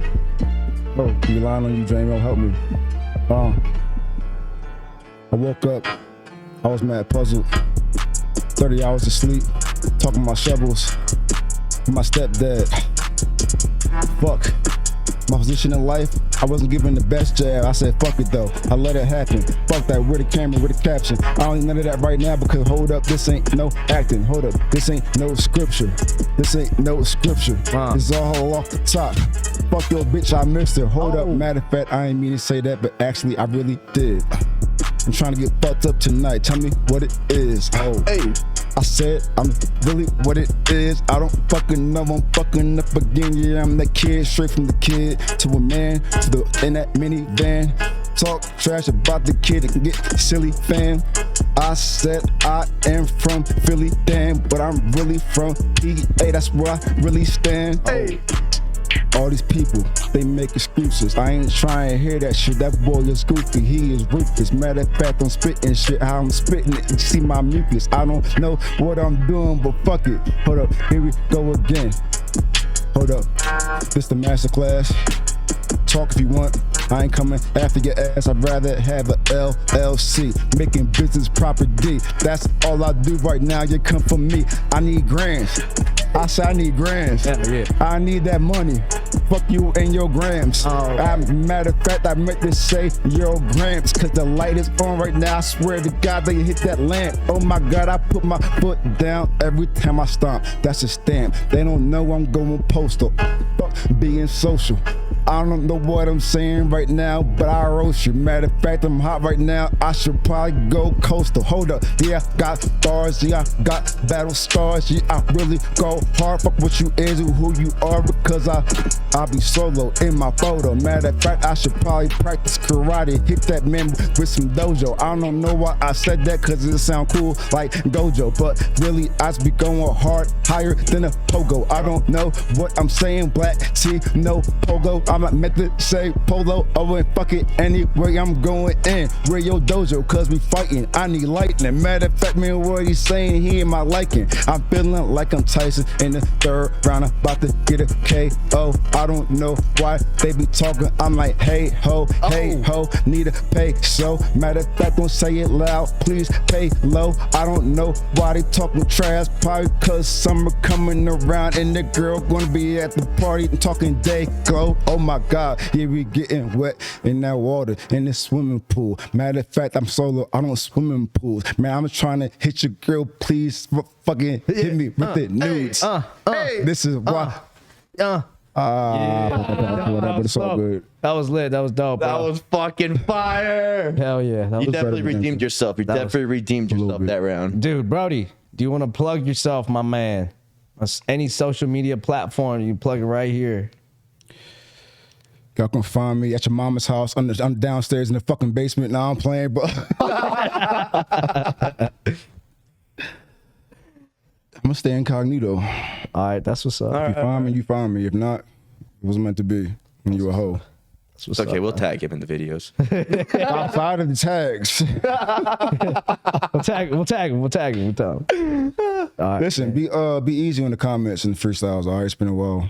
Oh, be relying on you, James. Help me. I woke up. I was mad puzzled. 30 hours of sleep. Talking about shovels. My stepdad. Fuck. My position in life, I wasn't given the best jab. I said, fuck it though. I let it happen. Fuck that, where the camera, where the caption. I don't need none of that right now because hold up, this ain't no acting. Hold up, this ain't no scripture. This ain't no scripture. This is all off the top. Fuck your bitch, I missed her. Hold up, matter of fact, I ain't mean to say that, but actually I really did. I'm trying to get fucked up tonight. Tell me what it is. Oh, hey. I said I'm really what it is. I don't fucking know. I'm fucking up again. Yeah, I'm that kid, straight from the kid to a man to the in that minivan. Talk trash about the kid that can get silly, fam. I said I am from Philly, damn, but I'm really from PA. That's where I really stand. Hey. All these people, they make excuses. I ain't trying to hear that shit. That boy is goofy, he is ruthless. Matter of fact, I'm spitting shit. How I'm spitting it, you see my mucus. I don't know what I'm doing, but fuck it. Hold up, here we go again. Hold up, this the master class. Talk if you want. I ain't coming after your ass. I'd rather have a LLC, making business proper D. That's all I do right now. You come for me. I need grams. I say I need grams. Yeah. I need that money. Fuck you and your grams. Matter of fact, I meant to say your grams, cause the light is on right now. I swear to God, they hit that lamp. Oh my God, I put my foot down every time I stomp. That's a stamp. They don't know I'm going postal. Fuck being social. I don't know what I'm saying right now, but I roast you. Matter of fact, I'm hot right now. I should probably go coastal. Hold up, yeah, got stars, yeah, I got battle scars. Yeah, I really go hard. Fuck what you is and who you are, because I'll be solo in my photo. Matter of fact, I should probably practice karate. Hit that man with some dojo. I don't know why I said that, cause it sound cool like Gojo, but really I just be going hard, higher than a pogo. I don't know what I'm saying. Black tee, no pogo. I'm not meant to say polo. Oh, and fuck it anyway, I'm going in. Where your dojo, cause we fighting. I need lightning. Matter of fact, man, what he's saying, he ain't my liking. I'm feeling like I'm Tyson in the third round, about to get a KO. I don't know why they be talking. I'm like, hey ho, need a pay. So matter of fact, don't say it loud, please pay low. I don't know why they talking trash, probably cause summer coming around and the girl gonna be at the party and talking day glow. Oh my God, yeah, we getting wet in that water in this swimming pool. Matter of fact, I'm solo, I don't swim in pools. Man, I'm trying to hit your girl, please fucking hit me with the nudes. This is why. But it's all good. That was lit. That was dope. That bro. was fucking fire. Hell yeah. That You was definitely redeemed yourself. You definitely redeemed yourself that round. Dude, Brody, do you want to plug yourself, my man? Any social media platform, you can plug it right here. Y'all can find me at your mama's house. I'm downstairs in the fucking basement. Now I'm playing, bro. I'm gonna stay incognito. All right, that's what's up. If you find me, you find me. If not, it wasn't meant to be. When you a hoe. That's what's It's okay, up, we'll man. tag him in the videos. Outside of the tags. We'll tag him. All right, Listen, be easy on the comments and the freestyles. All right, it's been a while.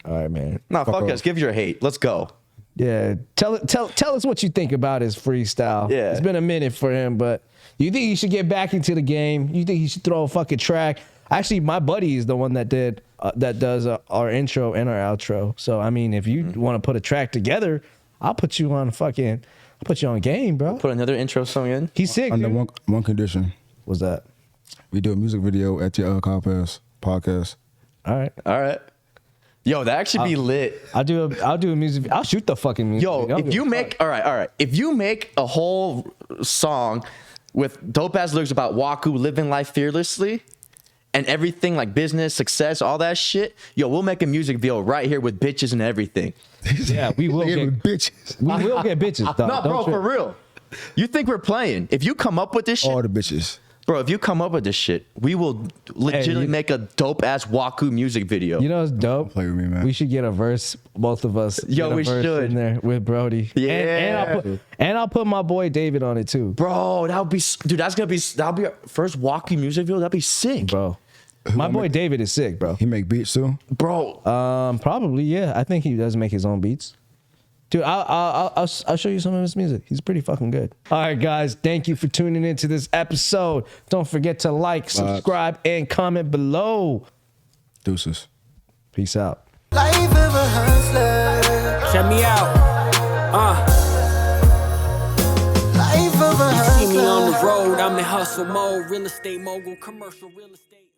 all right, man. Nah, fuck off. us. Give your hate. Let's go. Yeah, tell us what you think about his freestyle. Yeah. It's been a minute for him, but you think he should get back into the game? You think he should throw a fucking track? Actually, my buddy is the one that does our intro and our outro. So I mean, if you want to put a track together, I'll put you on game, bro. Put another intro song in. He's sick. Under Dude. one condition. What's that? We do a music video at your podcast. All right, All right. Yo, that actually be lit. I'll do a music. I'll shoot the fucking music. Yo, video. if you make all right. If you make a whole song with dope ass lyrics about Waku living life fearlessly and everything like business, success, all that shit, yo, we'll make a music video right here with bitches and everything. yeah, we will Yeah, get bitches. we will get bitches. Dog. No, Don't bro, trip. for real. You think we're playing? If you come up with this shit, All the bitches. bro, if you come up with this shit, we will legitimately you- make a dope ass Waku music video. You know what's dope? Play with me, man. We should get a verse, both of us. Yo, get a we verse should. in there with Brody. Yeah. and I'll put my boy David on it too, Bro, that'll be that'll be our first Waku music video. That'd be sick, bro. My boy David is sick, bro. He make beats too. bro. Probably, yeah. I think he does make his own beats. Dude, I'll show you some of his music. He's pretty fucking good. All right, guys. Thank you for tuning into this episode. Don't forget to like, subscribe, and comment below. Deuces. Peace out. Life of a hustler. Check me out. Life of a See me on the hustler. road, I'm in hustle mode. Real estate mogul, commercial real estate.